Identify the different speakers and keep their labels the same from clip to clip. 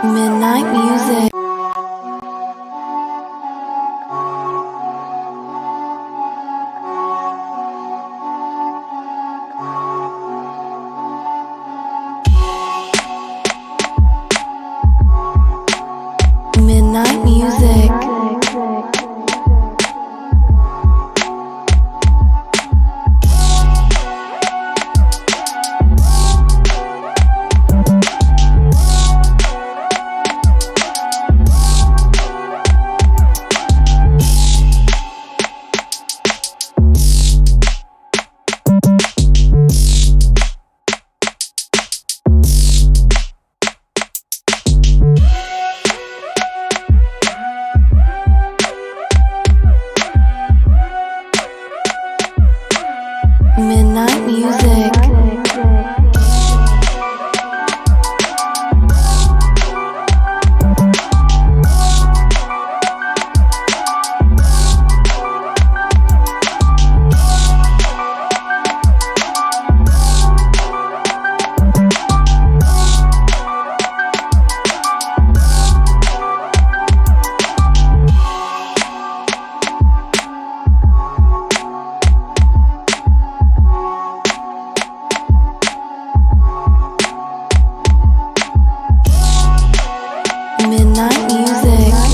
Speaker 1: Midnight music. Midnight music. Midnight music. Midnight music.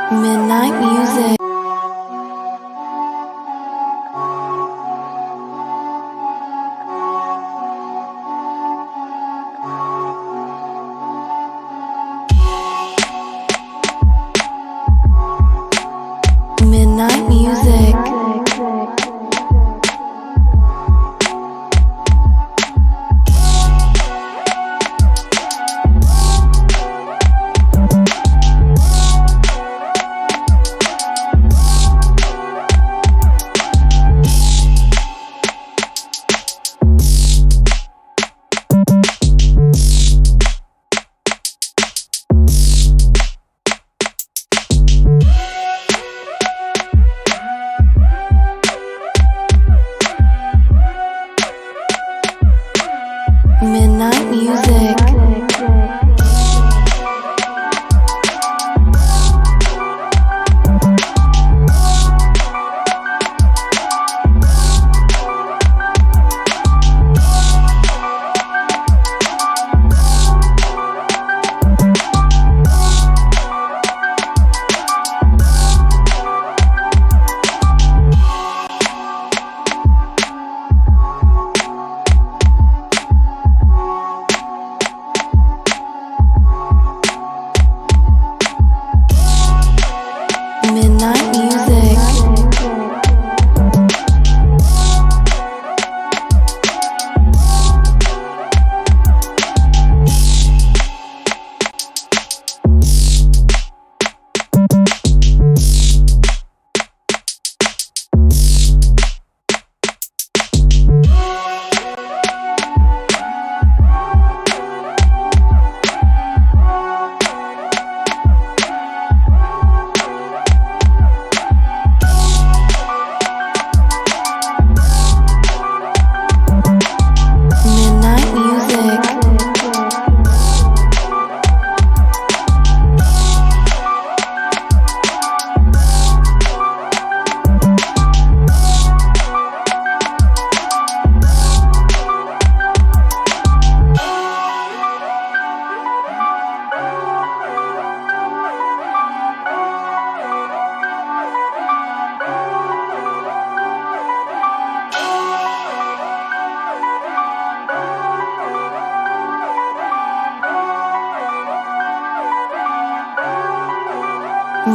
Speaker 1: Midnight music. Midnight music.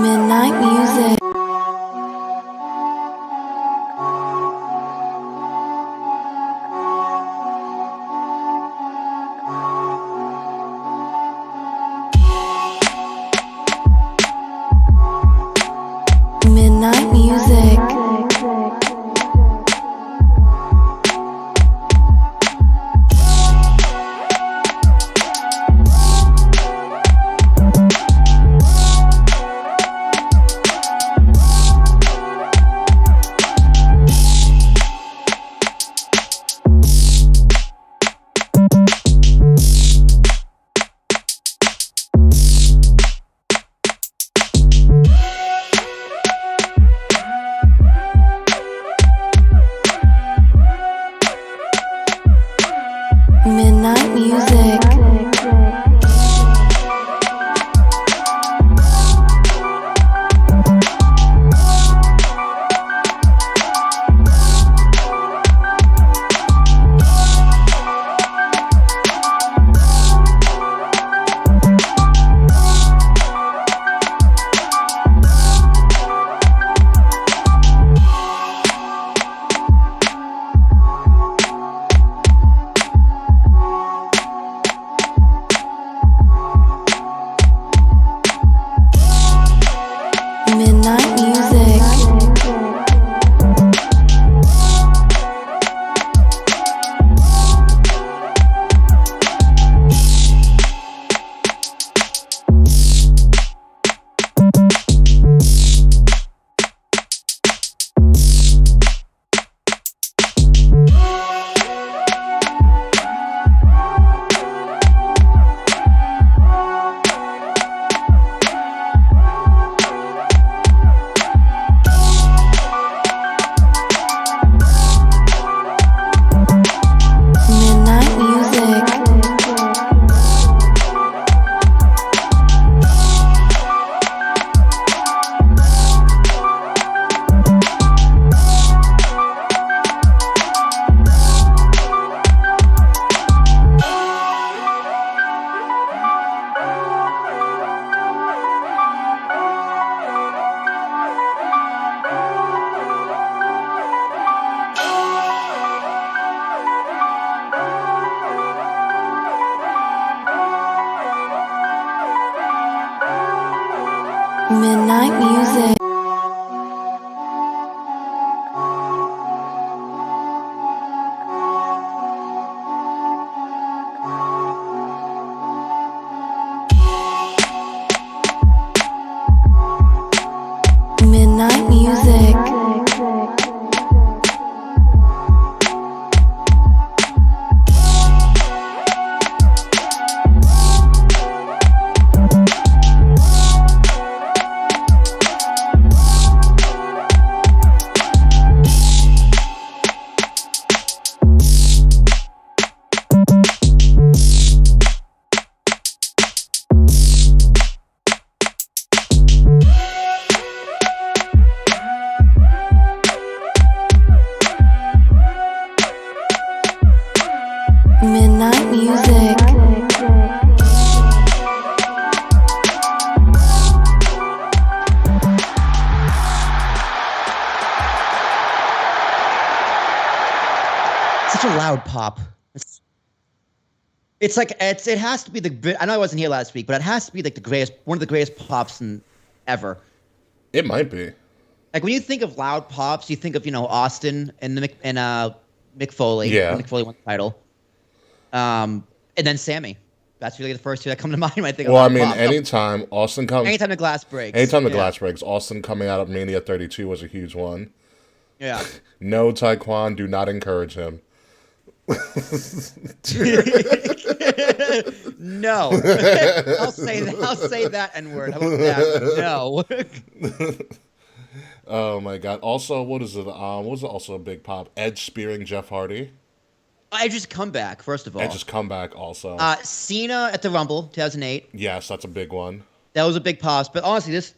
Speaker 1: Midnight music. Midnight music. Midnight music. Midnight music. Midnight music. Midnight music. Midnight music. Midnight music.
Speaker 2: Such a loud pop. It's like it has to be the. I know I wasn't here last week, but it has to be like the greatest, one of the greatest pops ever.
Speaker 3: It might be.
Speaker 2: Like when you think of loud pops, you think of Austin and Mick Foley.
Speaker 3: Yeah.
Speaker 2: Mick Foley won the title. And then Sammy. That's really the first two that come to mind when I think of
Speaker 3: Well, I
Speaker 2: loud
Speaker 3: mean,
Speaker 2: pop.
Speaker 3: anytime Austin comes,
Speaker 2: Anytime the glass breaks.
Speaker 3: anytime the
Speaker 2: Yeah.
Speaker 3: glass breaks, Austin coming out of Mania 32 was a huge one.
Speaker 2: Yeah.
Speaker 3: No, Taekwon, do not encourage him.
Speaker 2: No. I'll say that N-word. How about that? No.
Speaker 3: Oh my God! Also, what is it? What was also a big pop? Edge spearing Jeff Hardy.
Speaker 2: Edge's comeback, first of all.
Speaker 3: Edge's comeback also.
Speaker 2: Cena at the Rumble, 2008.
Speaker 3: Yes, that's a big one.
Speaker 2: That was a big pause. But honestly, this...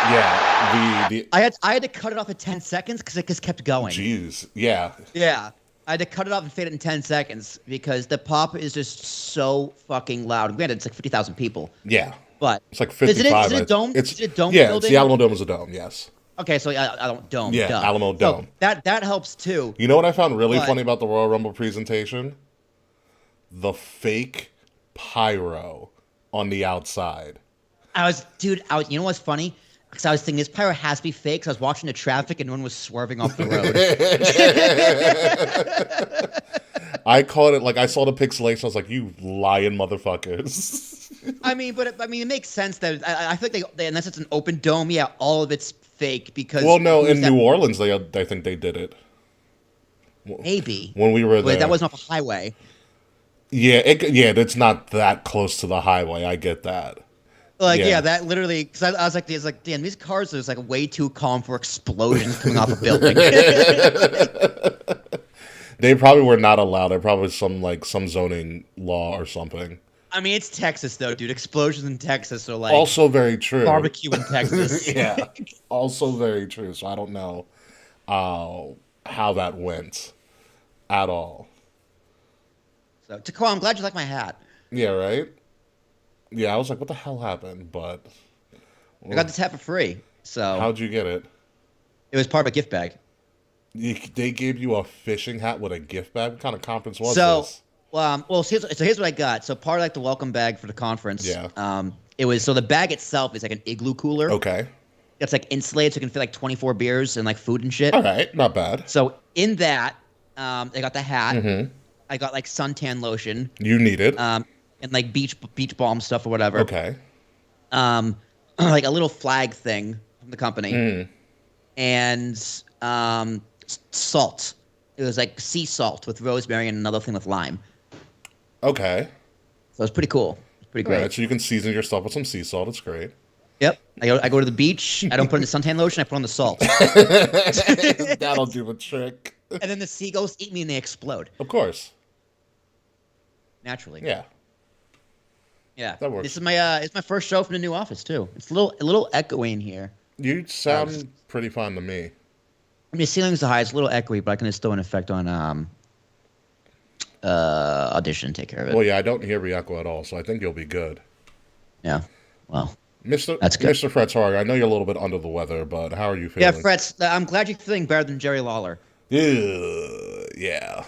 Speaker 3: Yeah, the
Speaker 2: I had to cut it off at 10 seconds because it just kept going.
Speaker 3: Jeez, yeah.
Speaker 2: Yeah. I had to cut it off and fade it in 10 seconds because the pop is just so fucking loud. Granted, it's like 50,000 people.
Speaker 3: Yeah.
Speaker 2: But
Speaker 3: It's like 55.
Speaker 2: Is it a dome?
Speaker 3: It's,
Speaker 2: is it a dome
Speaker 3: yeah,
Speaker 2: building?
Speaker 3: it's the Alamo Dome is a dome, yes.
Speaker 2: Okay, so I don't dome.
Speaker 3: Yeah,
Speaker 2: duh.
Speaker 3: Alamo Dome.
Speaker 2: So that helps too.
Speaker 3: You know what I found really
Speaker 2: But-
Speaker 3: funny about the Royal Rumble presentation? The fake pyro on the outside.
Speaker 2: You know what's funny? Because I was thinking this pyro has to be fake. Because I was watching the traffic and no one was swerving off the road.
Speaker 3: I caught it, like, I saw the pixelation. I was like, you lying motherfuckers.
Speaker 2: I mean, it makes sense that I feel like they unless it's an open dome, yeah, all of it's fake because.
Speaker 3: Well, no, in New Orleans, I think they did it.
Speaker 2: Maybe
Speaker 3: when we were there.
Speaker 2: Wait, that wasn't off a highway.
Speaker 3: Yeah, it's not that close to the highway. I get that.
Speaker 2: Yeah, that literally. Because I was like, damn, these cars are just like way too calm for explosions coming off a building.
Speaker 3: They probably were not allowed. There probably some zoning law or something.
Speaker 2: I mean, it's Texas though, dude. Explosions in Texas are like
Speaker 3: also very true.
Speaker 2: Barbecue in Texas.
Speaker 3: Yeah, also very true. So I don't know how that went at all.
Speaker 2: So, Taquan, I'm glad you like my hat.
Speaker 3: Yeah, right? Yeah, I was like, what the hell happened? But
Speaker 2: I got this hat for free. So
Speaker 3: how'd you get it?
Speaker 2: It was part of a gift bag.
Speaker 3: They gave you a fishing hat with a gift bag? What kind of conference was
Speaker 2: this?
Speaker 3: this?
Speaker 2: Here's what I got. So part of like the welcome bag for the conference.
Speaker 3: Yeah.
Speaker 2: It was the bag itself is like an igloo cooler.
Speaker 3: Okay.
Speaker 2: It's like insulated, so it can fit like 24 beers and like food and shit.
Speaker 3: All right, not bad.
Speaker 2: So in that, I got the hat.
Speaker 3: Mm-hmm.
Speaker 2: I got like suntan lotion.
Speaker 3: You need it.
Speaker 2: And like beach balm stuff or whatever.
Speaker 3: Okay.
Speaker 2: Like a little flag thing from the company. And salt. It was like sea salt with rosemary and another thing with lime.
Speaker 3: Okay.
Speaker 2: So it was pretty cool. It's pretty great.
Speaker 3: All right, so you can season your stuff with some sea salt. It's great.
Speaker 2: Yep. I go to the beach. I don't put in the suntan lotion. I put on the salt.
Speaker 3: That'll do the trick.
Speaker 2: And then the seagulls eat me and they explode.
Speaker 3: Of course.
Speaker 2: Naturally.
Speaker 3: Yeah.
Speaker 2: Yeah.
Speaker 3: That works.
Speaker 2: This is it's my first show from the new office too. It's a little echoey in here.
Speaker 3: You sound pretty fine to me.
Speaker 2: I mean, the ceiling's the highest, a little echoey, but I can still an effect on audition and take care of it.
Speaker 3: Well, yeah, I don't hear re-echo at all, so I think you'll be good.
Speaker 2: Yeah. Well.
Speaker 3: That's good. Mr. Fretz Harg, I know you're a little bit under the weather, but how are you feeling?
Speaker 2: Yeah, Fretz, I'm glad you're feeling better than Jerry Lawler.
Speaker 3: Yeah.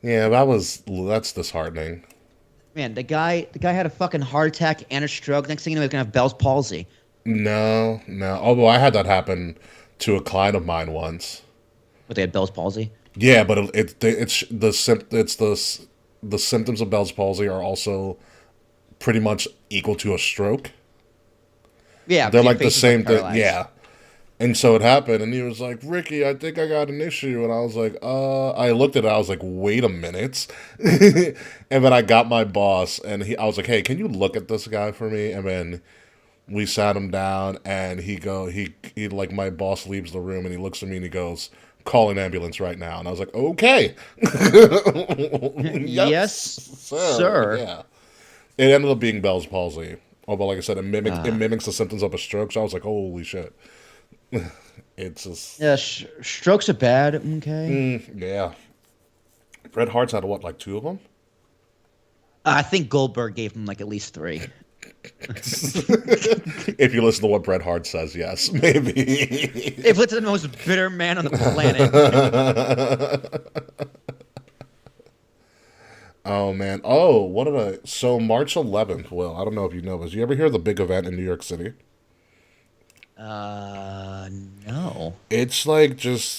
Speaker 3: Yeah, that's disheartening.
Speaker 2: Man, the guy had a fucking heart attack and a stroke. Next thing you know, he's gonna have Bell's palsy.
Speaker 3: No. Although I had that happen to a client of mine once.
Speaker 2: But they had Bell's palsy.
Speaker 3: Yeah, but the symptoms of Bell's palsy are also pretty much equal to a stroke.
Speaker 2: Yeah,
Speaker 3: they're like the same thing.
Speaker 2: Paralyzed.
Speaker 3: Yeah. And so it happened, and he was like, Ricky, I think I got an issue. And I was like, I looked at it, I was like, wait a minute. And then I got my boss, and I was like, hey, can you look at this guy for me? And then we sat him down, and he like, my boss leaves the room, and he looks at me, and he goes, call an ambulance right now. And I was like, okay.
Speaker 2: Yes, sir.
Speaker 3: Yeah. It ended up being Bell's palsy. Although, like I said, it mimics the symptoms of a stroke, so I was like, holy shit. It's just...
Speaker 2: Yeah, strokes are bad, okay?
Speaker 3: Yeah. Bret Hart's had, what, like 2 of them?
Speaker 2: I think Goldberg gave him, like, at least 3.
Speaker 3: If you listen to what Bret Hart says, yes, maybe.
Speaker 2: If it's the most bitter man on the planet.
Speaker 3: Oh, man. So March 11th, Will, I don't know if you know this. You ever hear of the big event in New York City?
Speaker 2: No.
Speaker 3: It's like it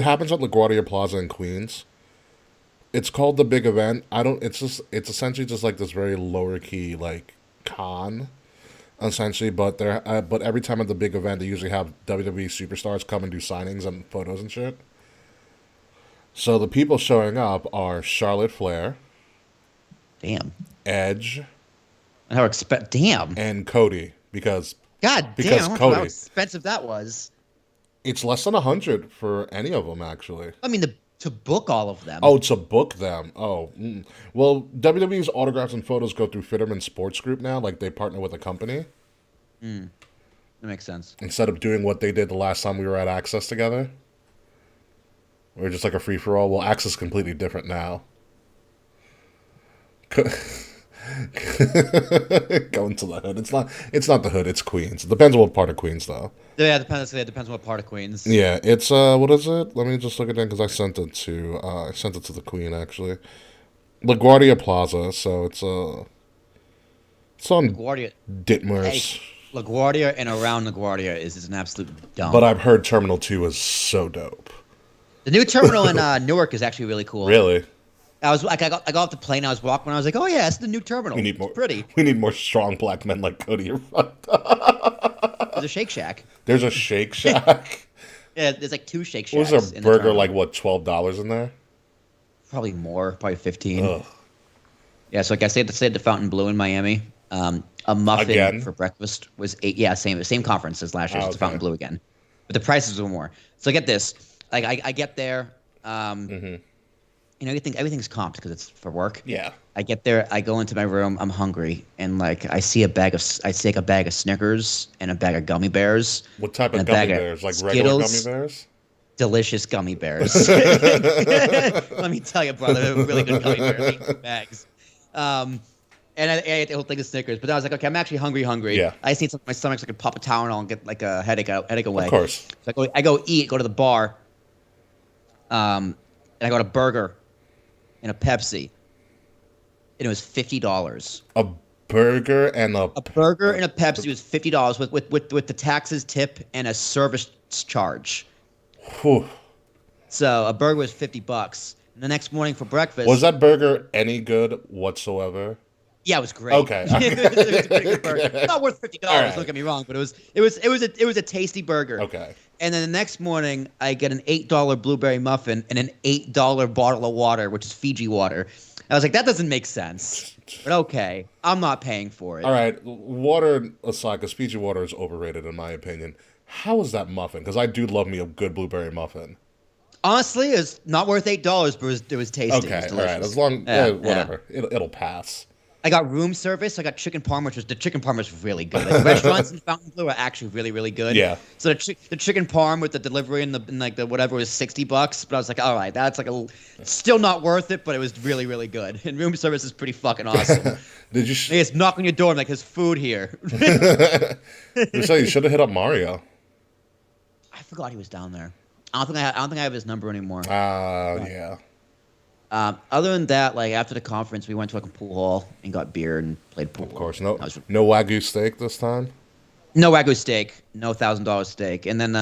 Speaker 3: happens at LaGuardia Plaza in Queens. It's called the big event. It's essentially just like this very lower key, like, con, essentially, but every time at the big event, they usually have WWE superstars come and do signings and photos and shit. So the people showing up are Charlotte Flair.
Speaker 2: Damn.
Speaker 3: Edge.
Speaker 2: Damn.
Speaker 3: And Cody, because
Speaker 2: damn,
Speaker 3: Cody.
Speaker 2: How expensive that was.
Speaker 3: It's less than $100 for any of them, actually.
Speaker 2: I mean, to book all of them.
Speaker 3: Oh, to book them. Oh. Well, WWE's autographs and photos go through Fitterman Sports Group now. Like, they partner with a company.
Speaker 2: That makes sense.
Speaker 3: Instead of doing what they did the last time we were at Access together. Or just like a free for all. Well, Axe is completely different now. Going to the hood. It's not the hood. It's Queens. It depends on what part of Queens, though.
Speaker 2: Yeah, it depends on what part of Queens.
Speaker 3: Yeah, it's what is it? Let me just look at it because I sent it to the Queen actually. LaGuardia Plaza. So it's on
Speaker 2: LaGuardia.
Speaker 3: Ditmars.
Speaker 2: Hey, LaGuardia and around LaGuardia is an absolute dump.
Speaker 3: But I've heard Terminal 2 is so dope.
Speaker 2: The new terminal in Newark is actually really cool.
Speaker 3: Really?
Speaker 2: I got off the plane. I was walking. I was like, "Oh yeah, it's the new terminal.
Speaker 3: We need more.
Speaker 2: It's pretty."
Speaker 3: We need more strong black men like Cody.
Speaker 2: There's a Shake Shack.
Speaker 3: There's a Shake Shack.
Speaker 2: Yeah, there's like 2 Shake Shacks.
Speaker 3: Was there a burger like what, $12 in there?
Speaker 2: Probably more. Probably 15.
Speaker 3: Ugh.
Speaker 2: Yeah. So like I stayed at the Fountain Blue in Miami. A muffin
Speaker 3: Again?
Speaker 2: for breakfast was $8. Yeah, same conference as last year. It's the
Speaker 3: Okay.
Speaker 2: Fountain Blue again, but the prices were more. So get this. Like I get there. You know, everything's comped because it's for work.
Speaker 3: Yeah.
Speaker 2: I get there, I go into my room, I'm hungry, and like I take a bag of Snickers and a bag of gummy bears.
Speaker 3: What type of
Speaker 2: and a
Speaker 3: gummy
Speaker 2: bag of
Speaker 3: bears? Like regular
Speaker 2: Skittles.
Speaker 3: gummy bears?
Speaker 2: Delicious gummy bears. Let me tell you, brother, they're really good gummy bears. 8 bags. And I ate the whole thing of Snickers, but then I was like, okay, I'm actually hungry.
Speaker 3: Yeah.
Speaker 2: I just need something in my stomach so I can pop a Tylenol and get like a headache away.
Speaker 3: Of course.
Speaker 2: So I go to the bar, and I got a burger and a Pepsi, and it was $50.
Speaker 3: A burger and a
Speaker 2: burger and a Pepsi was $50 with the taxes, tip, and a service charge.
Speaker 3: Whew.
Speaker 2: So a burger was $50. And the next morning for breakfast,
Speaker 3: Was that burger any good whatsoever?
Speaker 2: yeah, it was great.
Speaker 3: Okay.
Speaker 2: It was a pretty good burger. Not worth $50.
Speaker 3: All right.
Speaker 2: Don't get me wrong, but it was a tasty burger.
Speaker 3: Okay.
Speaker 2: And then the next morning, I get an $8 blueberry muffin and an $8 bottle of water, which is Fiji water. I was like, that doesn't make sense. But okay, I'm not paying for it.
Speaker 3: All right. Water aside, because Fiji water is overrated in my opinion. How is that muffin? Because I do love me a good blueberry muffin.
Speaker 2: Honestly, it's not worth $8, but it was tasty. It
Speaker 3: Okay.
Speaker 2: was
Speaker 3: All right.
Speaker 2: delicious.
Speaker 3: As long,
Speaker 2: Yeah,
Speaker 3: whatever. It'll pass.
Speaker 2: I got room service. I got chicken parm, the chicken parm was really good. Like, restaurants in Fountain Blue are actually really, really good.
Speaker 3: Yeah.
Speaker 2: So the chicken parm with the delivery and the whatever was $60, but I was like, all right, that's like still not worth it, but it was really, really good. And room service is pretty fucking awesome.
Speaker 3: Did you?
Speaker 2: They just knock on your door and like, there's food here.
Speaker 3: So you should have hit up Mario.
Speaker 2: I forgot he was down there. I don't think I have his number anymore.
Speaker 3: Yeah.
Speaker 2: Other than that, like after the conference, we went to like a pool hall and got beer and played pool.
Speaker 3: Of course. No.
Speaker 2: That was-
Speaker 3: No Wagyu steak this time.
Speaker 2: No Wagyu steak, no $1,000 steak, and then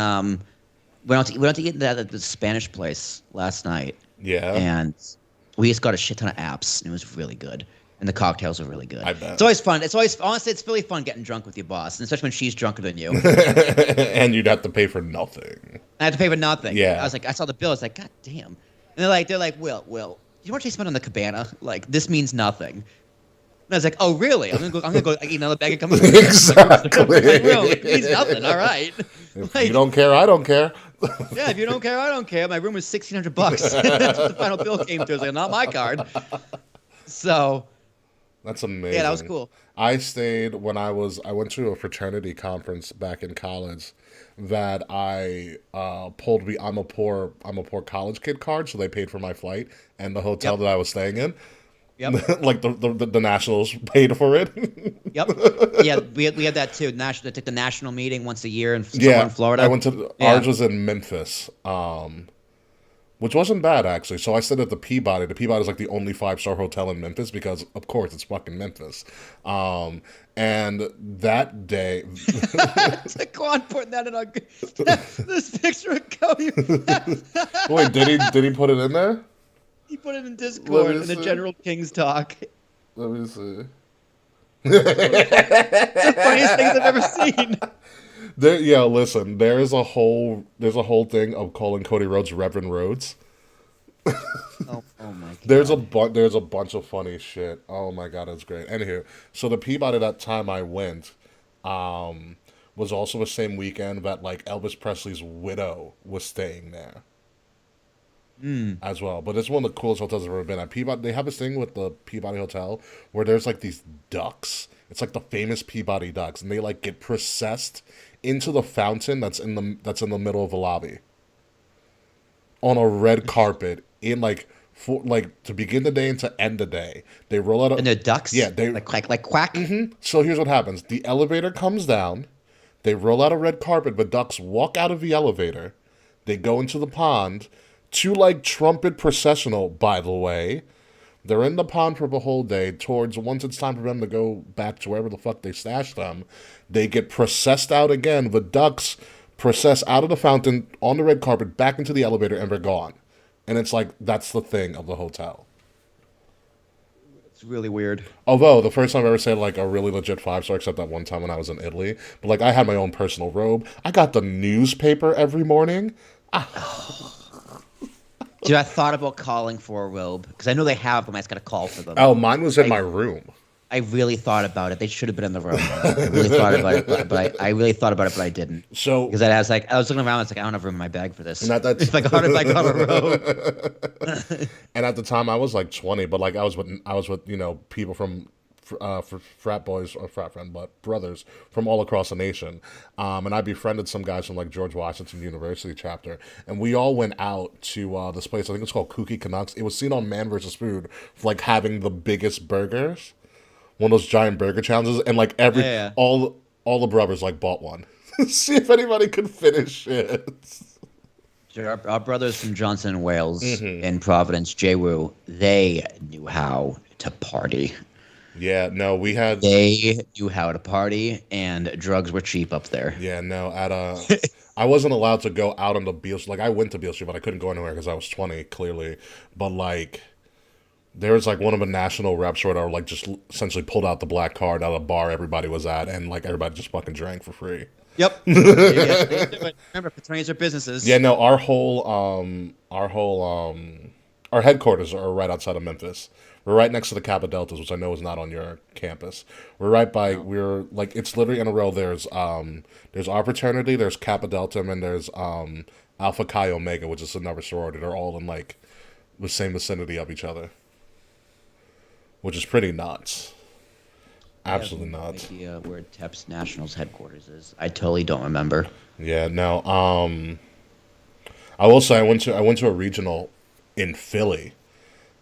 Speaker 2: we went out to eat at the Spanish place last night,
Speaker 3: Yeah.
Speaker 2: and we just got a shit ton of apps, and it was really good, and the cocktails were really good.
Speaker 3: I bet.
Speaker 2: It's always fun. Honestly, it's really fun getting drunk with your boss, and especially when she's drunker than you.
Speaker 3: And you'd have to pay for nothing.
Speaker 2: I had to pay for nothing.
Speaker 3: Yeah.
Speaker 2: I was like, I saw the bill. I was like, God damn. And they're like, Will, you want to spend on the cabana? Like, this means nothing. And I was like, oh, really? I'm gonna go eat another bag of come.
Speaker 3: Exactly.
Speaker 2: Like, well, it means nothing. All right.
Speaker 3: If
Speaker 2: Like,
Speaker 3: you don't care, I don't care.
Speaker 2: yeah, if you don't care, I don't care. My room was $1,600. That's what the final bill came to. I was like, not my card. So
Speaker 3: That's amazing.
Speaker 2: yeah, that was cool.
Speaker 3: I stayed when I went to a fraternity conference back in college that I pulled me. I'm a poor college kid card, so they paid for my flight and the hotel
Speaker 2: Yep.
Speaker 3: that I was staying in.
Speaker 2: Yep.
Speaker 3: Like the Nationals paid for it.
Speaker 2: Yep. Yeah, we had that too. They took the national meeting once a year in Florida.
Speaker 3: I went to
Speaker 2: Yeah.
Speaker 3: ours was in Memphis, which wasn't bad actually. So I stayed at the Peabody. The Peabody is like the only 5-star hotel in Memphis because of course it's fucking Memphis. And that day,
Speaker 2: Taquan putting that in our this picture of Cody.
Speaker 3: wait, did he put it in there?
Speaker 2: He put it in
Speaker 3: Let
Speaker 2: Discord
Speaker 3: me
Speaker 2: in the
Speaker 3: see.
Speaker 2: General King's talk.
Speaker 3: Let me see.
Speaker 2: The funniest things I've ever seen.
Speaker 3: Listen. There's a whole thing of calling Cody Rhodes Reverend Rhodes.
Speaker 2: Oh my god.
Speaker 3: There's a bunch of funny shit. Oh my god, it's great. Anywho, so the Peabody that time I went, was also the same weekend that like Elvis Presley's widow was staying there. As well, but it's one of the coolest hotels I've ever been at. Peabody, they have this thing with the Peabody Hotel where there's like these ducks. It's like the famous Peabody ducks, and they like get processed into the fountain that's in the middle of the lobby. on a red carpet in like to begin the day and to end the day. They roll out.
Speaker 2: And they're ducks.
Speaker 3: Yeah, they
Speaker 2: like quack.
Speaker 3: So here's what happens: the elevator comes down. They roll out a red carpet. The ducks walk out of the elevator. They go into the pond. To like trumpet processional, by the way. They're in the pond for the whole day. Towards once it's time for them to go back to wherever the fuck they stashed them, they get processed out again. The ducks process out of the fountain on the red carpet back into the elevator, and they're gone. And it's like that's the thing of the hotel.
Speaker 2: It's really weird.
Speaker 3: Although the first time I ever stayed like a really legit 5-star, except that one time when I was in Italy. But like I had my own personal robe. I got the newspaper every morning.
Speaker 2: Dude, I thought about calling for a robe because I know they have them. I just got to call for them.
Speaker 3: Oh, mine was in my room.
Speaker 2: I really thought about it. They should have been in the room. I really thought about it, but I really thought about it, but I didn't.
Speaker 3: So
Speaker 2: because I was looking around. I was like, I don't have room in my bag for this.
Speaker 3: And that's
Speaker 2: if I got a robe.
Speaker 3: And at the time, I was like 20, but like I was with people from frat boys or frat friend, but brothers from all across the nation. And I befriended some guys from like George Washington University chapter, and we all went out to this place. I think it's called Kooky Canucks. It was seen on Man vs. Food for like having the biggest burgers. One of those giant burger challenges, and like all the brothers like bought one. See if anybody could finish it.
Speaker 2: Our brothers from Johnson and Wales in Providence, JWU, they knew how to party.
Speaker 3: Yeah, no,
Speaker 2: They knew how to party, and drugs were cheap up there.
Speaker 3: Yeah, no, I wasn't allowed to go out on the Beale Street. Like I went to Beale Street, but I couldn't go anywhere because I was 20, clearly. But like. There was like one of the national reps where they like just essentially pulled out the black card out of the bar everybody was at, and like everybody just fucking drank for free.
Speaker 2: Yep. Remember, fraternities are businesses.
Speaker 3: Yeah, no, our headquarters are right outside of Memphis. We're right next to the Kappa Deltas, which I know is not on your campus. We're right by. We're like it's literally in a row. There's our fraternity, there's Kappa Delta, and there's Alpha Chi Omega, which is another sorority. They're all in like the same vicinity of each other. Which is pretty nuts. Absolutely nuts.
Speaker 2: I have no idea where TEP's Nationals headquarters is. I totally don't remember.
Speaker 3: Yeah, no. I will say I went to a regional in Philly.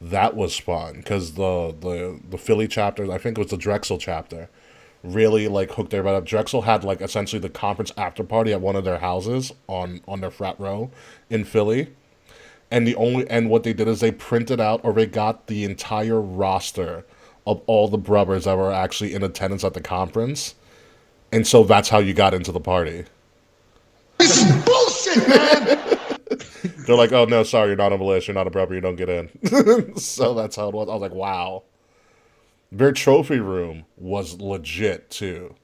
Speaker 3: That was fun because the Philly chapter, I think it was the Drexel chapter, really like hooked everybody up. Drexel had like essentially the conference after party at one of their houses on their frat row in Philly. And what they did is they printed out or they got the entire roster of all the brothers that were actually in attendance at the conference. And so that's how you got into the party.
Speaker 4: This is bullshit, man!
Speaker 3: They're like, oh, no, sorry, you're not on the list. You're not a brother. You don't get in. So that's how it was. I was like, wow. Their trophy room was legit, too.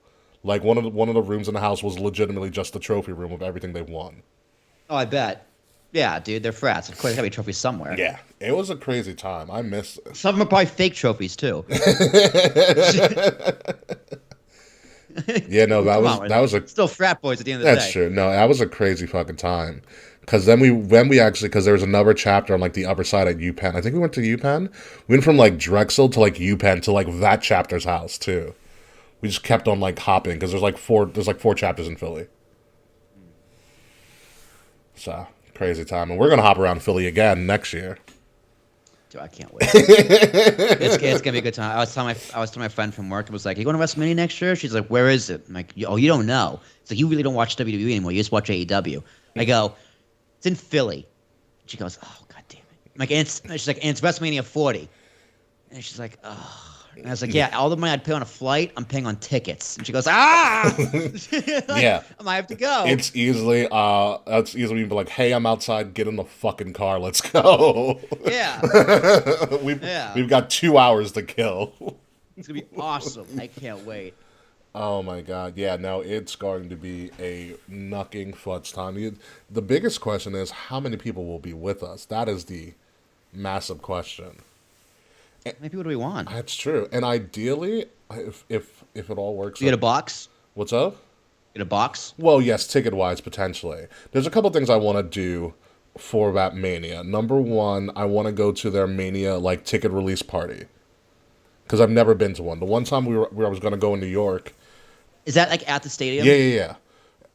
Speaker 3: Like, one of the rooms in the house was legitimately just the trophy room of everything they won.
Speaker 2: Oh, I bet. Yeah, dude, they're frats. Of course, there's got to be trophies somewhere.
Speaker 3: Yeah, it was a crazy time. I missed it.
Speaker 2: Some of them are probably fake trophies, too.
Speaker 3: Yeah, no, that was a...
Speaker 2: Still frat boys at the end of the day.
Speaker 3: That's true. No, that was a crazy fucking time. Because then we actually... Because there was another chapter on, like, the upper side at UPenn. I think we went to UPenn. We went from, like, Drexel to, like, UPenn to, like, that chapter's house, too. We just kept on, like, hopping. Because there's, like, four chapters in Philly. So... Crazy time, and we're gonna hop around Philly again next year.
Speaker 2: Dude, I can't wait. it's gonna be a good time. I was telling my friend from work. It was like, "You going to WrestleMania next year?" She's like, "Where is it?" I'm like, "Oh, you don't know." It's like you really don't watch WWE anymore. You just watch AEW. I go, "It's in Philly." She goes, "Oh, god damn it!" I'm like, she's like, "And it's WrestleMania 40," and she's like, "Oh." And I was like, yeah, all the money I'd pay on a flight, I'm paying on tickets. And she goes, like,
Speaker 3: yeah,
Speaker 2: I might have to go.
Speaker 3: It's easily, be like, hey, I'm outside, get in the fucking car, let's go.
Speaker 2: Yeah.
Speaker 3: We've got 2 hours to kill.
Speaker 2: It's gonna be awesome. I can't wait.
Speaker 3: Oh my god, yeah, no, it's going to be a knucking futz time. The biggest question is, how many people will be with us? That is the massive question.
Speaker 2: How many people do we want?
Speaker 3: That's true. And ideally, if it all works...
Speaker 2: You get a box?
Speaker 3: What's up?
Speaker 2: Get a box?
Speaker 3: Well, yes, ticket-wise, potentially. There's a couple things I want to do for that Mania. Number one, I want to go to their Mania, like, ticket release party. Because I've never been to one. The one time I was going to go in New York...
Speaker 2: Is that, like, at the stadium?
Speaker 3: Yeah.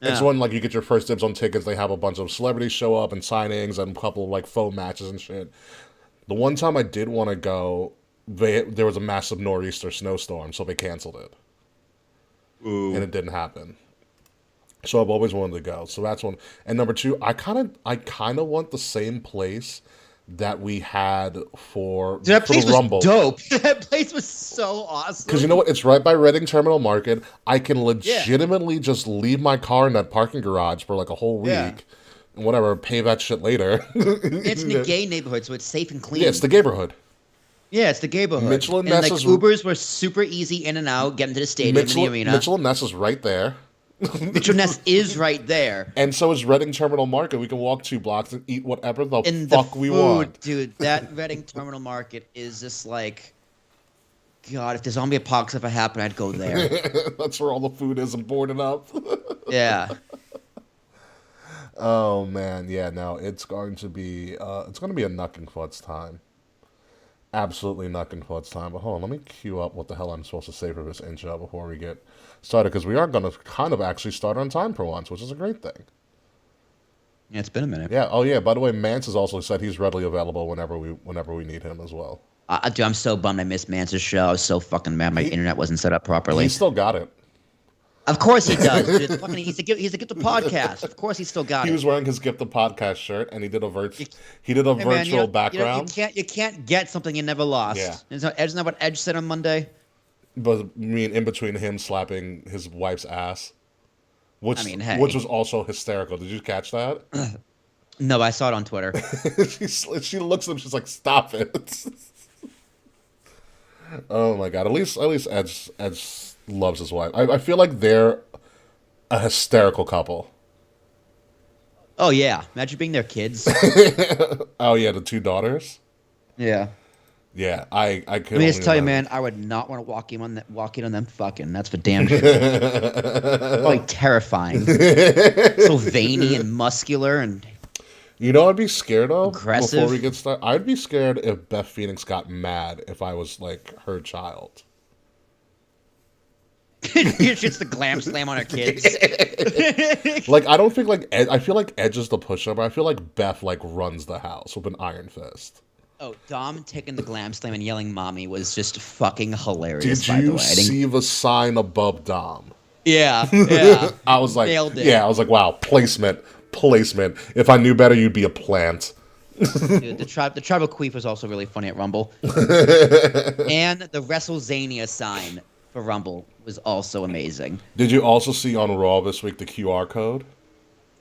Speaker 3: It's
Speaker 2: Yeah.
Speaker 3: when like you get your first dibs on tickets. They have a bunch of celebrities show up and signings and a couple of like faux matches and shit. The one time I did want to go, there was a massive nor'easter snowstorm, so they canceled it, and it didn't happen. So I've always wanted to go. So that's one. And number two, I kind of want the same place that we had for
Speaker 2: Dude, that
Speaker 3: for
Speaker 2: place
Speaker 3: the Rumble.
Speaker 2: was dope. That place was so awesome.
Speaker 3: Because you know what? It's right by Reading Terminal Market. I can legitimately just leave my car in that parking garage for like a whole week.
Speaker 2: Yeah.
Speaker 3: And whatever, pay that shit later.
Speaker 2: It's in the gay neighborhood, so it's safe and clean.
Speaker 3: Yeah, it's the neighborhood.
Speaker 2: Yeah, it's the gayborhood.
Speaker 3: Mitchell and
Speaker 2: like
Speaker 3: Ness's-
Speaker 2: Ubers were super easy in and out, getting to the stadium and the arena.
Speaker 3: Mitchell and Ness is right there.
Speaker 2: Mitchell Ness is right there.
Speaker 3: And so is Reading Terminal Market. We can walk 2 blocks and eat whatever the
Speaker 2: And
Speaker 3: fuck
Speaker 2: the
Speaker 3: we
Speaker 2: food,
Speaker 3: want.
Speaker 2: dude, that Reading Terminal Market is just like, God, if the zombie apocalypse ever happened, I'd go there.
Speaker 3: That's where all the food is and boarded up.
Speaker 2: Yeah.
Speaker 3: Oh man, yeah, no, it's going to be a knucking futz time. Absolutely knucking futz time. But hold on, let me queue up what the hell I'm supposed to say for this intro before we get started, because we are going to kind of actually start on time for once, which is a great thing.
Speaker 2: Yeah, it's been a minute.
Speaker 3: Yeah. Oh yeah. By the way, Mance has also said he's readily available whenever we need him as well.
Speaker 2: Dude, I'm so bummed I missed Mance's show. I was so fucking mad my internet wasn't set up properly.
Speaker 3: He's still got it.
Speaker 2: Of course he does. Dude. It's fucking, he's a gift of podcast. Of course he's still got
Speaker 3: He
Speaker 2: it.
Speaker 3: was wearing his Gift the Podcast shirt, and he did a virtual
Speaker 2: Hey, man,
Speaker 3: virtual background.
Speaker 2: You can't get something you never lost.
Speaker 3: Yeah.
Speaker 2: Isn't that what Edge said on Monday?
Speaker 3: But I mean, in between him slapping his wife's ass, which
Speaker 2: hey.
Speaker 3: which was also hysterical. Did you catch that?
Speaker 2: No, I saw it on Twitter.
Speaker 3: she looks at him. She's like, "Stop it!" Oh my god! At least Edge loves his wife. I feel like they're a hysterical couple.
Speaker 2: Oh yeah, imagine being their kids.
Speaker 3: Oh yeah, the 2 daughters.
Speaker 2: Yeah.
Speaker 3: Yeah, I could.
Speaker 2: Let me just
Speaker 3: only
Speaker 2: tell you,
Speaker 3: imagine.
Speaker 2: man, I would not want to walk in on them fucking. That's for damn sure. Like terrifying. So veiny and muscular and
Speaker 3: You know, I'd be scared of
Speaker 2: Aggressive.
Speaker 3: before we get started. I'd be scared if Beth Phoenix got mad if I was like her child.
Speaker 2: just the glam slam on her kids.
Speaker 3: Like, I don't think like I feel like Edge is the pushover. I feel like Beth like runs the house with an iron fist.
Speaker 2: Oh, Dom taking the glam slam and yelling "mommy" was just fucking hilarious.
Speaker 3: Did
Speaker 2: by the
Speaker 3: you
Speaker 2: way.
Speaker 3: see the sign above Dom?
Speaker 2: Yeah, yeah.
Speaker 3: I was like,
Speaker 2: Nailed it.
Speaker 3: yeah, I was like, wow, placement. If I knew better, you'd be a plant.
Speaker 2: Dude, the tribal queef was also really funny at Rumble, and the WrestleZania sign for Rumble was also amazing.
Speaker 3: Did you also see on Raw this week the QR code?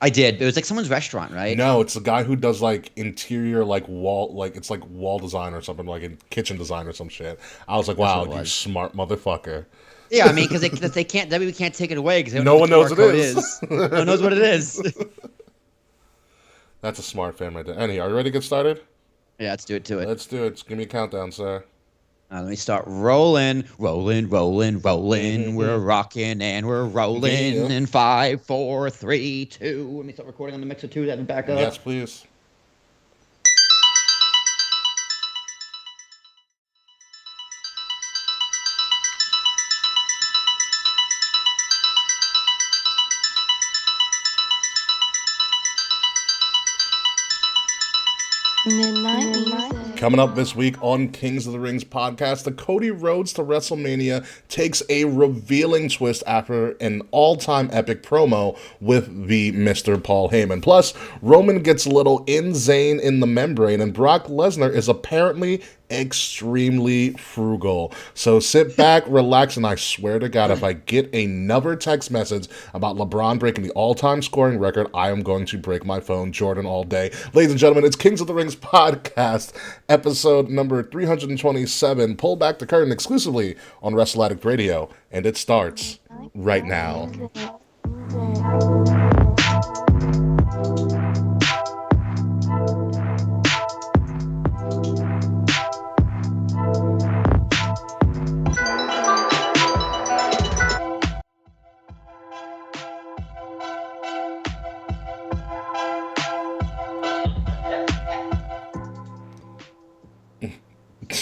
Speaker 2: I did. It was like someone's restaurant, right?
Speaker 3: No, it's the guy who does like interior, like wall, like it's like wall design or something, like in kitchen design or some shit. I was like, wow,
Speaker 2: what it
Speaker 3: you
Speaker 2: was.
Speaker 3: smart motherfucker.
Speaker 2: Yeah, I mean, because they can't. WWE can't take it away because
Speaker 3: No one knows
Speaker 2: what
Speaker 3: it
Speaker 2: the QR
Speaker 3: is.
Speaker 2: code is. No one knows what it is.
Speaker 3: That's a smart fan right there. Anyway, are you ready to get started?
Speaker 2: Yeah, let's do it to it.
Speaker 3: Let's do it. Give me a countdown, sir.
Speaker 2: Let me start rolling. We're rocking and we're rolling
Speaker 3: Yeah.
Speaker 2: in 5, 4, 3, 2. Let me start recording on the mixer too. That back up.
Speaker 3: Yes, please.
Speaker 1: Midnight music.
Speaker 3: Coming up this week on Kings of the Rings podcast, the Cody Rhodes to WrestleMania takes a revealing twist after an all-time epic promo with the Mr. Paul Heyman. Plus, Roman gets a little InZayn in the membrane, and Brock Lesnar is apparently extremely frugal. So sit back, relax, and I swear to God, if I get another text message about LeBron breaking the all-time scoring record, I am going to break my phone, Jordan, all day. Ladies and gentlemen, it's Kings of the Rings podcast, episode number 327. Pull back the curtain exclusively on Wrestle Addict Radio, and it starts right now.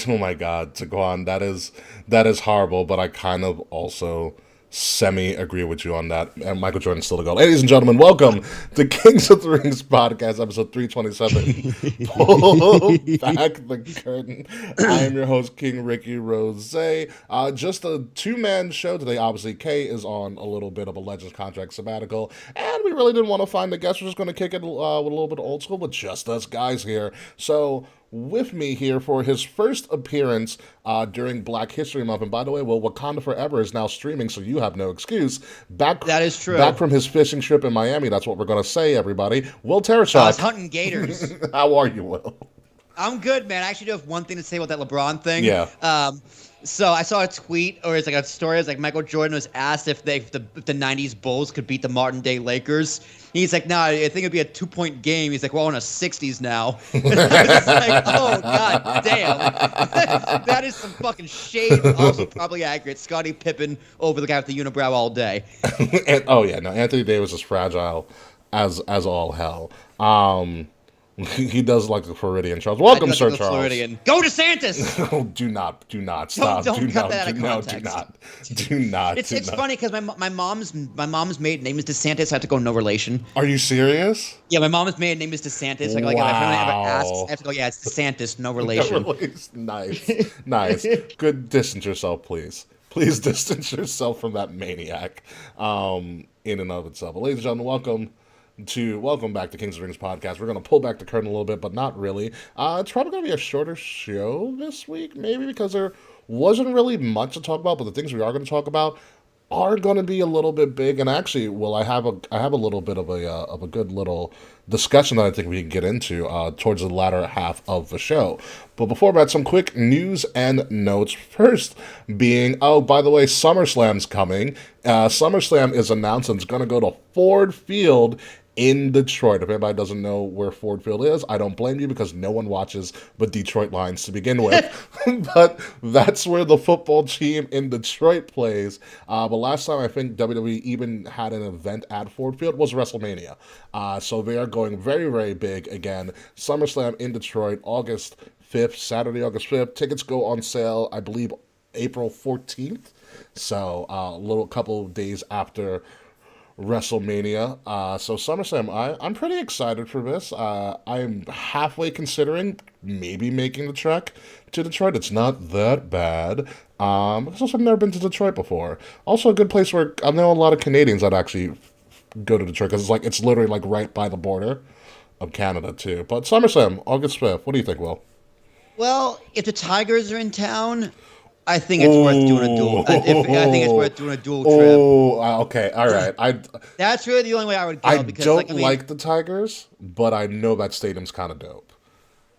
Speaker 3: Oh my God, Taquan, that is horrible, but I kind of also semi-agree with you on that. And Michael Jordan's still to go. Ladies and gentlemen, welcome to Kings of the Rings podcast, episode 327. Pull back the curtain. I am your host, King Ricky Rose. Just a two-man show today. Obviously, Kay is on a little bit of a Legends contract sabbatical, and we really didn't want to find a guest. We're just going to kick it with a little bit of old school, but just us guys here. So with me here for his first appearance during Black History Month. And by the way, Wakanda Forever is now streaming, so you have no excuse.
Speaker 2: That is true.
Speaker 3: Back from his fishing trip in Miami. That's what we're going to say, everybody. Will Tereshak.
Speaker 2: I was hunting gators.
Speaker 3: How are you, Will? I'm
Speaker 2: good, man. I actually do have one thing to say about that LeBron thing.
Speaker 3: Yeah.
Speaker 2: So I saw a tweet, or it's like a story. It's like Michael Jordan was asked if the '90s Bulls could beat the modern day Lakers. He's like, "No, I think it'd be a 2-point game." He's like, "Well, in the '60s now." And I was like, "Oh god damn, that is some fucking shade." Also, probably accurate. Scottie Pippen over the guy with the unibrow all day.
Speaker 3: Anthony Davis is fragile as all hell. He does like the Floridian Charles. Welcome, Sir Charles.
Speaker 2: Floridian. Go DeSantis.
Speaker 3: Oh, do not stop.
Speaker 2: Don't cut that out of context.
Speaker 3: Do not.
Speaker 2: It's funny because my mom's maiden name is DeSantis. I have to go no relation.
Speaker 3: Are you serious?
Speaker 2: Yeah, my mom's maiden name is DeSantis. Like,
Speaker 3: wow.
Speaker 2: if anyone ever asks, I have to go, yeah, it's DeSantis, no relation.
Speaker 3: Nice. Good. Distance yourself, please. Please distance yourself from that maniac. In and of itself. But ladies and gentlemen, welcome back to Kings of the Rings podcast. We're going to pull back the curtain a little bit, but not really. It's probably going to be a shorter show this week, maybe because there wasn't really much to talk about, but the things we are going to talk about are going to be a little bit big. And actually, I have a little bit of a good little discussion that I think we can get into towards the latter half of the show. But before that, some quick news and notes. First being, by the way, SummerSlam's coming. SummerSlam is announced and it's going to go to Ford Field in Detroit. If anybody doesn't know where Ford Field is, I don't blame you because no one watches the Detroit Lions to begin with. But that's where the football team in Detroit plays. But last time I think WWE even had an event at Ford Field was WrestleMania. So they are going very, very big again. SummerSlam in Detroit, August 5th, Saturday, August 5th. Tickets go on sale, I believe, April 14th. So a couple of days after WrestleMania. So SummerSlam, I'm pretty excited for this. I'm halfway considering maybe making the trek to Detroit. It's not that bad. Because I've never been to Detroit before. Also a good place where I know a lot of Canadians that actually go to Detroit because it's literally like right by the border of Canada too. But SummerSlam, August 5th. What do you think, Will?
Speaker 2: Well, if the Tigers are in town, I think it's worth doing a dual. I think it's worth doing a dual trip.
Speaker 3: Oh, okay, all right.
Speaker 2: That's really the only way I would go.
Speaker 3: I
Speaker 2: because,
Speaker 3: don't like the Tigers, but I know that stadium's kind of dope.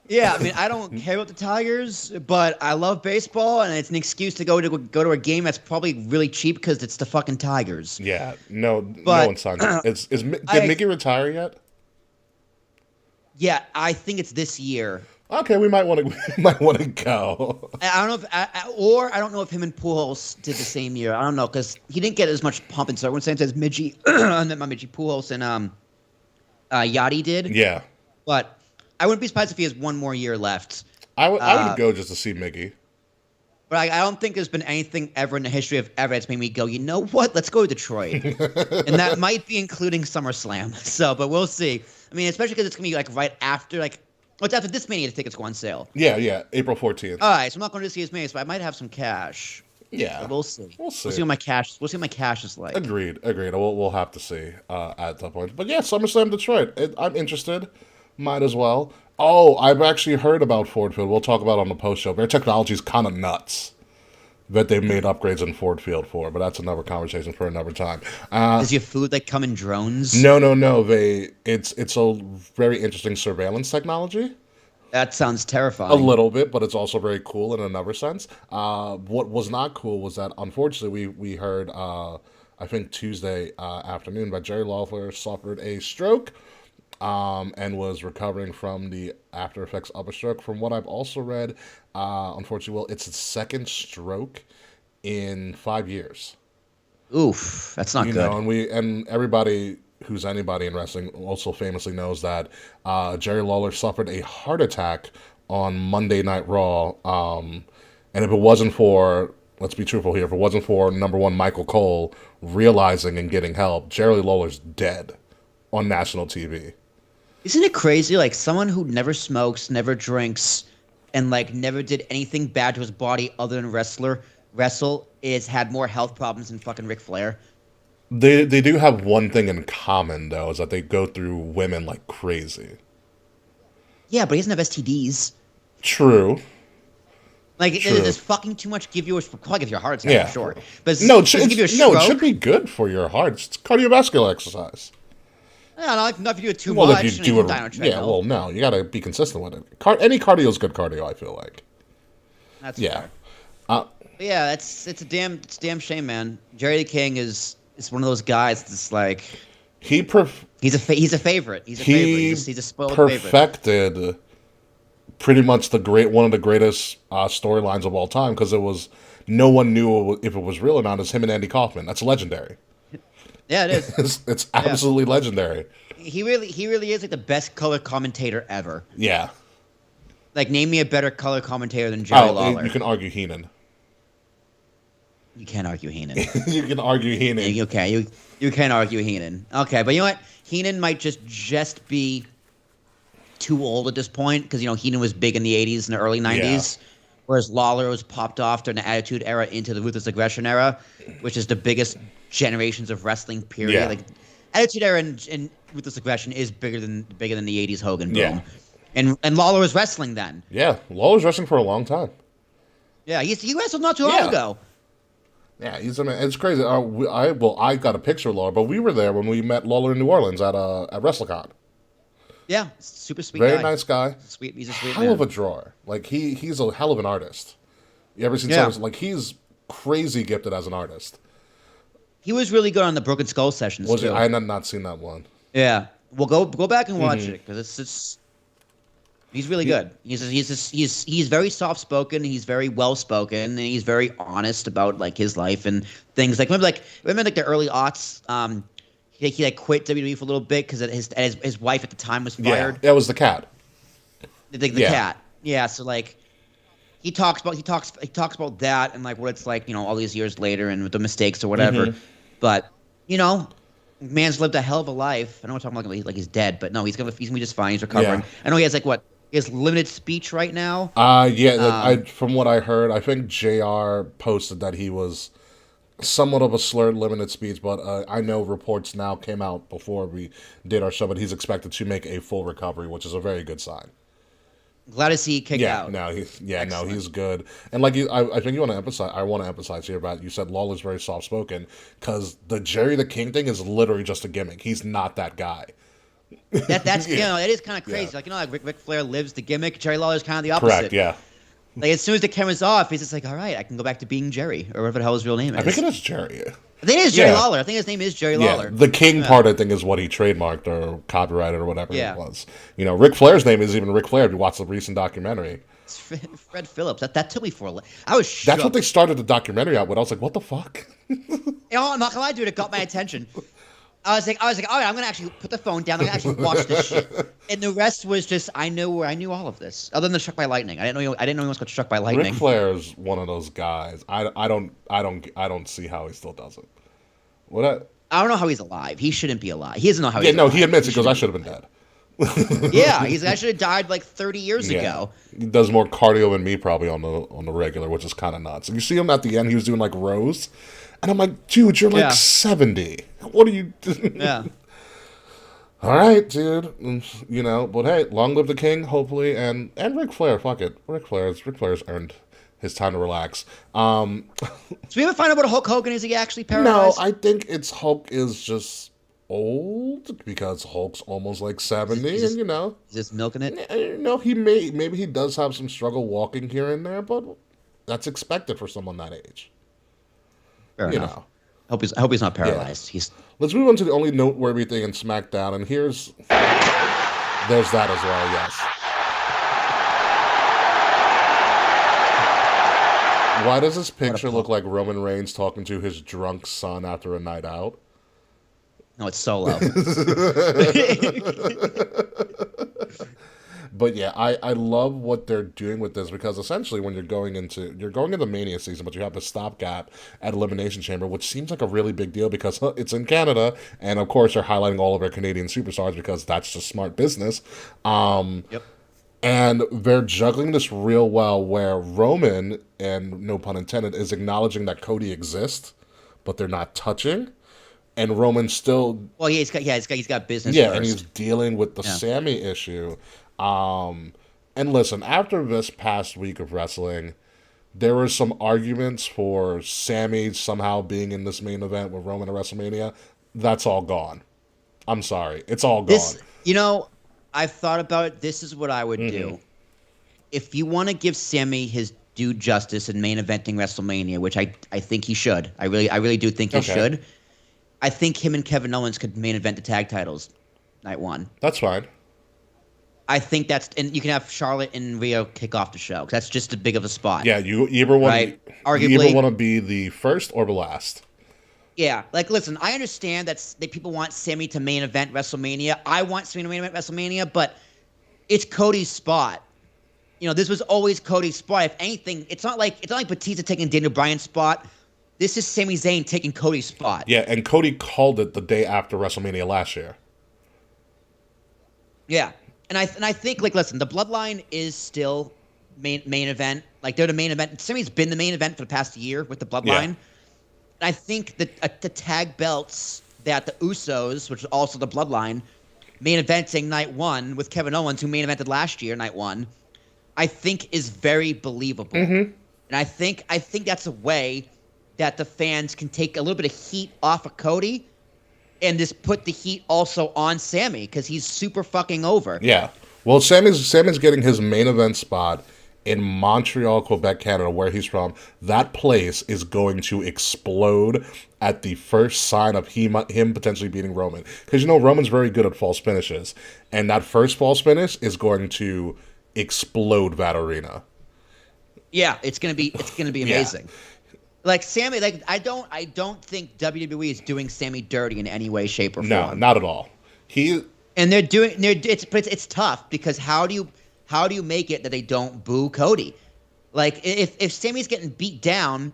Speaker 2: Yeah, I mean, I don't care about the Tigers, but I love baseball, and it's an excuse to go to a game that's probably really cheap because it's the fucking Tigers.
Speaker 3: Yeah, no one signed up. Did Mickey retire yet?
Speaker 2: Yeah, I think it's this year.
Speaker 3: Okay, we might want to go.
Speaker 2: I don't know I don't know if him and Pujols did the same year. I don't know because he didn't get as much pump and circumstance as Midgie, Pujols and Yachty did.
Speaker 3: Yeah,
Speaker 2: but I wouldn't be surprised if he has one more year left.
Speaker 3: I would go just to see Mickey.
Speaker 2: But I don't think there's been anything ever in the history of ever that's made me go, you know what? Let's go to Detroit, and that might be including SummerSlam. So, but we'll see. I mean, especially because it's gonna be like right after it's after this Mania the tickets go on sale.
Speaker 3: Yeah, April 14th.
Speaker 2: All right, so I'm not going to see his Mania, but I might have some cash.
Speaker 3: Yeah,
Speaker 2: but we'll see.
Speaker 3: We'll see
Speaker 2: what my cash is like.
Speaker 3: Agreed. We'll have to see at that point. But yeah, SummerSlam Detroit. I'm interested. Might as well. Oh, I've actually heard about Ford Field. We'll talk about it on the post show. Their technology is kind of nuts that they've made upgrades in Ford Field for, but that's another conversation for another time.
Speaker 2: Does your food come in drones?
Speaker 3: No. It's a very interesting surveillance technology.
Speaker 2: That sounds terrifying.
Speaker 3: A little bit, but it's also very cool in another sense. What was not cool was that, unfortunately, we heard, I think Tuesday afternoon, that Jerry Lawler suffered a stroke and was recovering from the after effects of a stroke. From what I've also read, unfortunately, it's his second stroke in 5 years.
Speaker 2: Oof, that's not good.
Speaker 3: And everybody who's anybody in wrestling also famously knows that Jerry Lawler suffered a heart attack on Monday Night Raw. And if it wasn't for let's be truthful here. If it wasn't for number one Michael Cole realizing and getting help, Jerry Lawler's dead on national TV.
Speaker 2: Isn't it crazy? Like someone who never smokes, never drinks, and like never did anything bad to his body other than wrestle is had more health problems than fucking Ric Flair.
Speaker 3: They do have one thing in common though, is that they go through women like crazy.
Speaker 2: Yeah, but he doesn't have STDs.
Speaker 3: True.
Speaker 2: Like
Speaker 3: True.
Speaker 2: does fucking too much give you probably give you a heart attack for sure. But
Speaker 3: it should be good for your heart. It's cardiovascular exercise.
Speaker 2: No, not if you do it too
Speaker 3: Well,
Speaker 2: much.
Speaker 3: if you do it, no, you gotta be consistent with it. Any cardio is good cardio. I feel like.
Speaker 2: That's fair. Yeah, it's a damn shame, man. Jerry the King is one of those guys that's like he's a favorite. He's a spoiled favorite.
Speaker 3: Perfected pretty much one of the greatest storylines of all time, because it was no one knew if it was real or not. It's him and Andy Kaufman. That's legendary.
Speaker 2: Yeah, it is.
Speaker 3: It's absolutely legendary.
Speaker 2: He really is like the best color commentator ever.
Speaker 3: Yeah.
Speaker 2: Like, name me a better color commentator than Jerry Lawler.
Speaker 3: You can argue Heenan.
Speaker 2: You can't argue Heenan.
Speaker 3: You can argue Heenan.
Speaker 2: Okay, you can argue Heenan. Okay, but you know what? Heenan might just be too old at this point, because Heenan was big in the 80s and the early 90s, whereas Lawler was popped off during the Attitude Era into the Ruthless Aggression Era, which is the biggest generations of wrestling period.
Speaker 3: Yeah.
Speaker 2: Like, Attitude Era and Ruthless Aggression is bigger than the 80s Hogan boom.
Speaker 3: Yeah.
Speaker 2: And Lawler was wrestling then.
Speaker 3: Yeah, Lawler was wrestling for a long time.
Speaker 2: Yeah, he wrestled not too long ago.
Speaker 3: Yeah, it's crazy. I got a picture of Lawler, but we were there when we met Lawler in New Orleans at WrestleCon.
Speaker 2: Yeah, super sweet
Speaker 3: Very
Speaker 2: guy.
Speaker 3: nice guy.
Speaker 2: He's a sweet
Speaker 3: hell
Speaker 2: man.
Speaker 3: of a drawer. Like he's a hell of an artist. You ever seen someone like he's crazy gifted as an artist.
Speaker 2: He was really good on the Broken Skull sessions too.
Speaker 3: I had not seen that one.
Speaker 2: Yeah, well, go back and watch it, because it's he's really good. He's very soft spoken. He's very well spoken, and he's very honest about like his life and things. Like remember the early aughts. He like quit WWE for a little bit because his wife at the time was fired.
Speaker 3: Yeah, that was the cat.
Speaker 2: The cat. Yeah, so like he talks about that and like what it's like, all these years later and with the mistakes or whatever.
Speaker 3: Mm-hmm.
Speaker 2: But man's lived a hell of a life. I know we're talking about like he's dead, but no, he's gonna be just fine. He's recovering.
Speaker 3: Yeah.
Speaker 2: I know he has he has limited speech right now.
Speaker 3: From what I heard, I think JR posted that he was somewhat of a slurred limited speech, but I know reports now came out before we did our show, but he's expected to make a full recovery, which is a very good sign.
Speaker 2: Glad to see he kicked out.
Speaker 3: He's good. And like I think I want to emphasize here about, you said Lawler's very soft spoken, because the Jerry the King thing is literally just a gimmick. He's not that guy.
Speaker 2: That's it is kind of crazy.
Speaker 3: Yeah.
Speaker 2: Like Ric Flair lives the gimmick. Jerry Lawler's kind of the opposite.
Speaker 3: Correct. Yeah.
Speaker 2: Like as soon as the camera's off, he's just like, all right, I can go back to being Jerry, or whatever the hell his real name is.
Speaker 3: I think it is Jerry.
Speaker 2: I think it is Jerry Lawler. I think his name is Jerry Lawler.
Speaker 3: The King part, I think, is what he trademarked or copyrighted or whatever it was. Ric Flair's name is even Ric Flair if you watch the recent documentary.
Speaker 2: It's Fred Phillips. That took me I was shook.
Speaker 3: That's what they started the documentary out with. I was like, what the fuck?
Speaker 2: I'm not gonna lie, dude. It got my attention. I was like, all right, I'm gonna actually put the phone down. I'm gonna actually watch this shit. And the rest was just I knew all of this, other than the struck by lightning. I didn't know he was got struck by lightning.
Speaker 3: Ric Flair is one of those guys. I don't see how he still does it.
Speaker 2: I don't know how he's alive. He shouldn't be alive. He doesn't know how he's alive.
Speaker 3: No, he admits it, because I should have been dead.
Speaker 2: I should have died like 30 years ago.
Speaker 3: He does more cardio than me probably on the regular, which is kind of nuts. And you see him at the end, he was doing like rows. And I'm like, dude, you're like 70. What are you doing?
Speaker 2: Yeah.
Speaker 3: All right, dude. But hey, long live the King, hopefully, and Ric Flair. Fuck it, Ric Flair's earned his time to relax. So
Speaker 2: we ever find out what Hulk Hogan is? He actually paralyzed?
Speaker 3: No, I think Hulk is just old, because Hulk's almost like 70,
Speaker 2: he's just milking it.
Speaker 3: No, maybe he does have some struggle walking here and there, but that's expected for someone that age.
Speaker 2: Fair enough. I hope he's not paralyzed.
Speaker 3: Yeah. Let's move on to the only noteworthy thing in SmackDown, and there's that as well. Yes. Why does this picture look like Roman Reigns talking to his drunk son after a night out?
Speaker 2: No, it's Solo.
Speaker 3: But yeah, I love what they're doing with this because essentially when you're going into Mania season, but you have the stopgap at Elimination Chamber, which seems like a really big deal because it's in Canada, and of course they're highlighting all of our Canadian superstars because that's just smart business.
Speaker 2: Yep.
Speaker 3: And they're juggling this real well where Roman, and no pun intended, is acknowledging that Cody exists, but they're not touching. And Roman still...
Speaker 2: Well, he's got business
Speaker 3: Yeah,
Speaker 2: first.
Speaker 3: and he's dealing with the Sammy issue. And listen, after this past week of wrestling, there were some arguments for Sammy somehow being in this main event with Roman at WrestleMania. That's all gone. I'm sorry. It's all gone.
Speaker 2: I've thought about it. This is what I would do. If you want to give Sammy his due justice in main eventing WrestleMania, which I think he should. I really do think he should. I think him and Kevin Owens could main event the tag titles night one.
Speaker 3: That's fine.
Speaker 2: I think and you can have Charlotte and Rio kick off the show because that's just as big of a spot.
Speaker 3: Yeah, you either want to be the first or the last.
Speaker 2: Yeah, listen, I understand that people want Sammy to main event WrestleMania. I want Sammy to main event WrestleMania, but it's Cody's spot. This was always Cody's spot. If anything, it's not like Batista taking Daniel Bryan's spot. This is Sami Zayn taking Cody's spot.
Speaker 3: Yeah, and Cody called it the day after WrestleMania last year.
Speaker 2: Yeah, and I think listen, the Bloodline is still main event. They're the main event. Sami's been the main event for the past year with the Bloodline.
Speaker 3: Yeah.
Speaker 2: I think that the tag belts that the Usos, which is also the Bloodline, main eventing night one with Kevin Owens, who main evented last year night one, I think is very believable. And I think that's a way that the fans can take a little bit of heat off of Cody and just put the heat also on Sammy because he's super fucking over.
Speaker 3: Yeah. Well, Sammy's getting his main event spot in Montreal, Quebec, Canada, where he's from. That place is going to explode at the first sign of him potentially beating Roman. Because Roman's very good at false finishes. And that first false finish is going to explode that arena.
Speaker 2: Yeah, it's gonna be amazing. Sammy, I don't think WWE is doing Sammy dirty in any way, shape, or form.
Speaker 3: No, not at all.
Speaker 2: It's tough because how do you make it that they don't boo Cody? If Sammy's getting beat down,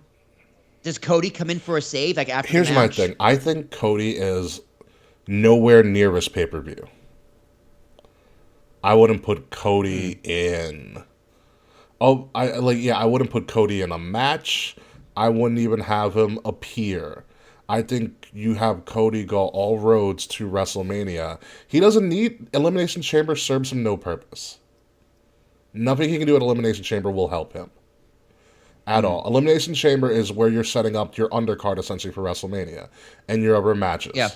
Speaker 2: does Cody come in for a save after
Speaker 3: Here's
Speaker 2: the match?
Speaker 3: my thing. I think Cody is nowhere near this pay-per-view. I wouldn't put Cody in. I wouldn't put Cody in a match. I wouldn't even have him appear. I think you have Cody go all roads to WrestleMania. He doesn't need Elimination Chamber. Serves him no purpose. Nothing he can do at Elimination Chamber will help him at all. Elimination Chamber is where you're setting up your undercard essentially for WrestleMania and your other matches.
Speaker 2: Yeah.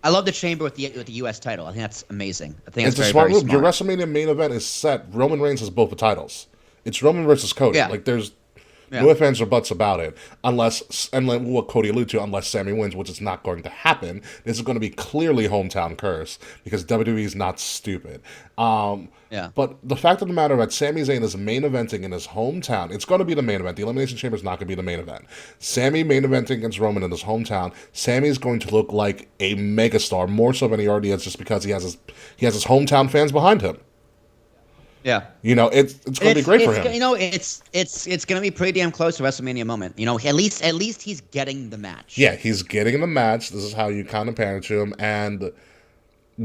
Speaker 2: I love the Chamber with the U.S. title. I think that's amazing. I think
Speaker 3: it's
Speaker 2: that's
Speaker 3: a
Speaker 2: very,
Speaker 3: smart
Speaker 2: very
Speaker 3: move.
Speaker 2: smart.
Speaker 3: Your WrestleMania main event is set. Roman Reigns has both the titles. It's Roman versus Cody.
Speaker 2: Yeah.
Speaker 3: There's no ifs, ands, or buts about it. Unless, and like what Cody alluded to, unless Sammy wins, which is not going to happen. This is going to be clearly hometown curse because WWE is not stupid. But the fact of the matter that Sami Zayn is main eventing in his hometown, it's going to be the main event. The Elimination Chamber is not going to be the main event. Sammy main eventing against Roman in his hometown. Sammy is going to look like a megastar, more so than he already is, just because he has his hometown fans behind him.
Speaker 2: Yeah,
Speaker 3: it's going to be great for him.
Speaker 2: It's going to be pretty damn close to WrestleMania moment. At least he's getting the match.
Speaker 3: Yeah, he's getting the match. This is how you kind of pander to him, and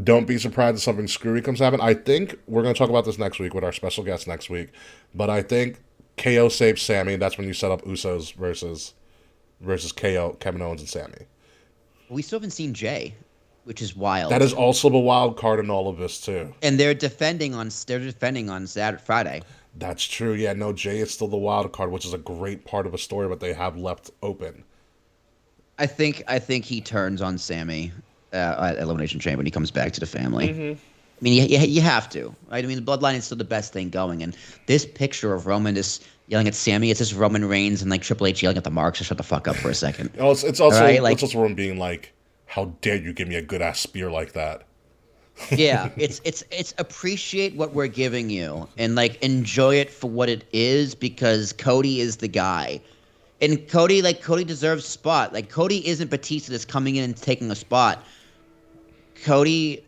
Speaker 3: don't be surprised if something screwy comes to happen. I think we're going to talk about this next week with our special guest next week, but I think KO saves Sammy. That's when you set up Usos versus KO, Kevin Owens and Sammy.
Speaker 2: We still haven't seen Jay, which is wild.
Speaker 3: That is also the wild card in all of this too.
Speaker 2: And they're defending on Saturday, Friday.
Speaker 3: That's true. Yeah, no, Jay is still the wild card, which is a great part of a story, but they have left open.
Speaker 2: I think he turns on Sammy at Elimination Chamber when he comes back to the family. I mean, you have to, right? I mean, the Bloodline is still the best thing going, and this picture of Roman just yelling at Sammy, it's just Roman Reigns and Triple H yelling at the Marks. So shut the fuck up for a second.
Speaker 3: It's also Roman being like, how dare you give me a good ass spear like that?
Speaker 2: Yeah, it's appreciate what we're giving you and enjoy it for what it is because Cody is the guy. And Cody deserves a spot. Cody isn't Batista that's coming in and taking a spot. Cody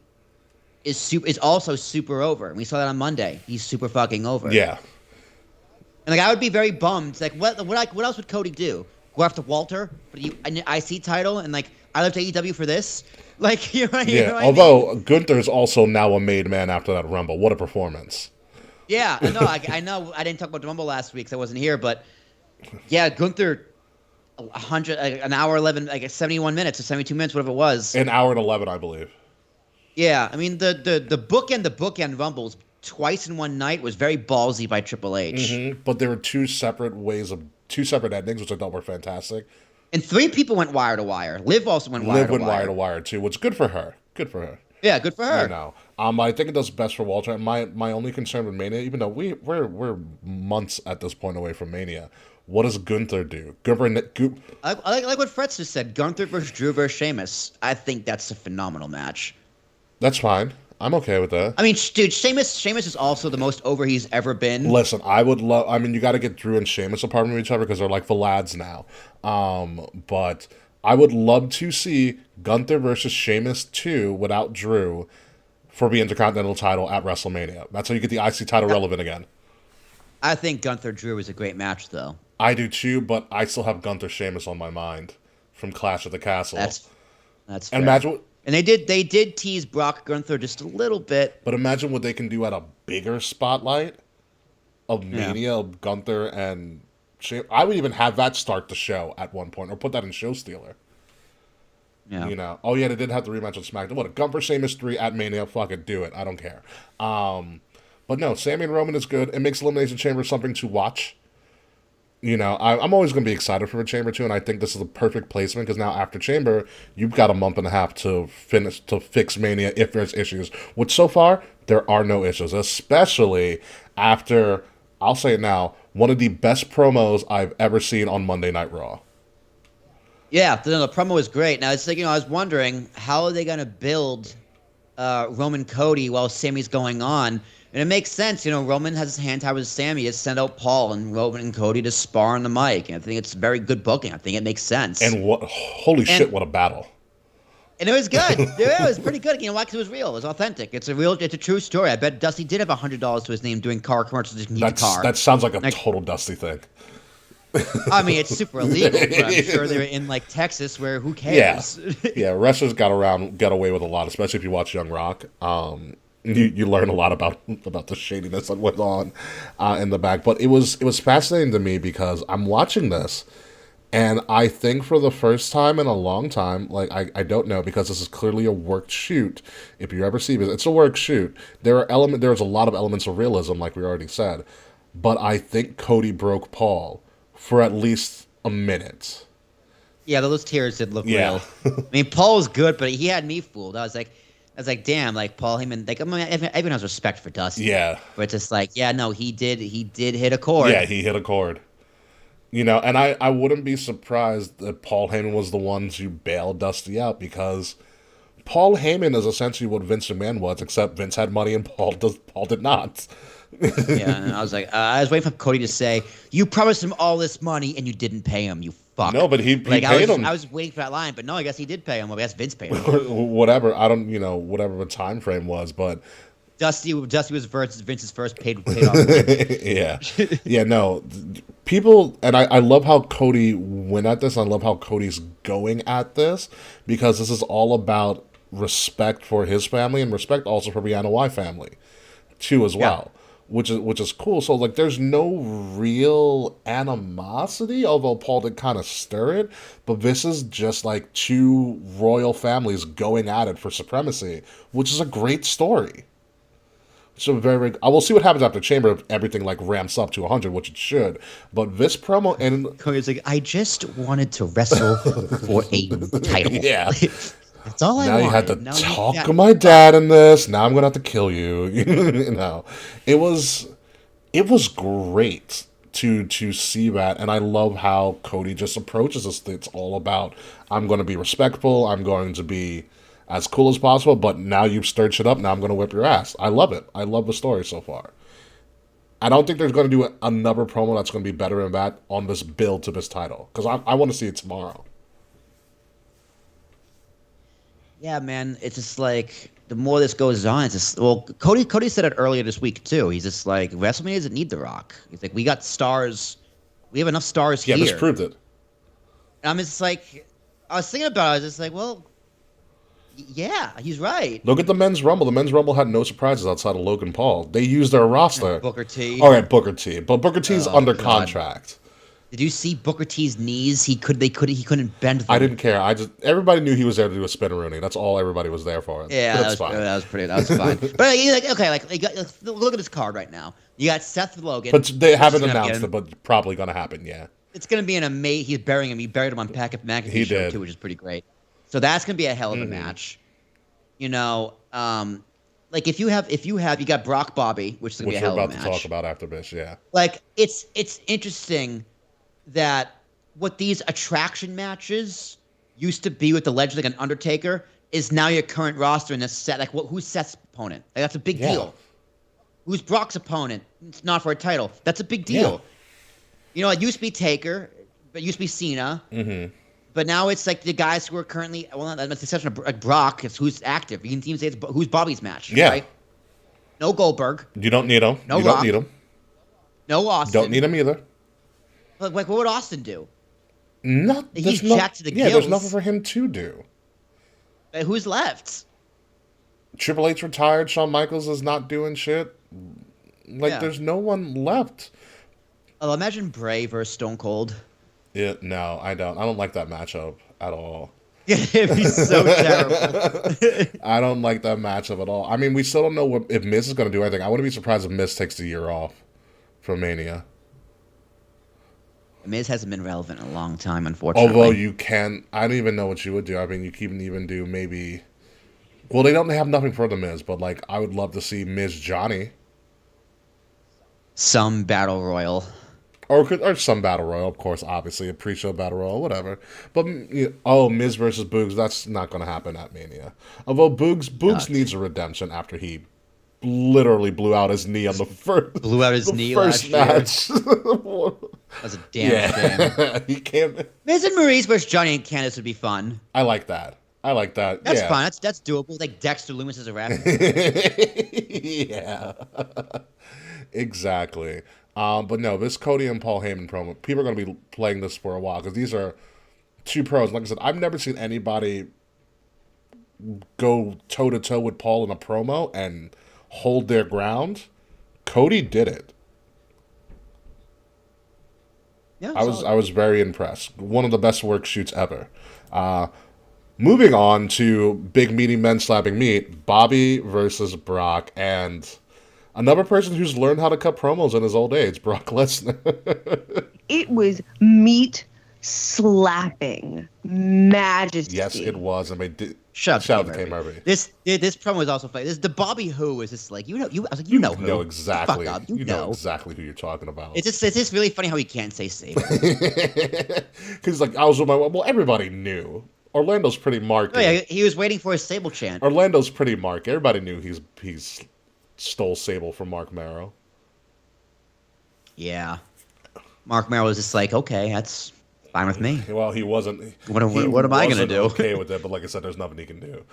Speaker 2: is also super over. And we saw that on Monday. He's super fucking over.
Speaker 3: Yeah.
Speaker 2: And like I would be very bummed. It's like what else would Cody do? Go after Walter for an IC title and like I left AEW for this? Like you know what
Speaker 3: Although
Speaker 2: I mean?
Speaker 3: Gunther's also now a made man after that Rumble. What a performance.
Speaker 2: Yeah, no, I know. I didn't talk about the Rumble last week because I wasn't here, but yeah, Gunther, 100, an hour 11, like 71 minutes or 72 minutes, whatever it was.
Speaker 3: An hour and 11, I believe.
Speaker 2: Yeah, I mean the bookend Rumbles twice in one night was very ballsy by Triple H.
Speaker 3: Mm-hmm. But there were two separate endings, which I thought were fantastic.
Speaker 2: And 3 people went wire to wire. Liv also went wire to wire.
Speaker 3: Liv went wire to wire too, which is good for her. Good for her.
Speaker 2: Yeah, good for her.
Speaker 3: You know, I think it does best for Walter. And my only concern with Mania, even though we're months at this point away from Mania, what does Gunther do?
Speaker 2: I like what Fretz just said. Gunther versus Drew versus Sheamus. I think that's a phenomenal match.
Speaker 3: That's fine. I'm okay with that.
Speaker 2: I mean, dude, Sheamus is also the most over he's ever been.
Speaker 3: Listen, I would love. I mean, you got to get Drew and Sheamus apart from each other because they're like the lads now. But I would love to see Gunther versus Sheamus 2 without Drew for the Intercontinental title at WrestleMania. That's how you get the IC title relevant again.
Speaker 2: I think Gunther Drew is a great match, though.
Speaker 3: I do too, but I still have Gunther Sheamus on my mind from Clash at the Castle.
Speaker 2: That's
Speaker 3: and imagine.
Speaker 2: And they did tease Brock Gunther just a little bit.
Speaker 3: But imagine what they can do at a bigger spotlight of Mania, of Gunther and Sheamus. I would even have that start the show at one point, or put that in Show Stealer.
Speaker 2: Yeah.
Speaker 3: You know. Oh yeah, they did have the rematch on SmackDown. What, Gunther Sheamus 3 at Mania? Fuck it, do it. I don't care. But no, Sami and Roman is good. It makes Elimination Chamber something to watch. You know, I'm always going to be excited for the Chamber too, and I think this is the perfect placement because now after Chamber, you've got a month and a half to fix Mania if there's issues. Which so far there are no issues, especially after, I'll say it now, one of the best promos I've ever seen on Monday Night Raw.
Speaker 2: Yeah, the promo was great. Now it's like, I was wondering how are they going to build Roman Cody while Sammy's going on. And it makes sense, Roman has his hand tied with Sammy to send out Paul and Roman and Cody to spar on the mic. And I think it's very good booking. I think it makes sense.
Speaker 3: And holy shit, what a battle.
Speaker 2: And it was good. It was pretty good. You know why? Because it was real. It was authentic. It's a true story. I bet Dusty did have $100 to his name doing car commercials to keep the car.
Speaker 3: That sounds like a total Dusty thing.
Speaker 2: I mean, it's super illegal, but I'm sure they're in like Texas where who cares?
Speaker 3: Yeah, wrestlers got away with a lot, especially if you watch Young Rock. You learn a lot about the shadiness that went on in the back. But it was fascinating to me because I'm watching this, and I think for the first time in a long time, like I don't know, because this is clearly a worked shoot. If you ever see this, it's a worked shoot. There's a lot of elements of realism, like we already said. But I think Cody broke Paul for at least a minute.
Speaker 2: Yeah, those tears did look real. I mean, Paul was good, but he had me fooled. I was like, damn, like Paul Heyman, like everyone has respect for Dusty.
Speaker 3: Yeah.
Speaker 2: But it's just like, yeah, no, he did hit a chord.
Speaker 3: Yeah, he hit a chord. And I wouldn't be surprised that Paul Heyman was the one to bail Dusty out because Paul Heyman is essentially what Vince McMahon was, except Vince had money and Paul did not.
Speaker 2: Yeah, and I was like, I was waiting for Cody to say, "You promised him all this money and you didn't pay him, you fuck."
Speaker 3: No, but he paid him.
Speaker 2: I was waiting for that line, but no, I guess he did pay him. Well, I guess Vince paid him.
Speaker 3: Whatever, I don't, whatever the time frame was, but
Speaker 2: Dusty was Vince's first paid off.
Speaker 3: Yeah, no, people, and I love how Cody went at this. I love how Cody's going at this because this is all about respect for his family and respect also for the Anoa'i family, too, as well. Yeah. Which is cool. So like, there's no real animosity, although Paul did kind of stir it. But this is just like two royal families going at it for supremacy, which is a great story. So I will see what happens after Chamber if everything like ramps up to 100, which it should. But this promo and
Speaker 2: Cody's like, I just wanted to wrestle for a title.
Speaker 3: Yeah.
Speaker 2: That's all I
Speaker 3: wanted.
Speaker 2: Now
Speaker 3: you had to talk to my dad in this. Now I'm gonna have to kill you. It was great to see that, and I love how Cody just approaches this. It's all about, I'm going to be respectful. I'm going to be as cool as possible. But now you've stirred shit up. Now I'm going to whip your ass. I love it. I love the story so far. I don't think there's going to do another promo that's going to be better than that on this build to this title because I want to see it tomorrow.
Speaker 2: yeah, man, it's just like the more this goes on, it's just Cody said it earlier this week too. He's just like WrestleMania doesn't need The Rock. He's like, we got stars, we have enough stars
Speaker 3: Yeah,
Speaker 2: here.
Speaker 3: this proved it.
Speaker 2: And I'm just like, I was thinking about it. I was just like, well, yeah, he's right.
Speaker 3: Look at the Men's Rumble. The Men's Rumble had no surprises outside of Logan Paul. They used their roster.
Speaker 2: Booker T.
Speaker 3: All right, Booker T. But Booker T's under
Speaker 2: God.
Speaker 3: contract.
Speaker 2: Did you see Booker T's knees? He couldn't bend them.
Speaker 3: I didn't care. Everybody knew he was there to do a spin-a-rooney. That's all everybody was there for.
Speaker 2: Yeah, that was fine. That was fine. But you're like, okay, look at this card right now. You got Seth Logan.
Speaker 3: But they haven't announced it, but probably going to happen, yeah.
Speaker 2: It's going to be an amazing. He's burying him. He buried him on McAfee show too, which is pretty great. So that's going to be a hell of a match. You know, like if you got Brock Bobby, which is going to be a hell of a match.
Speaker 3: Which we're about to talk about after this, yeah.
Speaker 2: Like it's interesting that what these attraction matches used to be with the legend like an Undertaker is now your current roster in this set. Like who's Seth's opponent? Like, that's a big deal. Who's Brock's opponent? It's not for a title. That's a big deal.
Speaker 3: Yeah.
Speaker 2: You know, it used to be Taker, but it used to be Cena.
Speaker 3: Mm-hmm.
Speaker 2: But now it's like the guys who are currently, well, that's the exception of like Brock, it's who's active. You can even say it's who's Bobby's match.
Speaker 3: Yeah.
Speaker 2: Right? No Goldberg.
Speaker 3: You don't need him.
Speaker 2: No
Speaker 3: you
Speaker 2: Rock.
Speaker 3: don't need him.
Speaker 2: No Austin.
Speaker 3: Don't need him either.
Speaker 2: Like what would Austin do?
Speaker 3: He's
Speaker 2: jacked to the gills.
Speaker 3: Yeah, there's nothing for him to do.
Speaker 2: Who's left?
Speaker 3: Triple H retired. Shawn Michaels is not doing shit. There's no one left.
Speaker 2: Oh, imagine Bray versus Stone Cold.
Speaker 3: Yeah, no, I don't. I don't like that matchup at all.
Speaker 2: It'd be so terrible.
Speaker 3: I don't like that matchup at all. I mean, we still don't know if Miz is going to do anything. I wouldn't be surprised if Miz takes the year off from Mania.
Speaker 2: Miz hasn't been relevant in a long time, unfortunately.
Speaker 3: Although you can, I don't even know what you would do. I mean, you can even do maybe. Well, they don't have nothing for the Miz, but like I would love to see Miz Johnny.
Speaker 2: Some battle royal.
Speaker 3: Or some battle royal, of course, obviously a pre-show battle royal, whatever. But Miz versus Boogs, that's not going to happen at Mania. Although Boogs needs a redemption after he literally blew out his knee on the first
Speaker 2: first
Speaker 3: match.
Speaker 2: That's a damn shame.
Speaker 3: He can't.
Speaker 2: Miz and Maurice versus Johnny and Candice would be fun.
Speaker 3: I like that.
Speaker 2: That's fun. That's doable. Like Dexter Loomis as a ref.
Speaker 3: Yeah. Exactly. But no, this Cody and Paul Heyman promo, people are going to be playing this for a while because these are two pros. Like I said, I've never seen anybody go toe-to-toe with Paul in a promo and hold their ground. Cody did it.
Speaker 2: Yeah,
Speaker 3: I was very impressed. One of the best work shoots ever. Moving on to big meaty men slapping meat, Bobby versus Brock, and another person who's learned how to cut promos in his old age, Brock Lesnar.
Speaker 5: It was meat slapping majesty.
Speaker 3: Yes, it was. I mean,
Speaker 2: shout out to
Speaker 3: K Murphy.
Speaker 2: This promo is also funny. This the Bobby Who is just like I was like, you know who.
Speaker 3: Know exactly.
Speaker 2: Fuck up.
Speaker 3: You know exactly who you're talking about.
Speaker 2: It's just really funny how he can't say Sable.
Speaker 3: Because like I was with well, everybody knew. Orlando's pretty marked.
Speaker 2: Oh, yeah, he was waiting for his Sable chant.
Speaker 3: Orlando's pretty marked. Everybody knew he's stole Sable from Mark Marrow.
Speaker 2: Yeah. Mark Marrow was just like, okay, that's fine with me.
Speaker 3: Well, he wasn't.
Speaker 2: What am I going to do?
Speaker 3: Okay with it, but like I said, there's nothing he can do.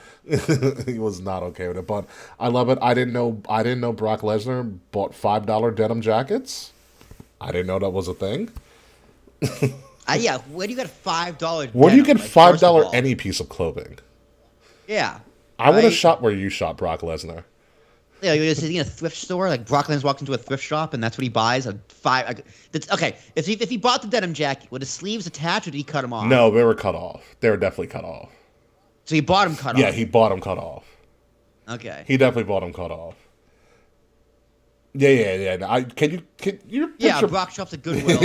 Speaker 3: He was not okay with it, but I love it. I didn't know Brock Lesnar bought $5 denim jackets. I didn't know that was a thing.
Speaker 2: Yeah, where do you get $5?
Speaker 3: Where do you get
Speaker 2: denim?
Speaker 3: $5 any piece of clothing?
Speaker 2: Yeah.
Speaker 3: I want to shop where you shop, Brock Lesnar.
Speaker 2: Yeah, is he in a thrift store? Like Brock Lesnar walks into a thrift shop and that's what he buys? Okay, if he bought the denim jacket, were the sleeves attached or did he cut them off?
Speaker 3: No, they were cut off. They were definitely cut off.
Speaker 2: So he bought them cut off?
Speaker 3: Yeah, he bought them cut off.
Speaker 2: Okay.
Speaker 3: He definitely bought them cut off. Yeah. Can you?
Speaker 2: Yeah, Brock shops at Goodwill.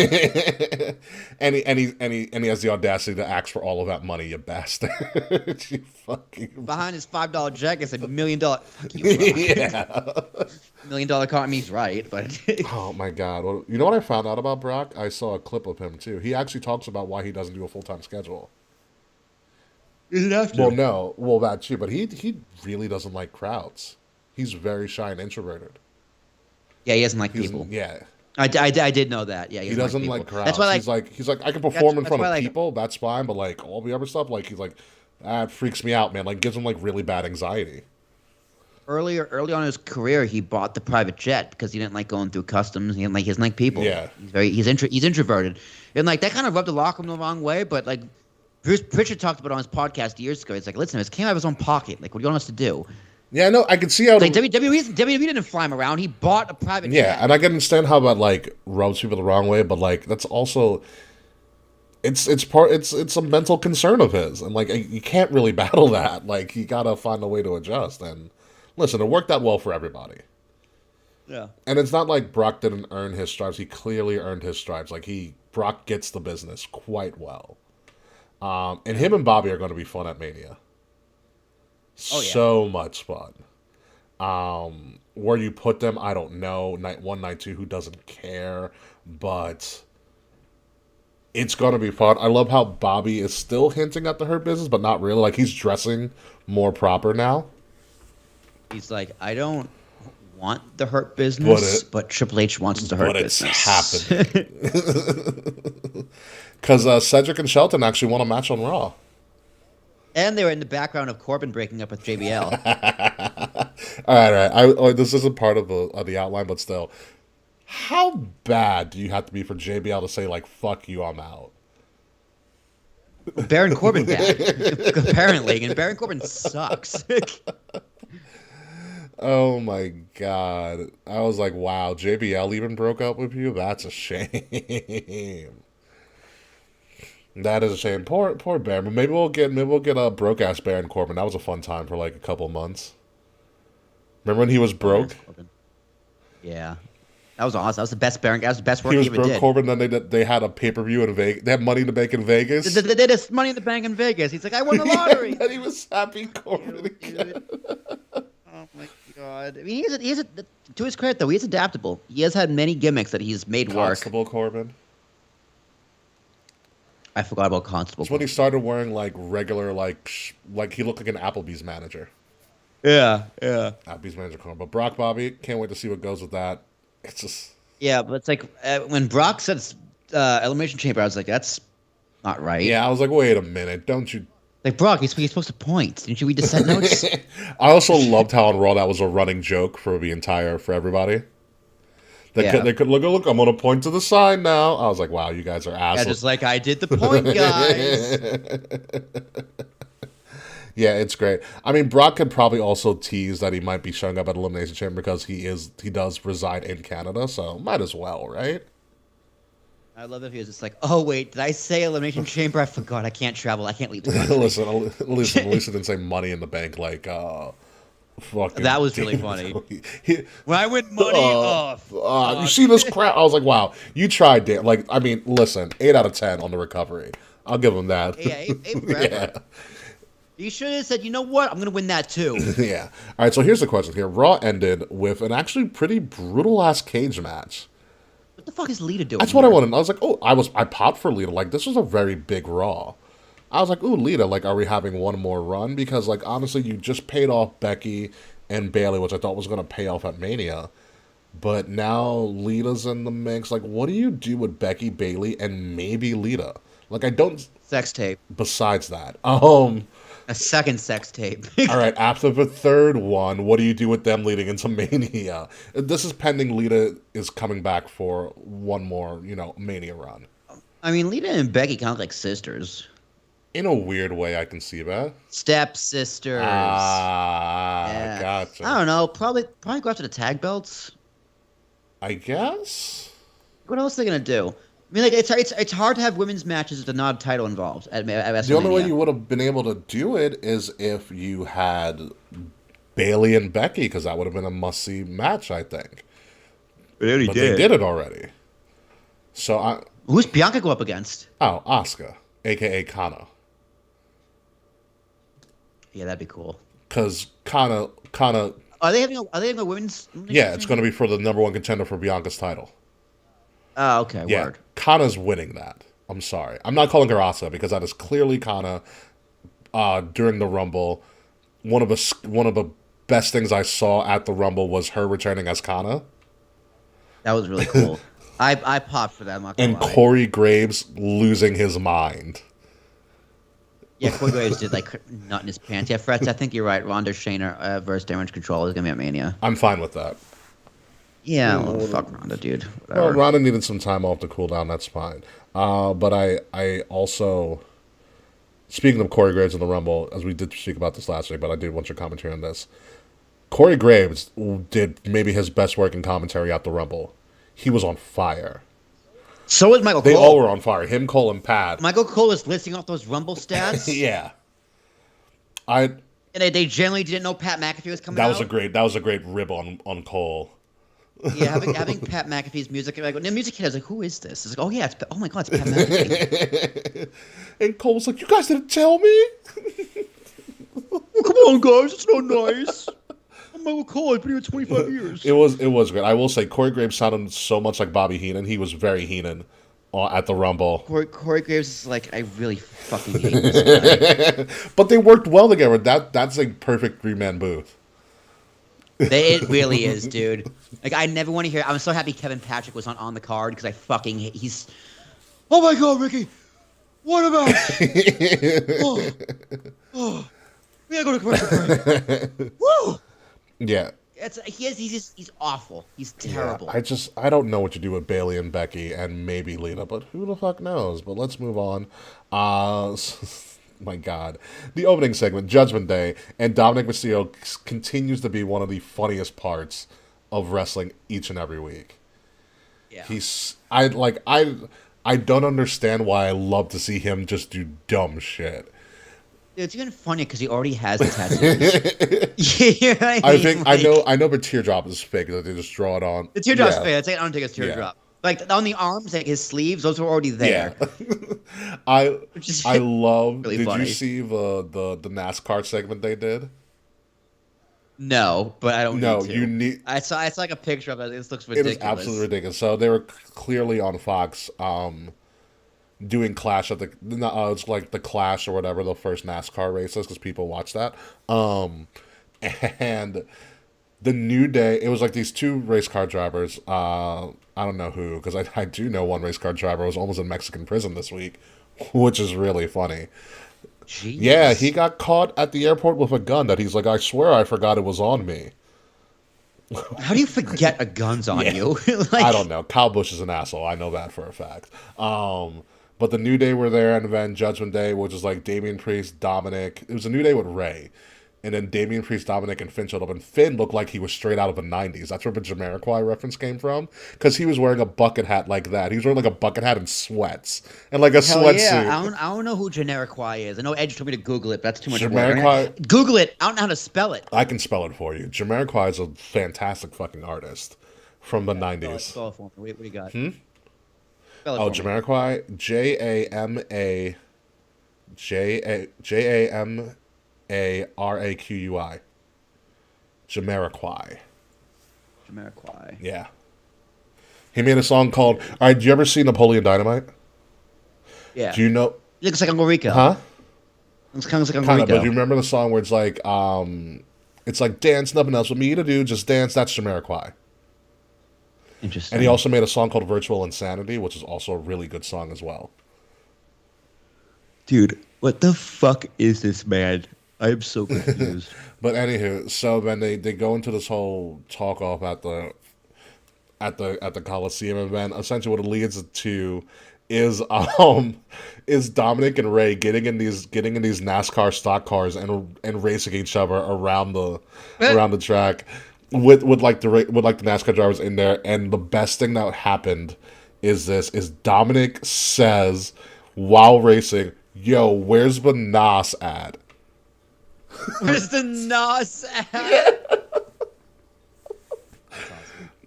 Speaker 3: and he has the audacity to ask for all of that money, you bastard. You fucking
Speaker 2: behind his $5 jacket said $1 million. Fuck you, Brock.
Speaker 3: Yeah.
Speaker 2: $1 million car. I mean, he's right, but
Speaker 3: oh my god! Well, you know what I found out about Brock? I saw a clip of him too. He actually talks about why he doesn't do a full-time schedule.
Speaker 2: Is it after?
Speaker 3: Well, no, that too. But he really doesn't like crowds. He's very shy and introverted.
Speaker 2: Yeah, he doesn't like people.
Speaker 3: Yeah.
Speaker 2: I did know that. Yeah,
Speaker 3: he doesn't like crowds.
Speaker 2: That's why,
Speaker 3: he's like I can perform in front of
Speaker 2: why,
Speaker 3: people. That's fine, but like all the other stuff, like he's like That freaks me out, man. Like, gives him like really bad anxiety.
Speaker 2: Early on in his career, he bought the private jet because he didn't like going through customs. He doesn't like people.
Speaker 3: Yeah.
Speaker 2: He's introverted, and like that kind of rubbed the locker room the wrong way. But like Bruce Pritchard talked about it on his podcast years ago. He's like, listen, this came out of his own pocket. Like, what do you want us to do?
Speaker 3: Yeah, no, I can see how.
Speaker 2: Like WWE didn't fly him around. He bought a private jet.
Speaker 3: Yeah, and I can understand how that like rubs people the wrong way, but like that's also. It's a mental concern of his, and like you can't really battle that. Like you gotta find a way to adjust. And listen, it worked out well for everybody.
Speaker 2: Yeah.
Speaker 3: And it's not like Brock didn't earn his stripes. He clearly earned his stripes. Like Brock gets the business quite well. And him and Bobby are going to be fun at Mania.
Speaker 2: Oh, yeah.
Speaker 3: So much fun. Where you put them, I don't know. Night 1, night 2, who doesn't care? But it's going to be fun. I love how Bobby is still hinting at the Hurt Business, but not really. Like, he's dressing more proper now.
Speaker 2: He's like, I don't want the Hurt Business, but Triple H wants the Hurt Business.
Speaker 3: But it's happening. Because Cedric and Shelton actually won a match on Raw.
Speaker 2: And they were in the background of Corbin breaking up with JBL.
Speaker 3: All right. This isn't part of the outline, but still. How bad do you have to be for JBL to say, like, fuck you, I'm out?
Speaker 2: Baron Corbin bad, apparently. And Baron Corbin sucks.
Speaker 3: Oh, my God. I was like, wow, JBL even broke up with you? That's a shame. That is a shame. Poor Baron. But maybe we'll get a broke ass Baron Corbin. That was a fun time for like a couple months. Remember when he was broke?
Speaker 2: Yeah, that was awesome. That was the best Baron. That was the best work
Speaker 3: he
Speaker 2: he
Speaker 3: was
Speaker 2: ever
Speaker 3: broke
Speaker 2: did.
Speaker 3: Corbin. Then they had a pay-per-view in Vegas. They had Money in the Bank in Vegas.
Speaker 2: They did this Money in the Bank in Vegas. He's like, I won the lottery.
Speaker 3: And he was happy Corbin again.
Speaker 2: Oh my God. I mean, to his credit though, he's adaptable. He has had many gimmicks that he's made work.
Speaker 3: Constable Corbin.
Speaker 2: I forgot about Constable.
Speaker 3: It's when he started wearing like regular like he looked like an Applebee's manager.
Speaker 2: Yeah.
Speaker 3: Applebee's manager Corbin. But Brock Bobby, can't wait to see what goes with that. It's just.
Speaker 2: Yeah, but it's like when Brock said Elimination Chamber, I was like, that's not right.
Speaker 3: Yeah, I was like, wait a minute, don't you?
Speaker 2: Like, Brock, he's supposed to point. Didn't you read the set notes?
Speaker 3: I also loved how on Raw that was a running joke for everybody. They could look, I'm going to point to the side now. I was like, wow, you guys are assholes.
Speaker 2: Yeah, just like I did the point, guys.
Speaker 3: Yeah, it's great. I mean, Brock could probably also tease that he might be showing up at Elimination Chamber because he does reside in Canada, so might as well, right?
Speaker 2: I love if he was just like, oh, wait, did I say Elimination Chamber? I forgot. I can't travel. I can't leave the country.
Speaker 3: Listen, at least didn't say Money in the Bank like, fucking.
Speaker 2: That was really funny. When I win money off.
Speaker 3: You see this crap? I was like, wow, you tried, Dan. Like, I mean, listen, 8 out of 10 on the recovery. I'll give him that.
Speaker 2: Yeah, 8 yeah. You should have said, you know what? I'm going to win that too.
Speaker 3: Yeah. All right, so here's the question here. Raw ended with an actually pretty brutal-ass cage match.
Speaker 2: What the fuck is Lita doing?
Speaker 3: That's what I wanted. I was like, oh, I popped for Lita. Like, this was a very big Raw. I was like, ooh, Lita, like, are we having one more run? Because, like, honestly, you just paid off Becky and Bayley, which I thought was going to pay off at Mania. But now Lita's in the mix. Like, what do you do with Becky, Bayley, and maybe Lita? Like, I don't...
Speaker 2: Sex tape.
Speaker 3: Besides that.
Speaker 2: A second sex tape.
Speaker 3: All right, after the third one, what do you do with them leading into Mania? This is pending Lita is coming back for one more, Mania run.
Speaker 2: I mean, Lita and Becky kind of like sisters.
Speaker 3: In a weird way, I can see that.
Speaker 2: Step sisters.
Speaker 3: Yeah. Gotcha.
Speaker 2: I don't know. Probably go after the tag belts.
Speaker 3: I guess.
Speaker 2: What else are they gonna do? I mean, like it's hard to have women's matches with the not title involved at WrestleMania.
Speaker 3: The only way you would have been able to do it is if you had Bayley and Becky, because that would have been a must-see match, I think. They did it already. So
Speaker 2: who's Bianca go up against?
Speaker 3: Oh, Asuka, aka Kana.
Speaker 2: Yeah, that'd be cool.
Speaker 3: Because Kana.
Speaker 2: Are they having a women's?
Speaker 3: Yeah, it's going to be for the number one contender for Bianca's title.
Speaker 2: Oh, okay.
Speaker 3: Yeah,
Speaker 2: word.
Speaker 3: Kana's winning that. I'm sorry. I'm not calling her Asuka because that is clearly Kana. During the Rumble, one of the best things I saw at the Rumble was her returning as Kana.
Speaker 2: That was really cool. I popped for that. I'm not gonna
Speaker 3: and
Speaker 2: lie.
Speaker 3: Corey Graves losing his mind.
Speaker 2: Yeah, Corey Graves did like nut in his pants. Yeah, Fred, I think you're right. Ronda Shayna versus Damage Control is gonna be at Mania.
Speaker 3: I'm fine with that.
Speaker 2: Yeah, well, fuck Ronda, dude.
Speaker 3: Well,
Speaker 2: Whatever.
Speaker 3: Ronda needed some time off to cool down. That's fine. But I also, speaking of Corey Graves in the Rumble, as we did speak about this last week, but I did want your commentary on this. Corey Graves did maybe his best work in commentary at the Rumble. He was on fire.
Speaker 2: So is Michael
Speaker 3: They
Speaker 2: Cole.
Speaker 3: all were on fire. Him, Cole, and Pat.
Speaker 2: Michael Cole is listing off those Rumble stats.
Speaker 3: Yeah.
Speaker 2: And they generally didn't know Pat McAfee was coming
Speaker 3: That
Speaker 2: out.
Speaker 3: was a great rib on Cole.
Speaker 2: Yeah, having Pat McAfee's music, like when the music hit, I was like, "Who is this?" It's like, "Oh yeah, oh my god, it's Pat McAfee."
Speaker 3: And Cole was like, "You guys didn't tell me."
Speaker 2: Come on, guys, it's not nice. I'm Michael Cole. I've been here 25 years.
Speaker 3: It was great. I will say Corey Graves sounded so much like Bobby Heenan. He was very Heenan at the Rumble.
Speaker 2: Corey Graves is like, I really fucking hate this guy.
Speaker 3: But they worked well together. That's a perfect 3-man booth.
Speaker 2: It really is, dude. Like, I never want to hear. I'm so happy Kevin Patrick was on the card because I fucking hate. He's. Oh my god, Ricky! What about? We gotta go to commercial break. Woo!
Speaker 3: Yeah.
Speaker 2: He's awful. He's terrible.
Speaker 3: Yeah, I don't know what you do with Bailey and Becky and maybe Lita, but who the fuck knows? But let's move on. My God. The opening segment, Judgment Day, and Dominic Mysterio continues to be one of the funniest parts of wrestling each and every week.
Speaker 2: Yeah.
Speaker 3: I don't understand why I love to see him just do dumb shit.
Speaker 2: It's even funny because he already has the tattoos. You know what I
Speaker 3: I
Speaker 2: mean?
Speaker 3: think
Speaker 2: Like,
Speaker 3: I know the teardrop is fake that they just draw it on.
Speaker 2: the teardrop's
Speaker 3: Yeah.
Speaker 2: fake. I don't think it's teardrop. Like on the arms, like his sleeves, those were already there.
Speaker 3: Yeah. I love.
Speaker 2: Really
Speaker 3: did
Speaker 2: funny.
Speaker 3: you see the NASCAR segment they did?
Speaker 2: No, but I don't.
Speaker 3: No,
Speaker 2: need to.
Speaker 3: you need.
Speaker 2: I saw. It's like a picture of it. This looks
Speaker 3: It
Speaker 2: ridiculous.
Speaker 3: is absolutely ridiculous. So they were clearly on Fox, doing Clash at the. It's like the Clash or whatever, the first NASCAR races because people watch that. And the New Day, it was like these two race car drivers. I don't know who, because I do know one race car driver was almost in Mexican prison this week, which is really funny.
Speaker 2: Jeez.
Speaker 3: Yeah, he got caught at the airport with a gun that he's like, I swear I forgot it was on me.
Speaker 2: How do you forget a gun's on you? Like,
Speaker 3: I don't know. Kyle Busch is an asshole. I know that for a fact. But the New Day were there, and then Judgment Day, which is like Damian Priest, Dominic. It was a New Day with Ray. And then Damian Priest, Dominic, and Finn showed up. And Finn looked like he was straight out of the 90s. That's where the Jamiroquai reference came from. Because he was wearing a bucket hat like that. He was wearing like a bucket hat and sweats. And like a
Speaker 2: Hell
Speaker 3: sweatsuit.
Speaker 2: yeah, I don't know who Jamiroquai is. I know Edge told me to Google it, but that's too much
Speaker 3: Jamiroquai-
Speaker 2: work. Google it. I don't know how to spell it.
Speaker 3: I can spell it for you. Jamiroquai is a fantastic fucking artist from the 90s.
Speaker 2: Spell it for me. What do you got?
Speaker 3: Hmm?
Speaker 2: Spell it
Speaker 3: Oh,
Speaker 2: for me.
Speaker 3: Jamiroquai, Jamiaraqui. Jamiroquai.
Speaker 2: Jamiroquai.
Speaker 3: Yeah. He made a song called. All right, did you ever see Napoleon Dynamite?
Speaker 2: Yeah.
Speaker 3: Do you know?
Speaker 2: He looks like Uncle Rico.
Speaker 3: Huh?
Speaker 2: Looks kind of like Uncle
Speaker 3: Kind of.
Speaker 2: Rico.
Speaker 3: But do you remember the song where it's like dance, nothing else for me to do, just dance. That's Jamiroquai.
Speaker 2: Interesting.
Speaker 3: And he also made a song called Virtual Insanity, which is also a really good song as well.
Speaker 2: Dude, what the fuck is this man? I am so confused.
Speaker 3: But anywho, so then they go into this whole talk off at the Coliseum event. Essentially, what it leads to is Dominic and Ray getting in these NASCAR stock cars and racing each other around the track with the NASCAR drivers in there. And the best thing that happened is Dominic says while racing, "Yo, where's the Nas at?"
Speaker 2: Where's the Nas at?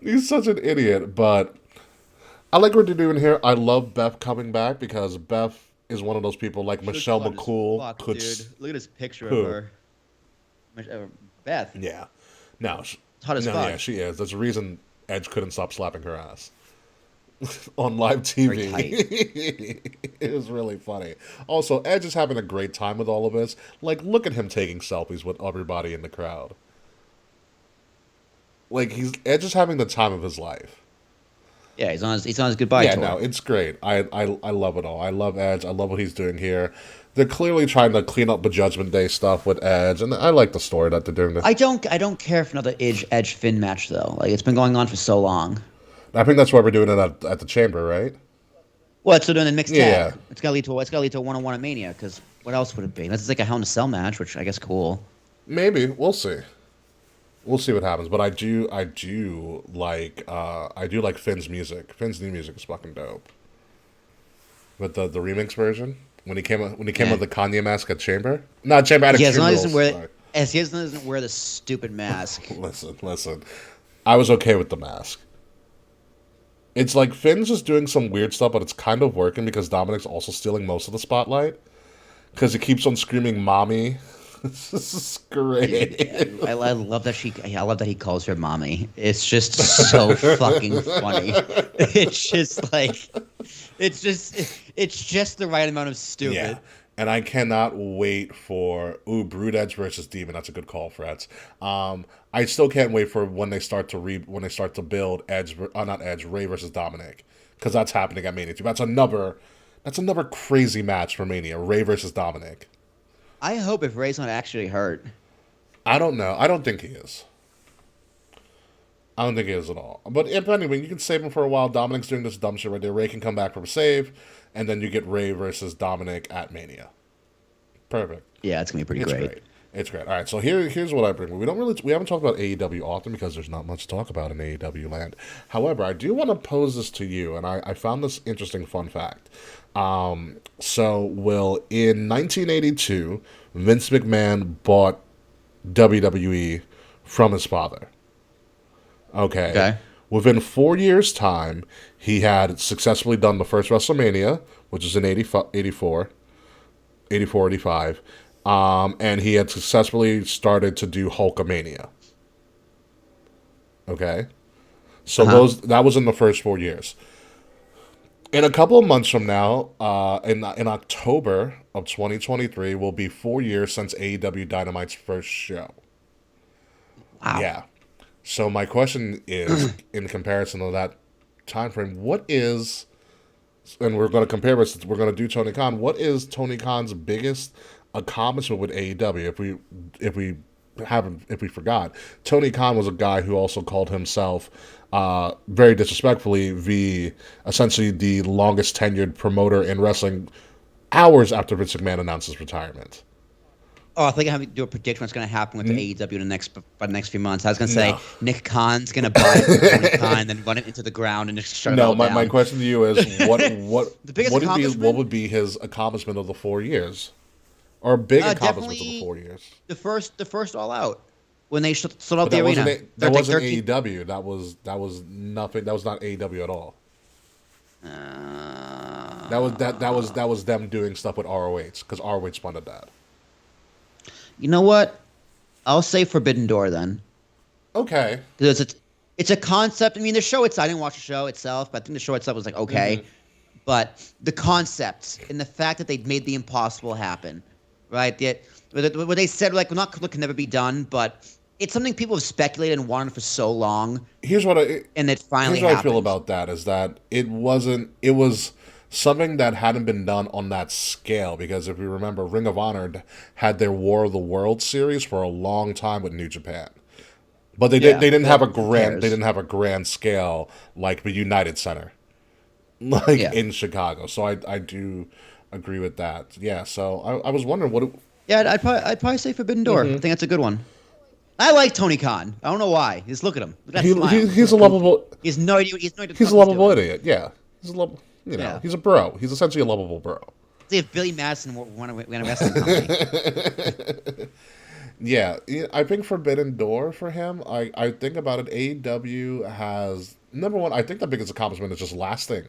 Speaker 3: He's such an idiot, but I like what they're doing here. I love Beth coming back because Beth is one of those people like Michelle
Speaker 2: Looks hot as
Speaker 3: McCool
Speaker 2: fuck,
Speaker 3: could.
Speaker 2: dude. Look at this picture
Speaker 3: Who?
Speaker 2: of her. Beth.
Speaker 3: Yeah, no,
Speaker 2: Hot as
Speaker 3: no,
Speaker 2: fuck.
Speaker 3: yeah, she is. There's a reason Edge couldn't stop slapping her ass on live
Speaker 2: Very
Speaker 3: TV. It was really funny. Also, Edge is having a great time with all of this. Like, look at him taking selfies with everybody in the crowd. Like Edge is having the time of his life.
Speaker 2: Yeah, he's on his goodbye
Speaker 3: Yeah,
Speaker 2: tour.
Speaker 3: no, it's great. I love it all. I love Edge. I love what he's doing here. they're clearly trying to clean up the Judgment Day stuff with Edge, and I like the story that they're doing.
Speaker 2: I don't care for another Edge Finn match though. Like it's been going on for so long.
Speaker 3: I think that's why we're doing it at the Chamber, right?
Speaker 2: Well, it's doing a mixed tag.
Speaker 3: Yeah.
Speaker 2: It's gotta lead to a 1-on-1 at Mania. Because what else would it be? This is like a Hell in a Cell match, which I guess cool.
Speaker 3: Maybe we'll see. We'll see what happens. But I do like Finn's music. Finn's new music is fucking dope. With the remix version when he came with the Kanye mask at Chamber, not Chamber at
Speaker 2: As long as he doesn't wear the stupid mask.
Speaker 3: Listen. I was okay with the mask. It's like Finn's just doing some weird stuff, but it's kind of working because Dominic's also stealing most of the spotlight. Because he keeps on screaming "mommy." This is great.
Speaker 2: I love that he calls her mommy. It's just so fucking funny. It's just the right amount of stupid.
Speaker 3: Yeah. And I cannot wait for Brood Edge versus Demon. That's a good call, Freds. I still can't wait for when they start to build Ray versus Dominic, because that's happening at Mania 2. That's another crazy match for Mania. Ray versus Dominic.
Speaker 2: I hope if Ray's not actually hurt.
Speaker 3: I don't know. I don't think he is. I don't think he is at all. But anyway, you can save him for a while. Dominic's doing this dumb shit right there. Ray can come back from a save, and then you get Ray versus Dominic at Mania. Perfect.
Speaker 2: Yeah, it's gonna be pretty great.
Speaker 3: It's great. All right, so here's what I bring. We haven't talked about AEW often because there's not much to talk about in AEW land. However, I do want to pose this to you, and I found this interesting fun fact. In 1982, Vince McMahon bought WWE from his father. Okay. Within 4 years' time, he had successfully done the first WrestleMania, which is in 84, 85. And he had successfully started to do Hulkamania. Okay? So that was in the first 4 years. In a couple of months from now, in October of 2023, will be 4 years since AEW Dynamite's first show.
Speaker 2: Wow.
Speaker 3: Yeah. So my question is, in comparison to that time frame, what is, and we're going to compare this, we're going to do Tony Khan, what is Tony Khan's biggest accomplishment with AEW? If we forgot, Tony Khan was a guy who also called himself, very disrespectfully, essentially the longest tenured promoter in wrestling, hours after Vince McMahon announced his retirement.
Speaker 2: Oh, I think I have to do a prediction what's going to happen with the AEW in the next few months. I was going to say Nick Khan's going to buy it from Tony Khan, then run it into the ground and just shut it all down.
Speaker 3: My question to you is, what would be his accomplishment of the 4 years, or big accomplishment of the 4 years?
Speaker 2: The first All Out, when they sold out the
Speaker 3: arena. That wasn't
Speaker 2: 13...
Speaker 3: AEW. That was nothing. That was not AEW at all. That was them doing stuff with ROH, because ROH funded that.
Speaker 2: You know what? I'll say Forbidden Door then.
Speaker 3: Okay.
Speaker 2: Because it's a concept. I mean, the show itself, I didn't watch the show itself, but I think the show itself was like, okay. Mm-hmm. But the concepts and the fact that they made the impossible happen, right? What they said, like, what can never be done, but it's something people have speculated and wanted for so long.
Speaker 3: Here's what I feel about that is that it was something that hadn't been done on that scale, because if you remember, Ring of Honor had their War of the World series for a long time with New Japan, but they didn't have a grand scale like the United Center, in Chicago. So I do agree with that. Yeah. So I was wondering what.
Speaker 2: I'd probably say Forbidden Door. Mm-hmm. I think that's a good one. I like Tony Khan. I don't know why. Just look at him.
Speaker 3: He's a lovable.
Speaker 2: He's no idea. He's
Speaker 3: a lovable idiot. Yeah. He's a lovable. He's a bro. He's essentially a lovable bro.
Speaker 2: See if Billy Madison won a wrestling company.
Speaker 3: Yeah, I think Forbidden Door for him. I think about it. AEW has, number one, I think the biggest accomplishment is just lasting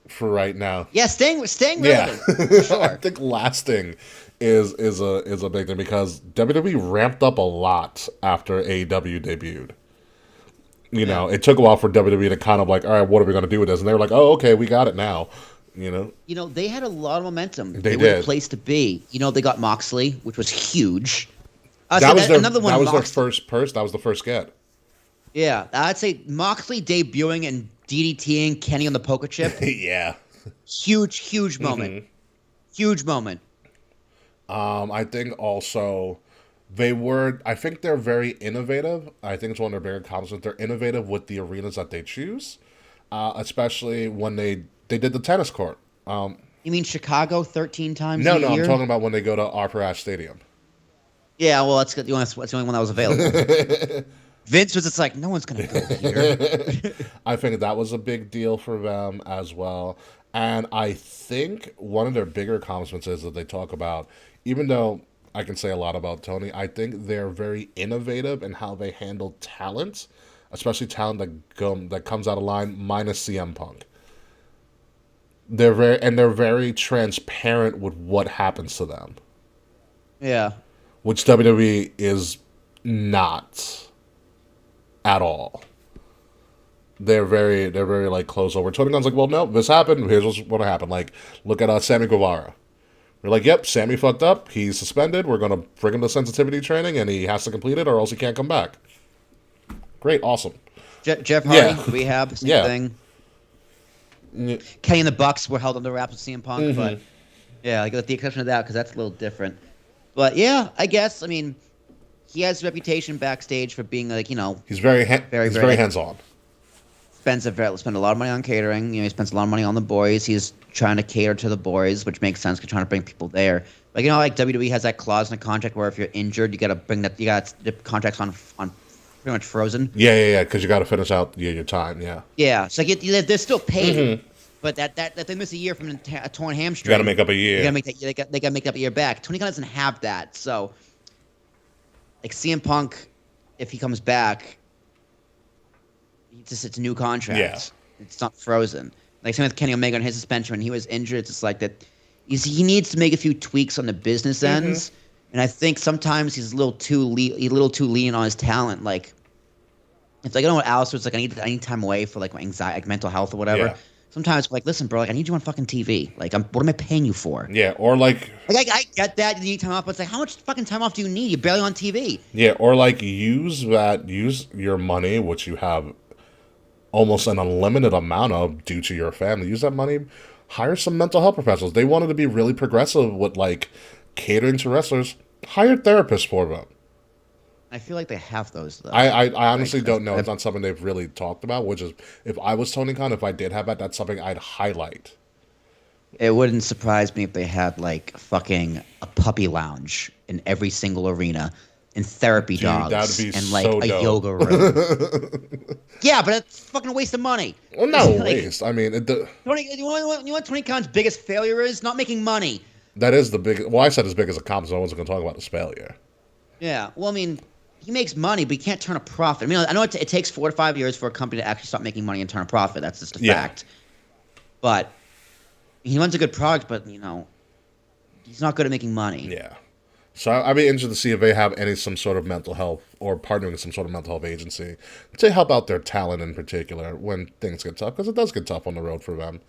Speaker 3: for right now.
Speaker 2: Yeah, staying relevant. Yeah. Sure.
Speaker 3: I think lasting is a big thing, because WWE ramped up a lot after AEW debuted. It took a while for WWE to kind of like, all right, what are we going to do with this? And they were like, oh, okay, we got it now.
Speaker 2: They had a lot of momentum.
Speaker 3: They
Speaker 2: were the place to be. They got Moxley, which was huge.
Speaker 3: That was their first That was the first get.
Speaker 2: Yeah, I'd say Moxley debuting and DDTing Kenny on the poker chip.
Speaker 3: Yeah.
Speaker 2: Huge moment. Mm-hmm. Huge moment.
Speaker 3: I think also I think they're very innovative. I think it's one of their bigger accomplishments. They're innovative with the arenas that they choose, especially when they did the tennis court.
Speaker 2: You mean Chicago 13 times
Speaker 3: No,
Speaker 2: a year?
Speaker 3: I'm talking about when they go to Arthur Ashe Stadium.
Speaker 2: Yeah, well, that's the only one that was available. Vince was just like, no one's going to go here.
Speaker 3: I think that was a big deal for them as well. And I think one of their bigger accomplishments is that they talk about, even though I can say a lot about Tony, I think they're very innovative in how they handle talent, especially talent that comes out of line minus CM Punk. They're very transparent with what happens to them.
Speaker 2: Yeah.
Speaker 3: Which WWE is not at all. They're very like closed over. Tony Khan's like, well, no, this happened. Here's what's going to happen. Like, look at Sammy Guevara. We're like, yep, Sammy fucked up. He's suspended. We're going to bring him to sensitivity training, and he has to complete it, or else he can't come back. Great, awesome.
Speaker 2: Jeff Hardy, rehab, same thing.
Speaker 3: Yeah.
Speaker 2: Kenny and the Bucks were held under wraps with CM Punk, but yeah, like with the exception of that, because that's a little different. But yeah, I guess, I mean, he has a reputation backstage for being like,
Speaker 3: he's very hands-on.
Speaker 2: Spend a lot of money on catering. He spends a lot of money on the boys. He's trying to cater to the boys, which makes sense because trying to bring people there. Like, like WWE has that clause in the contract where if you're injured, you got to bring that. You got the contracts on pretty much frozen.
Speaker 3: Yeah. Because you got to finish out your time. Yeah.
Speaker 2: Yeah. So they're still paid, but that they miss a year from a torn hamstring.
Speaker 3: You got to make up a year.
Speaker 2: They got to make up a year back. Tony Khan doesn't have that, so like CM Punk, if he comes back. It's a new contract.
Speaker 3: Yeah.
Speaker 2: It's not frozen. Like same with Kenny Omega on his suspension when he was injured. It's just like that. He needs to make a few tweaks on the business ends, and I think sometimes he's a little too lean on his talent. Like, it's like Alistair's like I need time away for like my anxiety, like mental health or whatever.
Speaker 3: Yeah.
Speaker 2: Sometimes like listen, bro, like I need you on fucking TV. Like what am I paying you for?
Speaker 3: Yeah, or like
Speaker 2: I get that you need time off, but it's like how much fucking time off do you need? You're barely on TV.
Speaker 3: Yeah, or like use your money, which you have almost an unlimited amount of due to your family. Use that money, hire some mental health professionals. They wanted to be really progressive with like catering to wrestlers. Hire therapists for them.
Speaker 2: I feel like they have those though.
Speaker 3: I honestly don't know. It's not something they've really talked about. Which is, if I was Tony Khan, if I did have that, that's something I'd highlight.
Speaker 2: It wouldn't surprise me if they had like fucking a puppy lounge in every single arena. And therapy dogs
Speaker 3: that'd be
Speaker 2: and like
Speaker 3: so
Speaker 2: a
Speaker 3: dope.
Speaker 2: yoga room. Yeah, but it's fucking a waste of money.
Speaker 3: Well, no
Speaker 2: Like,
Speaker 3: waste. I mean,
Speaker 2: you know what Tony Khan's biggest failure is? Not making money.
Speaker 3: that is the biggest. Well, I said as big as a accomplishment. I wasn't going to talk about his failure.
Speaker 2: Yeah, well, I mean, he makes money, but he can't turn a profit. I mean, I know it takes 4 to 5 years for a company to actually start making money and turn a profit. That's just a fact. But he runs a good product, but he's not good at making money.
Speaker 3: Yeah. So I'd be interested to see if they have some sort of mental health or partnering with some sort of mental health agency to help out their talent in particular when things get tough, because it does get tough on the road for them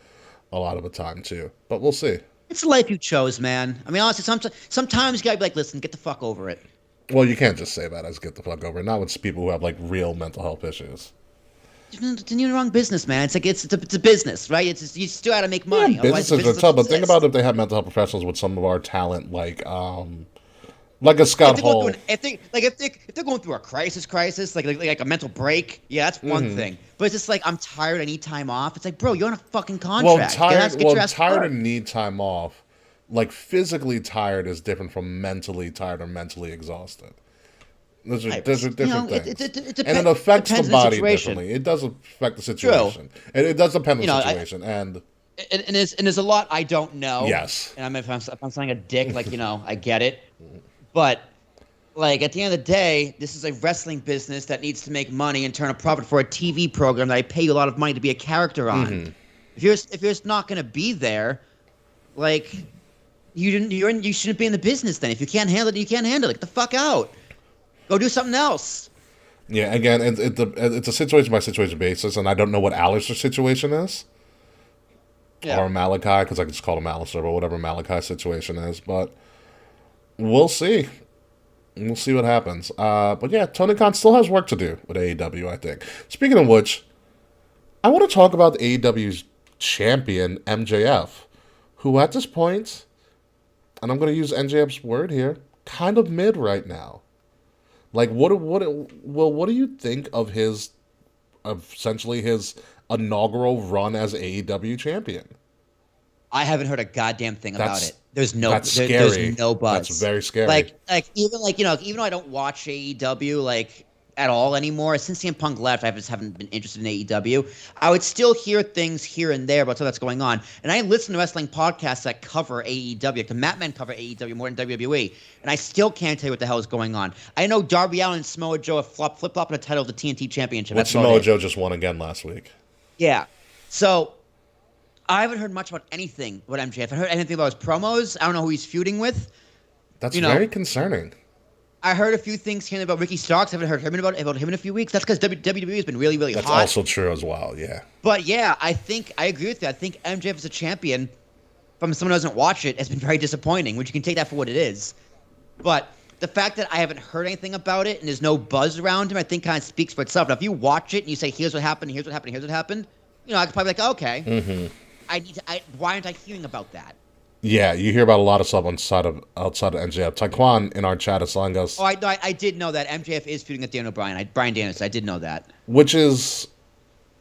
Speaker 3: a lot of the time too. But we'll see.
Speaker 2: It's the life you chose, man. I mean, honestly, sometimes you gotta be like, listen, get the fuck over it.
Speaker 3: Well, you can't just say that as get the fuck over it. Not with people who have like real mental health issues.
Speaker 2: You're in the wrong business, man. It's like it's a business, right? You still gotta make money.
Speaker 3: Yeah, businesses are tough, but think about if they have mental health professionals with some of our talent, like a Scott Hall.
Speaker 2: If they're going through a crisis, like a mental break, yeah, that's one thing. But it's just like I'm tired, I need time off. It's like, bro, you're on a fucking contract.
Speaker 3: Tired and need time off. Like physically tired is different from mentally tired or mentally exhausted. Those are different things. And it affects the body differently. It does affect the situation.
Speaker 2: True.
Speaker 3: And it does depend on the situation. And
Speaker 2: there's a lot I don't know.
Speaker 3: Yes.
Speaker 2: And if I'm sounding a dick, like, I get it. But, like, at the end of the day, this is a wrestling business that needs to make money and turn a profit for a TV program that I pay you a lot of money to be a character on. If you're not going to be there, like, you shouldn't be in the business then. If you can't handle it, you can't handle it. Get the fuck out. Go do something else.
Speaker 3: Yeah, again, it's a situation by situation basis, and I don't know what Alistair's situation is. Yeah. Or Malachi, because I can just call him Alistair, or whatever Malachi's situation is. But we'll see. We'll see what happens. But yeah, Tony Khan still has work to do with AEW, I think. Speaking of which, I want to talk about AEW's champion, MJF, who at this point and I'm going to use NJF's word here, kind of mid right now. Like, what do you think of essentially his inaugural run as AEW champion?
Speaker 2: I haven't heard a goddamn thing about
Speaker 3: That's-
Speaker 2: it. There's
Speaker 3: scary.
Speaker 2: there's no buzz.
Speaker 3: That's very scary.
Speaker 2: Even though I don't watch AEW at all anymore, since CM Punk left, I just haven't been interested in AEW. I would still hear things here and there about stuff that's going on, and I listen to wrestling podcasts that cover AEW. Like the Mat Men cover AEW more than WWE, and I still can't tell you what the hell is going on. I know Darby Allin and Samoa Joe have flip-flopping the title of the TNT Championship.
Speaker 3: Which Samoa Joe just won again last week.
Speaker 2: Yeah, so I haven't heard much about anything about MJF. I haven't heard anything about his promos. I don't know who he's feuding with.
Speaker 3: That's very concerning.
Speaker 2: I heard a few things here about Ricky Starks. I haven't heard about him in a few weeks. That's because WWE has been really, really hot.
Speaker 3: That's also true as well, yeah.
Speaker 2: But yeah, I agree with you. I think MJF as a champion, from someone who doesn't watch it, has been very disappointing, which you can take that for what it is. But the fact that I haven't heard anything about it and there's no buzz around him, I think kind of speaks for itself. Now, if you watch it and you say, here's what happened, here's what happened, here's what happened, I could probably be like, okay.
Speaker 3: Mm-hmm.
Speaker 2: Why aren't I hearing about that?
Speaker 3: Yeah, you hear about a lot of stuff outside of MJF. Taekwon in our chat is telling us.
Speaker 2: Oh, I did know that MJF is feuding with Daniel Bryan. Brian Danielson. I did know that.
Speaker 3: Which is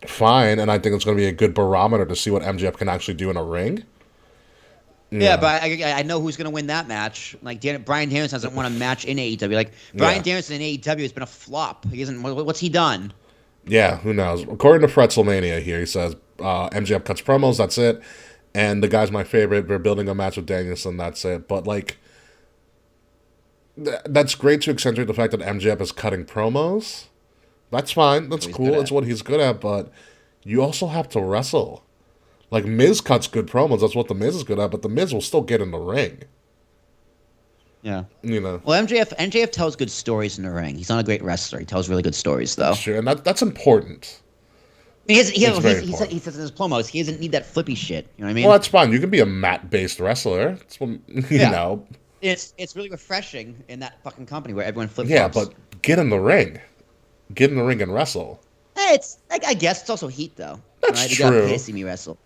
Speaker 3: fine, and I think it's going to be a good barometer to see what MJF can actually do in a ring.
Speaker 2: Yeah, but I know who's going to win that match. Like Brian Danielson doesn't want a match in AEW. Like Brian Danielson in AEW has been a flop. He hasn't. What's he done? Yeah,
Speaker 3: who knows? According to WrestleMania here, he says MJF cuts promos. That's it. And the guy's my favorite. We're building a match with Danielson. That's it. But, that's great to accentuate the fact that MJF is cutting promos. That's fine. That's cool. It's what he's good at. But you also have to wrestle. Like, Miz cuts good promos. That's what The Miz is good at. But The Miz will still get in the ring.
Speaker 2: Yeah. Well, MJF tells good stories in the ring. He's not a great wrestler. He tells really good stories, though.
Speaker 3: Sure, and that's important.
Speaker 2: He says in his promos, he doesn't need that flippy shit. You know what I mean?
Speaker 3: Well, that's fine. You can be a mat-based wrestler. It's, you know.
Speaker 2: It's really refreshing in that fucking company where everyone flip-flops.
Speaker 3: Yeah, but get in the ring. Get in the ring and wrestle.
Speaker 2: Hey, I guess it's also heat, though.
Speaker 3: That's
Speaker 2: You
Speaker 3: true.
Speaker 2: got to see me wrestle.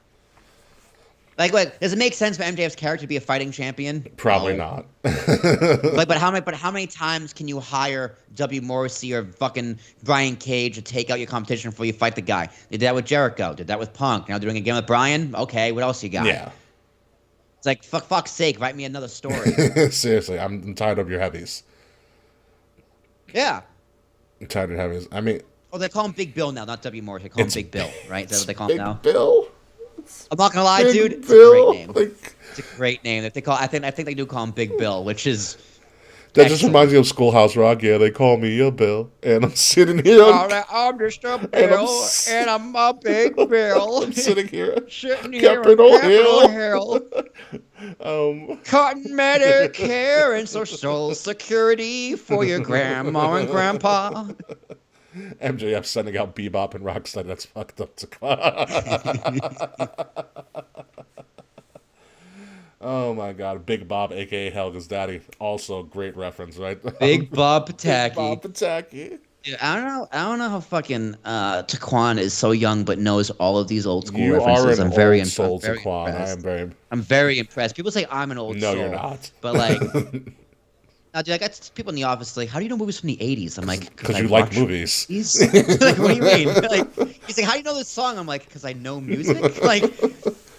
Speaker 2: Does it make sense for MJF's character to be a fighting champion?
Speaker 3: Probably not.
Speaker 2: But how many times can you hire W. Morrissey or fucking Brian Cage to take out your competition before you fight the guy? They did that with Jericho. Did that with Punk. Now doing it again with Brian. Okay, what else you got?
Speaker 3: Yeah.
Speaker 2: It's like fuck's sake, write me another story.
Speaker 3: Seriously, I'm tired of your heavies.
Speaker 2: Yeah.
Speaker 3: I'm tired of your heavies. I mean.
Speaker 2: Oh, they call him Big Bill now, not W. Morrissey. They call him Big Bill, right? Is that what they call him now?
Speaker 3: Big Bill.
Speaker 2: I'm not gonna lie, dude. It's a great name. It's a great name. If they call, I think they do call him Big Bill, which is.
Speaker 3: That just reminds me of Schoolhouse Rock. Yeah, they call me a Bill, and I'm sitting here.
Speaker 2: I'm just a Bill, and I'm a Big Bill.
Speaker 3: I'm sitting here,
Speaker 2: sitting here
Speaker 3: Capitol Hill.
Speaker 2: Cutting Medicare and Social Security for your grandma and grandpa.
Speaker 3: MJF sending out Bebop and Rocksteady. That's fucked up. Oh my god, Big Bob, aka Helga's daddy, also great reference, right?
Speaker 2: Big Bob Pataki.
Speaker 3: Big Bob Pataki.
Speaker 2: Yeah, I don't know how fucking Taekwon is so young but knows all of these old school references.
Speaker 3: I'm very impressed. Taekwon.
Speaker 2: I'm very impressed. People say I'm an old soul.
Speaker 3: No, you're not.
Speaker 2: But like. Now, dude, I got people in the office like, how do you know movies from the 80s? I'm like,
Speaker 3: because you like movies.
Speaker 2: Like, what do you mean? Like, he's like, how do you know this song? I'm like, because I know music. Like,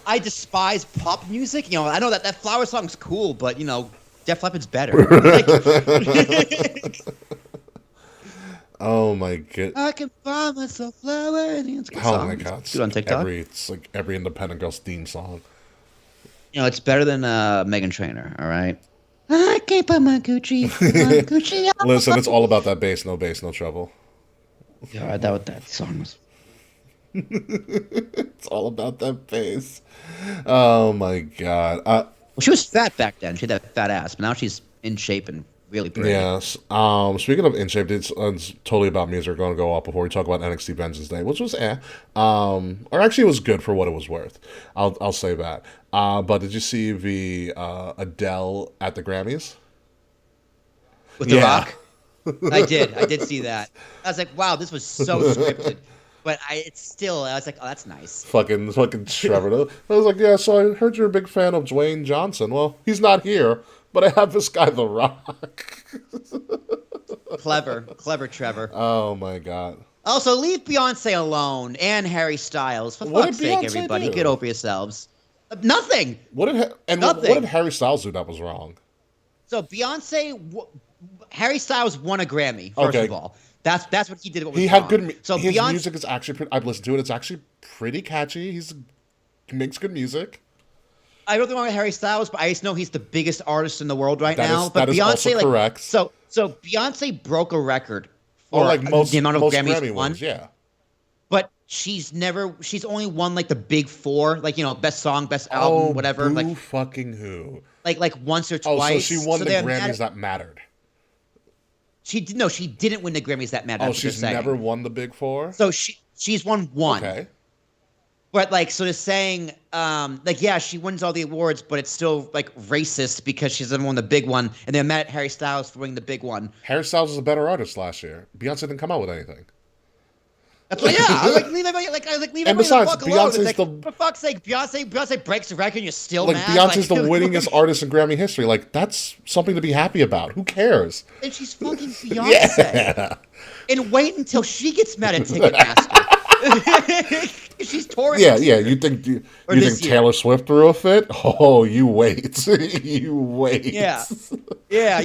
Speaker 2: I despise pop music. I know that Flower song's cool, but, Def Leppard's better. Like,
Speaker 3: oh, my god.
Speaker 2: I can find myself flowers.
Speaker 3: Oh, my god.
Speaker 2: It's good on TikTok.
Speaker 3: It's like every independent girl's theme song.
Speaker 2: It's better than Meghan Trainor, all right? I can't put my Gucci on.
Speaker 3: Listen, it's all about that bass, no trouble.
Speaker 2: Yeah, that song was.
Speaker 3: It's all about that bass. Oh my god.
Speaker 2: Well, she was fat back then. She had that fat ass, but now she's in shape and really pretty.
Speaker 3: Yes. Speaking of in shape, it's totally about music. We're going to go off before we talk about NXT Vengeance Day, which was or actually it was good for what it was worth. I'll say that. But did you see the Adele at the Grammys?
Speaker 2: With The Rock? I did see that. I was like, wow, this was so scripted. but it's still. I was like, oh, that's nice.
Speaker 3: Fucking Trevor. I was like, yeah. So I heard you're a big fan of Dwayne Johnson. Well, he's not here, but I have this guy, The Rock.
Speaker 2: Clever Trevor.
Speaker 3: Oh my god.
Speaker 2: Also, leave Beyonce alone and Harry Styles. For
Speaker 3: What
Speaker 2: fuck's
Speaker 3: did
Speaker 2: sake,
Speaker 3: Beyonce
Speaker 2: everybody,
Speaker 3: do?
Speaker 2: get over yourselves. Nothing.
Speaker 3: What did Harry Styles do that was wrong?
Speaker 2: So Harry Styles won a Grammy. First of all, that's what he did. What was
Speaker 3: He had
Speaker 2: wrong.
Speaker 3: good.
Speaker 2: So
Speaker 3: his music is actually. I've listened to it. It's actually pretty catchy. He makes good music.
Speaker 2: I don't think I'm Harry Styles, but I just know he's the biggest artist in the world right
Speaker 3: That
Speaker 2: now.
Speaker 3: is-
Speaker 2: But
Speaker 3: that is
Speaker 2: Beyonce,
Speaker 3: also correct.
Speaker 2: So Beyonce broke a record
Speaker 3: Or
Speaker 2: for
Speaker 3: like most
Speaker 2: the amount of
Speaker 3: most
Speaker 2: Grammys
Speaker 3: Grammy
Speaker 2: won.
Speaker 3: ones, yeah.
Speaker 2: But she's only won like the big four, like best song, best album, whatever.
Speaker 3: Boo
Speaker 2: Like
Speaker 3: fucking who?
Speaker 2: like once or
Speaker 3: Oh,
Speaker 2: twice.
Speaker 3: so she won the
Speaker 2: they're
Speaker 3: Grammys that mattered.
Speaker 2: She didn't win the Grammys that mattered.
Speaker 3: Oh,
Speaker 2: that's what
Speaker 3: she's
Speaker 2: they're saying.
Speaker 3: never won the Big Four?
Speaker 2: So she's won one.
Speaker 3: Okay.
Speaker 2: But so they're saying, she wins all the awards, but it's still like racist because she's never won the big one, and they're mad at Harry Styles for winning the big one.
Speaker 3: Harry Styles was a better artist last year. Beyonce didn't come out with anything.
Speaker 2: That's like, yeah, I was like, leave everybody
Speaker 3: And
Speaker 2: the
Speaker 3: besides,
Speaker 2: fuck alone.
Speaker 3: Beyonce's
Speaker 2: It's like, for fuck's sake, Beyonce breaks the record, and you're still
Speaker 3: Like,
Speaker 2: mad.
Speaker 3: Beyonce's the winningest artist in Grammy history. Like, that's something to be happy about. Who cares?
Speaker 2: And she's fucking Beyonce.
Speaker 3: Yeah.
Speaker 2: And wait until she gets mad at Ticketmaster. She's touring.
Speaker 3: Yeah. You think
Speaker 2: this year.
Speaker 3: Taylor Swift threw a fit? Oh, you wait. You wait.
Speaker 2: Yeah. Yeah.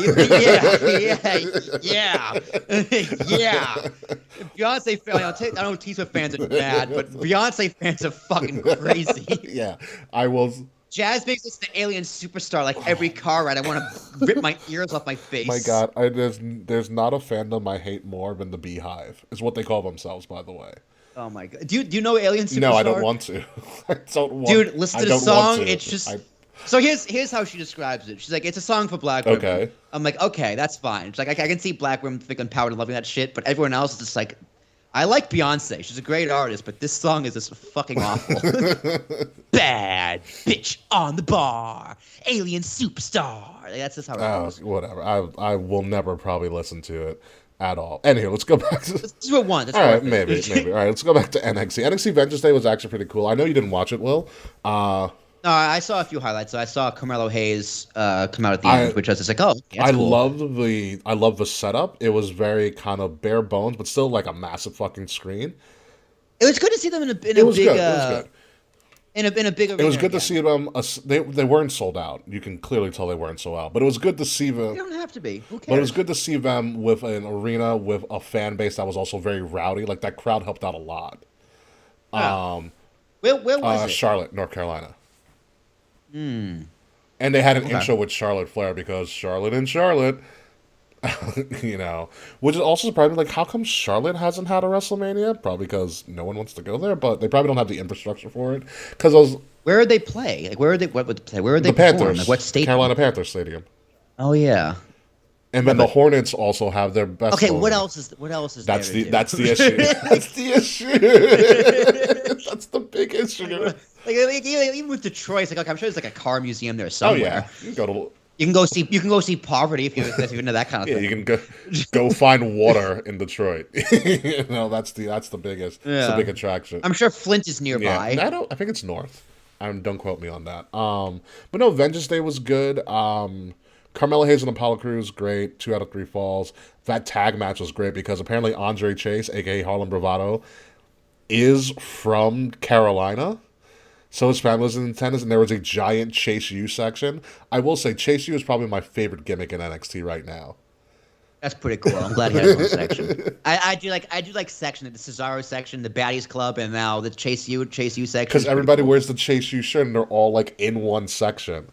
Speaker 2: Beyonce fans, I don't know if T-Swift fans are mad, but Beyonce fans are fucking crazy.
Speaker 3: Yeah. I will.
Speaker 2: Jazz makes us the alien superstar like every car ride. I want to rip my ears off my face.
Speaker 3: My God, there's not a fandom I hate more than the Beehive. Is what they call themselves, by the way.
Speaker 2: Oh my God. Do you know Alien Superstar?
Speaker 3: No, I don't want to. I don't want.
Speaker 2: Dude, listen to the
Speaker 3: I don't want
Speaker 2: song.
Speaker 3: to.
Speaker 2: It's just. So here's how she describes it. She's like, it's a song for black women.
Speaker 3: Okay.
Speaker 2: I'm like, okay, that's fine. She's like, I can see black women feeling empowered and loving that shit, but everyone else is just like, I like Beyonce. She's a great artist, but this song is just fucking awful. Bad bitch on the bar. Alien superstar. Like, that's just how it goes.
Speaker 3: Whatever. I will never probably listen to it at all. Anyway, let's go back to.
Speaker 2: Let's do it once.
Speaker 3: All right, maybe. All right, let's go back to NXT. NXT Vengeance Day was actually pretty cool. I know you didn't watch it, Will.
Speaker 2: No, I saw a few highlights. So I saw Carmelo Hayes come out at the end, which I was just like, oh, that's cool.
Speaker 3: I love the setup. It was very kind of bare bones, but still like a massive fucking screen.
Speaker 2: It was good to see them in a big.
Speaker 3: It was good.
Speaker 2: In a big arena.
Speaker 3: It was good to
Speaker 2: again.
Speaker 3: see them. They weren't sold out. You can clearly tell they weren't sold out. But it was good to see them.
Speaker 2: They don't have to be. Who cares?
Speaker 3: But it was good to see them with an arena with a fan base that was also very rowdy. Like that crowd helped out a lot.
Speaker 2: Where was it?
Speaker 3: Charlotte, North Carolina. And they had an intro with Charlotte Flair because Charlotte and Charlotte, which is also surprising. Like, how come Charlotte hasn't had a WrestleMania? Probably because no one wants to go there, but they probably don't have the infrastructure for it. Because
Speaker 2: where would they play? Like, what would they play? Where would they
Speaker 3: the
Speaker 2: perform?
Speaker 3: Panthers,
Speaker 2: Like, what stadium?
Speaker 3: Carolina Panthers Stadium.
Speaker 2: Oh yeah.
Speaker 3: And then the Hornets also have their best.
Speaker 2: Okay, what else is
Speaker 3: that's
Speaker 2: there to
Speaker 3: the
Speaker 2: do?
Speaker 3: that's the issue. That's the issue. That's the big issue.
Speaker 2: Like even with Detroit, it's like, okay, I'm sure there's like a car museum there somewhere.
Speaker 3: Oh yeah, you
Speaker 2: can go see poverty if you're into that kind of thing.
Speaker 3: Yeah, you can go find water in Detroit. That's the biggest. Yeah. It's the big attraction.
Speaker 2: I'm sure Flint is nearby.
Speaker 3: Yeah, I think it's north. Don't quote me on that. But no, Vengeance Day was good. Carmelo Hayes and Apollo Crews, great. 2 out of 3 falls. That tag match was great because apparently Andre Chase, aka Harlem Bravado, is from Carolina. So his family was in tennis, and there was a giant Chase U section. I will say, Chase U is probably my favorite gimmick in NXT right now.
Speaker 2: That's pretty cool. I'm glad he had his own section. I do like section, the Cesaro section, the Baddies Club, and now the Chase U section.
Speaker 3: Because everybody wears the Chase U shirt, and they're all like in one section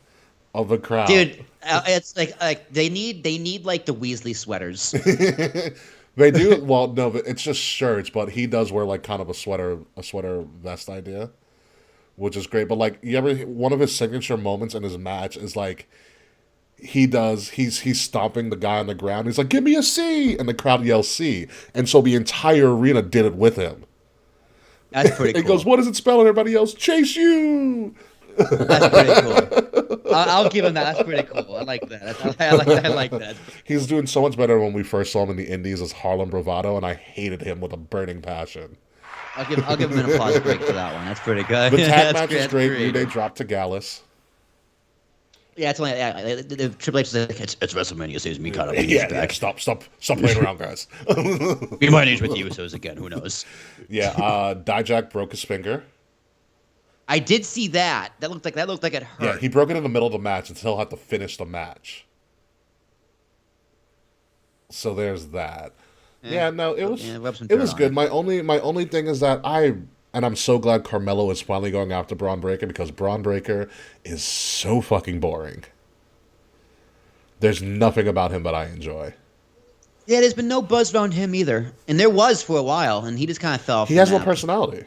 Speaker 3: of the crowd.
Speaker 2: Dude, it's like they need like the Weasley sweaters.
Speaker 3: They do. Well, no, it's just shirts, but he does wear like kind of a sweater vest idea, which is great. But like, one of his signature moments in his match is like he's stomping the guy on the ground. He's like, "Give me a C," and the crowd yells C, and so the entire arena did it with him.
Speaker 2: That's pretty cool.
Speaker 3: He goes, "What does it spell?" And everybody yells, "Chase you."
Speaker 2: That's pretty cool. I'll give him that. That's pretty cool. I like that. I like that.
Speaker 3: He's doing so much better when we first saw him in the Indies as Harlem Bravado, and I hated him with a burning passion.
Speaker 2: I'll give him an applause break for that one. That's pretty good.
Speaker 3: The tag
Speaker 2: That's
Speaker 3: match is great. New Day
Speaker 2: creative.
Speaker 3: dropped to Gallus.
Speaker 2: Yeah, it's only the Triple H is like it's WrestleMania, saves me caught up.
Speaker 3: Yeah, stop playing around, guys.
Speaker 2: We might age with you, so again, who knows?
Speaker 3: Yeah, Dijak broke his finger.
Speaker 2: I did see that. That looked like it hurt.
Speaker 3: Yeah, he broke it in the middle of the match and still had to finish the match. So there's that. Yeah, no, it was good. My only thing is that I'm so glad Carmelo is finally going after Braun Breaker because Braun Breaker is so fucking boring. There's nothing about him that I enjoy.
Speaker 2: Yeah, there's been no buzz around him either, and there was for a while, and he just kind of fell off.
Speaker 3: He has no personality.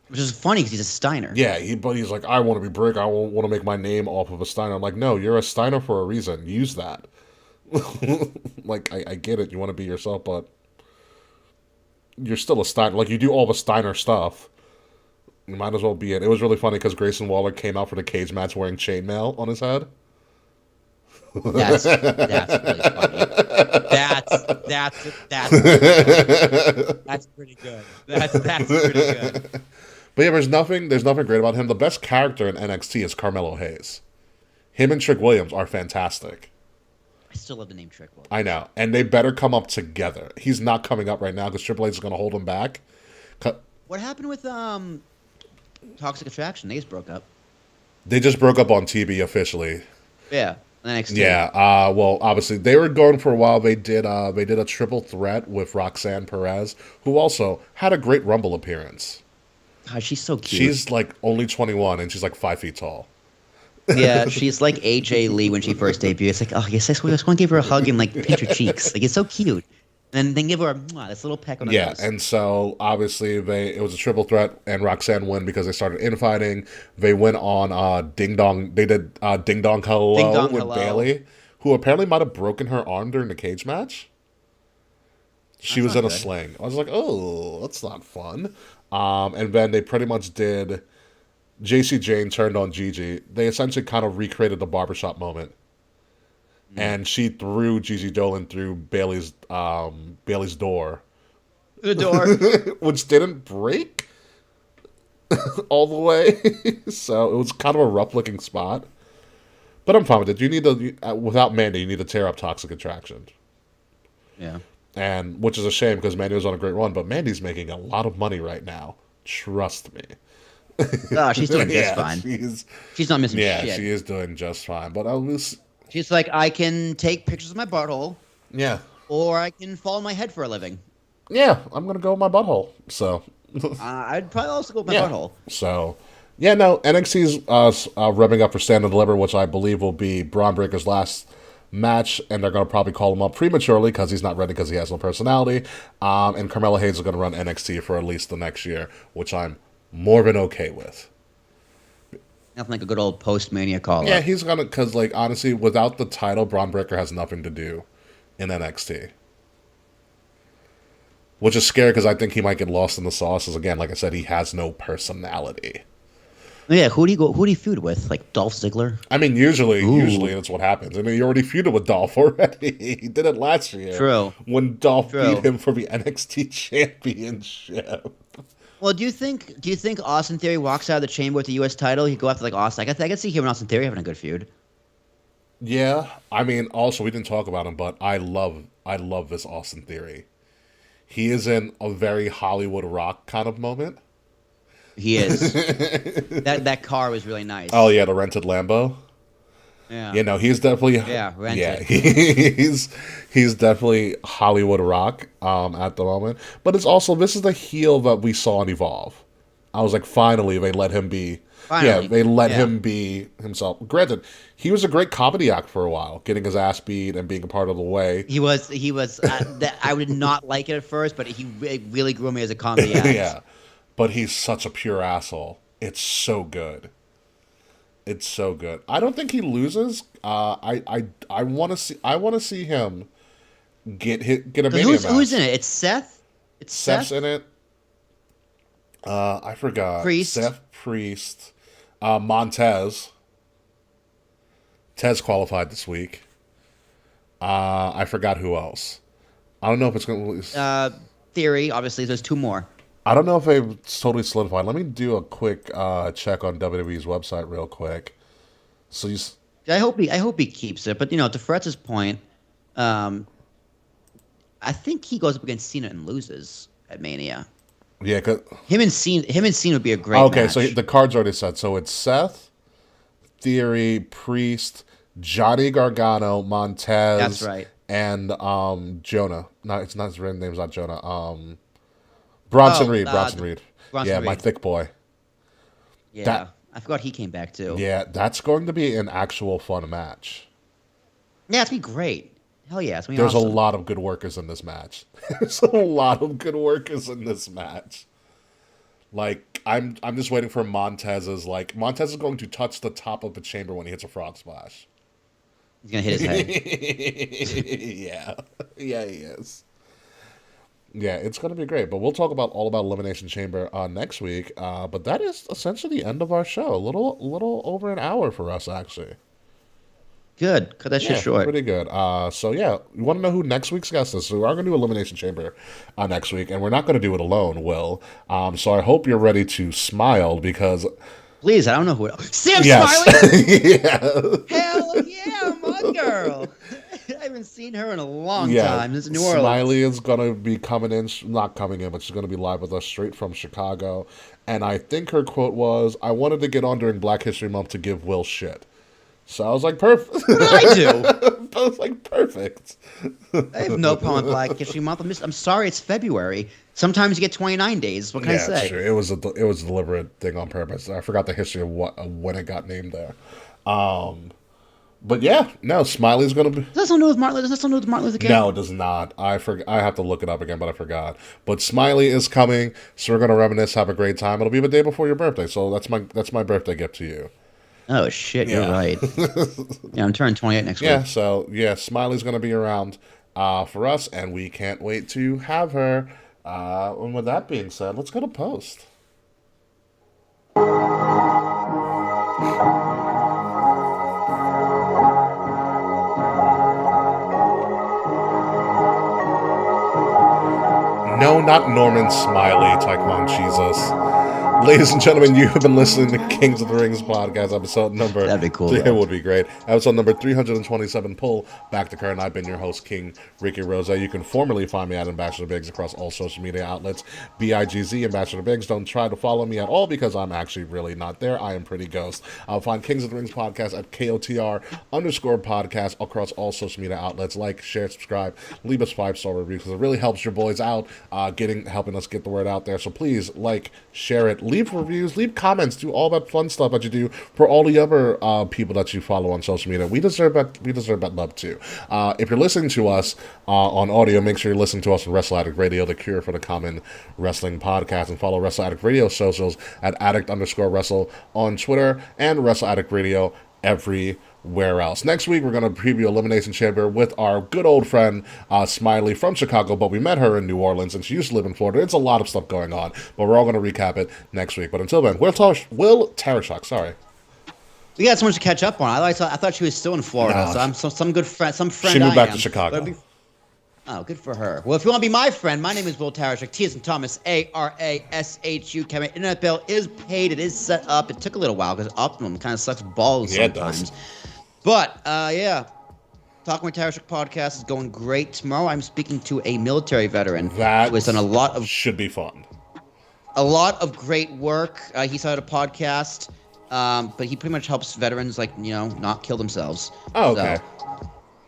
Speaker 2: Which is funny because he's a Steiner.
Speaker 3: Yeah, but he's like, I want to be Brick. I want to make my name off of a Steiner. I'm like, no, you're a Steiner for a reason. Use that. Like, I get it. You want to be yourself, but you're still a Steiner. Like, you do all the Steiner stuff. You might as well be it. It was really funny because Grayson Waller came out for the cage match wearing chainmail on his head.
Speaker 2: That's really funny. That's pretty good. That's pretty good.
Speaker 3: But yeah, there's nothing great about him. The best character in NXT is Carmelo Hayes. Him and Trick Williams are fantastic.
Speaker 2: I still love the name Trick Williams.
Speaker 3: I know, and they better come up together. He's not coming up right now because Triple H is going to hold him back.
Speaker 2: What happened with Toxic Attraction? They just broke up.
Speaker 3: They just broke up on TV officially.
Speaker 2: Yeah, NXT.
Speaker 3: Yeah. Well, obviously they were going for a while. They did a triple threat with Roxanne Perez, who also had a great Rumble appearance.
Speaker 2: God, she's so cute.
Speaker 3: She's like only 21 and she's like 5 feet tall.
Speaker 2: Yeah, she's like AJ Lee when she first debuted. It's like, oh, yes, I just want to give her a hug and like pinch her cheeks. Like, it's so cute. And then give her this little peck on her nose.
Speaker 3: And so obviously it was a triple threat, and Roxanne won because they started infighting. They went on Ding Dong. They did Ding Dong Hello with Bailey, who apparently might have broken her arm during the cage match. She was in a sling. I was like, oh, that's not fun. And then they pretty much did. JC Jane turned on Gigi. They essentially kind of recreated the barbershop moment. And she threw Gigi Dolan through Bailey's door.
Speaker 2: The door.
Speaker 3: Which didn't break all the way. So it was kind of a rough looking spot. But I'm fine with it. You need to, without Mandy, you need to tear up Toxic Attraction.
Speaker 2: Yeah.
Speaker 3: And which is a shame because Mandy was on a great run, but Mandy's making a lot of money right now. Trust me.
Speaker 2: Oh, she's doing just fine. She's not missing shit.
Speaker 3: Yeah, she is doing just fine. But
Speaker 2: she's like, I can take pictures of my butthole.
Speaker 3: Yeah.
Speaker 2: Or I can fall on my head for a living.
Speaker 3: Yeah, I'm going to go with my butthole. So.
Speaker 2: I'd probably also go with my butthole.
Speaker 3: So. Yeah, no, NXT's revving up for Stand and Deliver, which I believe will be Braun Breaker's last match, and they're going to probably call him up prematurely because he's not ready because he has no personality. And Carmelo Hayes is going to run NXT for at least the next year, which I'm more than okay with.
Speaker 2: Nothing like a good old post-Mania call-up.
Speaker 3: Yeah, he's going to, because, like, honestly, without the title, Braun Breaker has nothing to do in NXT. Which is scary because I think he might get lost in the sauce, because, again, like I said, he has no personality.
Speaker 2: Yeah, who do you feud with? Like Dolph Ziggler?
Speaker 3: I mean, usually that's what happens. I mean, he already feuded with Dolph already. He did it last year.
Speaker 2: True.
Speaker 3: When Dolph beat him for the NXT Championship.
Speaker 2: Well, do you think Austin Theory walks out of the chamber with the U.S. title? He'd go after like Austin. I could see him and Austin Theory having a good feud.
Speaker 3: Yeah, I mean, also we didn't talk about him, but I love this Austin Theory. He is in a very Hollywood Rock kind of moment.
Speaker 2: He is. that car was really nice.
Speaker 3: Oh yeah, the rented Lambo.
Speaker 2: Yeah.
Speaker 3: You know, he's definitely
Speaker 2: rented.
Speaker 3: Yeah, he's definitely Hollywood Rock at the moment. But it's also, this is the heel that we saw in Evolve. I was like, finally they let him be.
Speaker 2: Finally.
Speaker 3: Yeah, they let him be himself. Granted, he was a great comedy act for a while, getting his ass beat and being a part of the way.
Speaker 2: He was. I would not like it at first, but it really grew me as a comedy act.
Speaker 3: Yeah, but he's such a pure asshole. It's so good. It's so good. I don't think he loses. I want to see him get a Mania match.
Speaker 2: Who's in it? It's Seth.
Speaker 3: Seth's in it. I forgot.
Speaker 2: Priest.
Speaker 3: Seth, Priest. Montez. Tez qualified this week. I forgot who else. I don't know if it's going to.
Speaker 2: Theory. Obviously, there's 2 more.
Speaker 3: I don't know if they've totally solidified. Let me do a quick check on WWE's website real quick. So
Speaker 2: I hope he keeps it. But to Fretz's point, I think he goes up against Cena and loses at Mania.
Speaker 3: Yeah,
Speaker 2: him and Cena would be a great
Speaker 3: okay,
Speaker 2: match.
Speaker 3: so the card's already set. So it's Seth, Theory, Priest, Johnny Gargano, Montez.
Speaker 2: That's right.
Speaker 3: And Jonah. No, it's not his real name's not Jonah. Bronson Reed. Bronson Reed. Yeah, my thick boy.
Speaker 2: Yeah, I forgot he came back too.
Speaker 3: Yeah, that's going to be an actual fun match.
Speaker 2: Yeah, it's gonna be great. Hell yeah, it's gonna be
Speaker 3: There's
Speaker 2: awesome.
Speaker 3: a lot of good workers in this match. There's a lot of good workers in this match. Like, I'm just waiting for Montez's, Montez is going to touch the top of the chamber when he hits a frog splash.
Speaker 2: He's gonna hit his head.
Speaker 3: Yeah, he is. Yeah, it's gonna be great. But we'll talk all about Elimination Chamber next week. But that is essentially the end of our show. A little over an hour for us, actually.
Speaker 2: Good. Cut that shit short.
Speaker 3: Pretty good. So yeah, you want to know who next week's guest is? So we are going to do Elimination Chamber next week, and we're not going to do it alone, Will. So I hope you're ready to smile because.
Speaker 2: Please, I don't know who. Sam
Speaker 3: yes.
Speaker 2: Smiley.
Speaker 3: Yeah.
Speaker 2: Hell yeah, my girl. I haven't seen her in a long time. This is New Orleans.
Speaker 3: Smiley is going to be coming in, not coming in, but she's going to be live with us straight from Chicago. And I think her quote was, "I wanted to get on during Black History Month to give Will shit." So I was like, perfect.
Speaker 2: What did I do?
Speaker 3: I was like, perfect.
Speaker 2: I have no problem with Black History Month. I'm sorry, it's February. Sometimes you get 29 days. What can I say?
Speaker 3: Sure. It was a deliberate thing on purpose. I forgot the history of when it got named there. But yeah, no, Smiley's gonna be.
Speaker 2: Does that something to do with Martin Luther King?
Speaker 3: No, it does not. I have to look it up again, but I forgot. But Smiley is coming, so we're gonna reminisce, have a great time. It'll be the day before your birthday, so that's my birthday gift to you.
Speaker 2: Oh shit, you're right. Yeah, I'm turning 28 next week.
Speaker 3: Yeah, so yeah, Smiley's gonna be around for us, and we can't wait to have her. And with that being said, let's go to post. No, not Norman Smiley, Taekwondo Jesus. Ladies and gentlemen, you have been listening to Kings of the Rings podcast, episode number...
Speaker 2: That'd be cool.
Speaker 3: It would be great. Episode number 327, Pull Back to Current. I've been your host, King Ricky Rosa. You can formerly find me at Ambassador Biggs across all social media outlets. BIGZ, Ambassador Biggs. Don't try to follow me at all because I'm actually really not there. I am pretty ghost. I'll find Kings of the Rings podcast at KOTR_podcast across all social media outlets. Like, share, subscribe, leave us 5-star reviews because it really helps your boys out, helping us get the word out there. So please, share it, leave reviews, leave comments, do all that fun stuff that you do for all the other people that you follow on social media. We deserve that love too. If you're listening to us on audio, make sure you're listening to us on Wrestle Addict Radio, the cure for the common wrestling podcast, and follow Wrestle Addict Radio socials at Addict_Wrestle on Twitter and Wrestle Addict Radio everywhere else. Next week, we're going to preview Elimination Chamber with our good old friend Smiley from Chicago, but we met her in New Orleans, and she used to live in Florida. It's a lot of stuff going on, but we're all going to recap it next week. But until then, Will Tarashuk, sorry.
Speaker 2: We got so much to catch up on. I thought she was still in Florida, so I'm some good friend, some friend.
Speaker 3: She moved back to Chicago.
Speaker 2: Oh, good for her. Well, if you want to be my friend, my name is Will Tarashuk. T as in Thomas, ARASHUK. My internet bill is paid. It is set up. It took a little while because Optimum kind of sucks balls sometimes.
Speaker 3: It does.
Speaker 2: But, yeah. Talking with Tarashuk podcast is going great. Tomorrow I'm speaking to a military veteran
Speaker 3: That
Speaker 2: who has done a lot of...
Speaker 3: should be fun.
Speaker 2: A lot of great work. He started a podcast, but he pretty much helps veterans, not kill themselves.
Speaker 3: Oh, okay.
Speaker 2: So,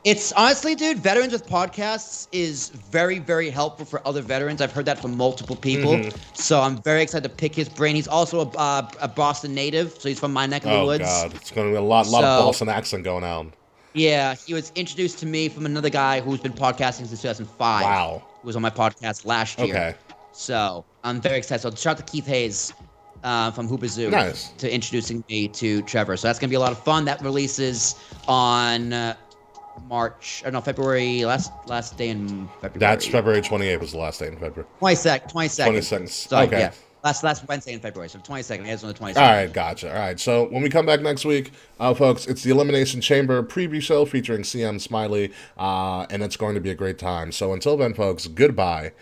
Speaker 2: it's honestly, dude, veterans with podcasts is very, very helpful for other veterans. I've heard that from multiple people. Mm-hmm. So I'm very excited to pick his brain. He's also a Boston native, so he's from my neck of the woods.
Speaker 3: Oh, God. It's going to be a lot of Boston accent going on.
Speaker 2: Yeah, he was introduced to me from another guy who's been podcasting since 2005.
Speaker 3: Wow.
Speaker 2: Who was on my podcast last year.
Speaker 3: Okay.
Speaker 2: So I'm very excited. So shout out to Keith Hayes from Hoopazoo.
Speaker 3: Nice.
Speaker 2: To introducing me to Trevor. So that's going to be a lot of fun. That releases on... February, last day in February.
Speaker 3: That's February 28th was the last day in February.
Speaker 2: 22nd. So,
Speaker 3: okay.
Speaker 2: Yeah, last Wednesday in February. So 22nd. It's on the 22nd.
Speaker 3: All right, gotcha. All right, so when we come back next week, folks, it's the Elimination Chamber preview show featuring CM Smiley, and it's going to be a great time. So until then, folks, goodbye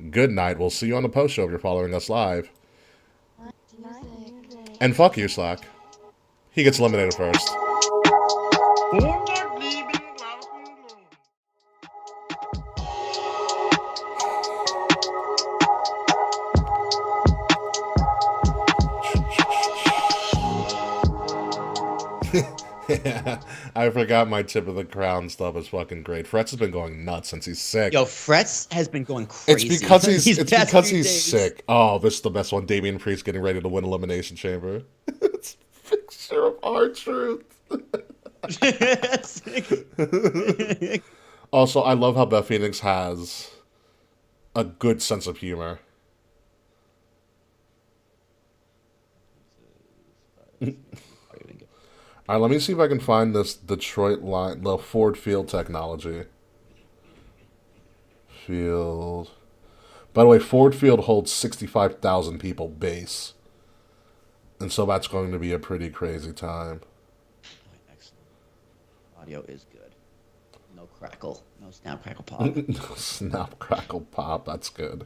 Speaker 3: Good night. We'll see you on the post show if you're following us live.
Speaker 1: Music.
Speaker 3: And fuck you, Slack. He gets eliminated first. Yeah, I forgot my tip of the crown stuff is fucking great. Fretz has been going nuts since he's sick.
Speaker 2: Yo, Fretz has been going crazy.
Speaker 3: It's because
Speaker 2: these past
Speaker 3: because
Speaker 2: few
Speaker 3: he's
Speaker 2: days.
Speaker 3: sick. Oh, this is the best one. Damian Priest getting ready to win Elimination Chamber. It's a picture of R-Truth. Also, I love how Beth Phoenix has a good sense of humor. All right, let me see if I can find this Detroit line, the Ford Field technology. Field. By the way, Ford Field holds 65,000 people base. And so that's going to be a pretty crazy time.
Speaker 2: Excellent. Audio is good. No crackle. No snap, crackle, pop.
Speaker 3: No snap, crackle, pop. That's good.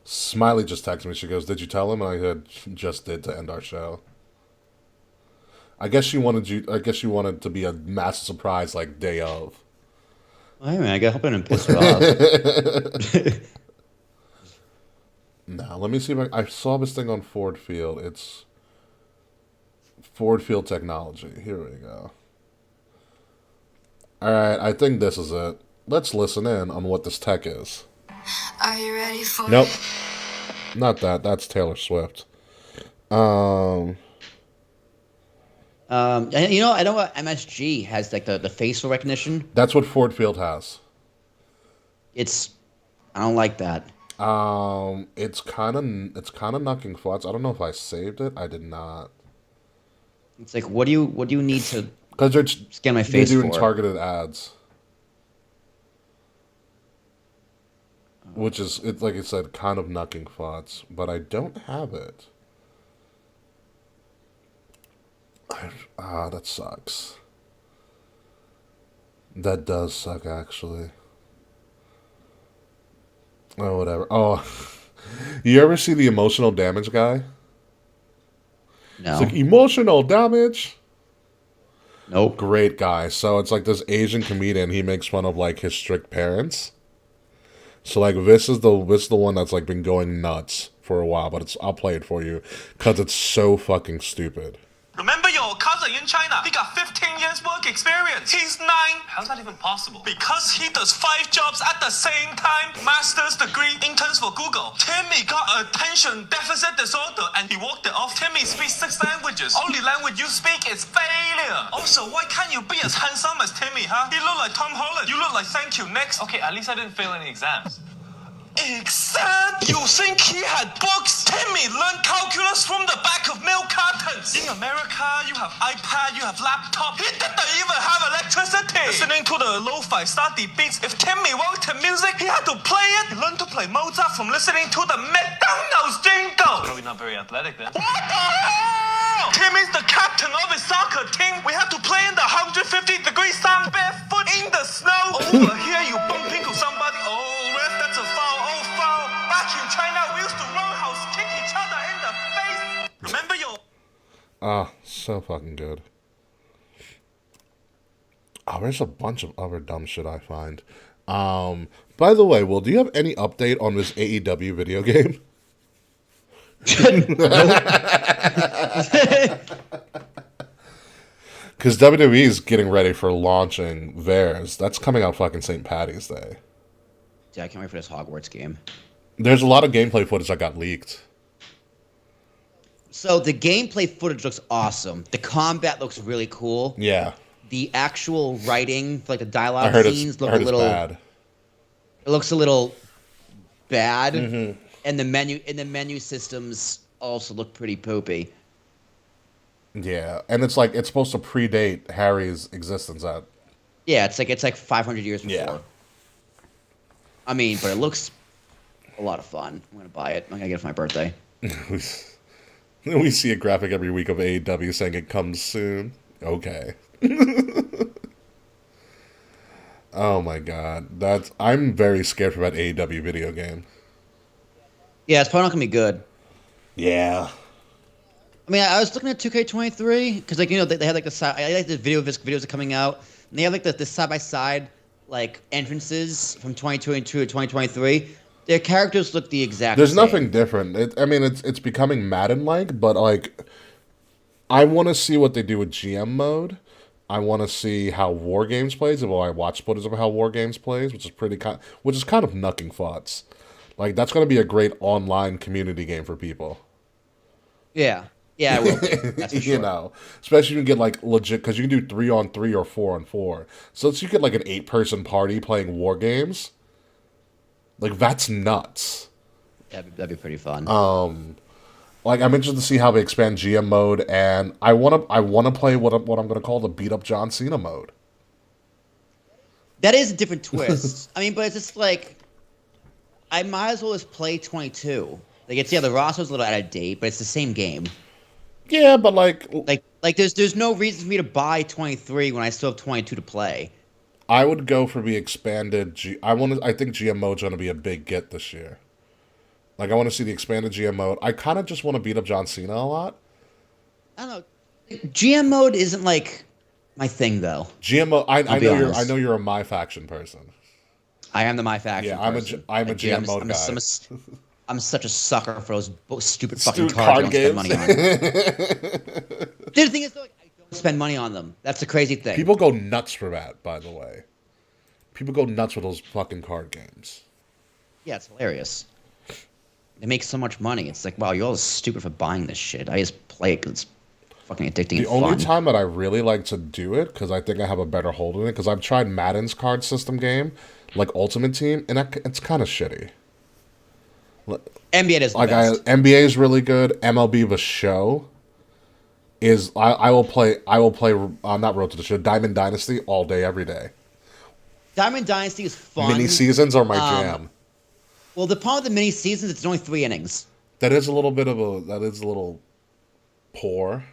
Speaker 3: Smiley just texted me. She goes, "Did you tell him?" And I said, "Just did to end our show." I guess she wanted you. I guess she wanted to be a massive surprise, like day of.
Speaker 2: Hey man, I got hoping and piss her off.
Speaker 3: Now, let me see if I saw this thing on Ford Field. It's Ford Field technology. Here we go. All right, I think this is it. Let's listen in on what this tech is.
Speaker 1: Are you ready for
Speaker 3: Nope.
Speaker 1: it?
Speaker 3: Not that. That's Taylor Swift.
Speaker 2: You know I know what MSG has like the facial recognition.
Speaker 3: That's what Ford Field has.
Speaker 2: I don't like that.
Speaker 3: It's kind of knocking thoughts. I don't know if I saved it. I did not.
Speaker 2: It's like what do you need to
Speaker 3: Because they're
Speaker 2: scan my face
Speaker 3: doing
Speaker 2: for?
Speaker 3: targeted ads, which is it's like I said, kind of knocking thoughts. But I don't have it. That sucks. That does suck, actually. Oh, whatever. Oh, you ever see the emotional damage guy?
Speaker 2: No.
Speaker 3: It's like emotional damage.
Speaker 2: Nope.
Speaker 3: Great guy. So it's like this Asian comedian. He makes fun of like his strict parents. So like this is the one that's like been going nuts for a while. But I'll play it for you because it's so fucking stupid.
Speaker 6: Remember your cousin in China? He got 15 years work experience. He's 9. How's that even possible? Because he does 5 jobs at the same time. Master's degree, interns for Google. Timmy got attention deficit disorder and he walked it off. Timmy speaks 6 languages. Only language you speak is failure. Also, why can't you be as handsome as Timmy, huh? You look like Tom Holland. You look like Thank You Next. Okay, at least I didn't fail any exams. Exam? You think he had books? Timmy learned calculus from the back of milk cartons. In America, you have iPad, you have laptop. He didn't even have electricity. Listening to the lo-fi study beats. If Timmy wanted music, he had to play it. He learned to play Mozart from listening to the McDonald's jingle. Probably not very athletic then. What the hell? Timmy's the captain of his soccer team. We have to play in the 150-degree sun barefoot in the snow. Over here, you bump into somebody. Oh, ref, that's a foul. Oh, foul. Back in China, we used to roundhouse kick each other in the face. Remember your...
Speaker 3: So fucking good. Oh, there's a bunch of other dumb shit I find. By the way, Will, do you have any update on this AEW video game? Because WWE is getting ready for launching theirs. That's coming out fucking St. Patty's Day.
Speaker 2: Dude, I can't wait for this Hogwarts game.
Speaker 3: There's a lot of gameplay footage that got leaked.
Speaker 2: So the gameplay footage looks awesome. The combat looks really cool.
Speaker 3: Yeah.
Speaker 2: The actual writing, like the
Speaker 3: I
Speaker 2: dialogue
Speaker 3: heard
Speaker 2: scenes, look a
Speaker 3: it's
Speaker 2: little
Speaker 3: bad.
Speaker 2: It looks a little bad,
Speaker 3: Mm-hmm.
Speaker 2: and the menu systems also look pretty poopy.
Speaker 3: Yeah, and it's like it's supposed to predate Harry's existence at.
Speaker 2: Yeah, it's like 500 years before.
Speaker 3: Yeah.
Speaker 2: I mean, but it looks a lot of fun. I'm gonna buy it. I'm gonna get it for my birthday.
Speaker 3: We see a graphic every week of AEW saying it comes soon. Okay. Oh my god. I'm very scared for that AEW video game.
Speaker 2: Yeah, it's probably not gonna be good.
Speaker 3: Yeah.
Speaker 2: I mean, I was looking at 2K23 because, like, they had like the side. I like the videos are coming out, and they have like the side by side like entrances from 2022 to 2023. Their characters look the exact.
Speaker 3: There's
Speaker 2: same.
Speaker 3: nothing different. It's becoming Madden-like, but like, I want to see what they do with GM mode. I want to see how War Games plays. Well, I watch footage of how War Games plays, which is kind of knucking thoughts. Like, that's going to be a great online community game for people.
Speaker 2: Yeah, it will be. That's for sure.
Speaker 3: You know, especially if you can get like legit, because you can do 3-on-3 or 4-on-4. So you get like an 8-person party playing War Games. Like, that's nuts.
Speaker 2: Yeah, that'd be pretty fun.
Speaker 3: Like, I'm interested to see how they expand GM mode, and I want to play what I'm going to call the beat up John Cena mode.
Speaker 2: That is a different twist. I mean, but it's just like, I might as well just play 22. Like, it's, the roster's a little out of date, but it's the same game.
Speaker 3: Yeah, but like
Speaker 2: there's no reason for me to buy 23 when I still have 22 to play.
Speaker 3: I would go for the expanded I think GM mode's going to be a big get this year. Like, I want to see the expanded GM mode. I kind of just want to beat up John Cena a lot.
Speaker 2: I don't know. GM mode isn't like my thing, though.
Speaker 3: GM mode. I know you're a My Faction person.
Speaker 2: I am the My Faction.
Speaker 3: Yeah, I'm a GM mode guy.
Speaker 2: I'm such a sucker for those stupid fucking cards I don't spend money on. The thing is, though, I don't spend money on them. That's the crazy thing.
Speaker 3: People go nuts for that, by the way. People go nuts for those fucking card games.
Speaker 2: Yeah, it's hilarious. They make so much money. It's like, wow, you're all stupid for buying this shit. I just play it because it's fucking addicting and fun.
Speaker 3: The only time that I really like to do it, because I think I have a better hold on it, because I've tried Madden's card system game, like Ultimate Team, and it's kind of shitty.
Speaker 2: NBA is the best.
Speaker 3: NBA is really good. MLB The Show is I will play not Road to the Show, Diamond Dynasty all day, every day.
Speaker 2: Diamond Dynasty is fun.
Speaker 3: Mini seasons are my jam.
Speaker 2: Well, the problem with the mini seasons, it's only 3 innings.
Speaker 3: That is a little poor.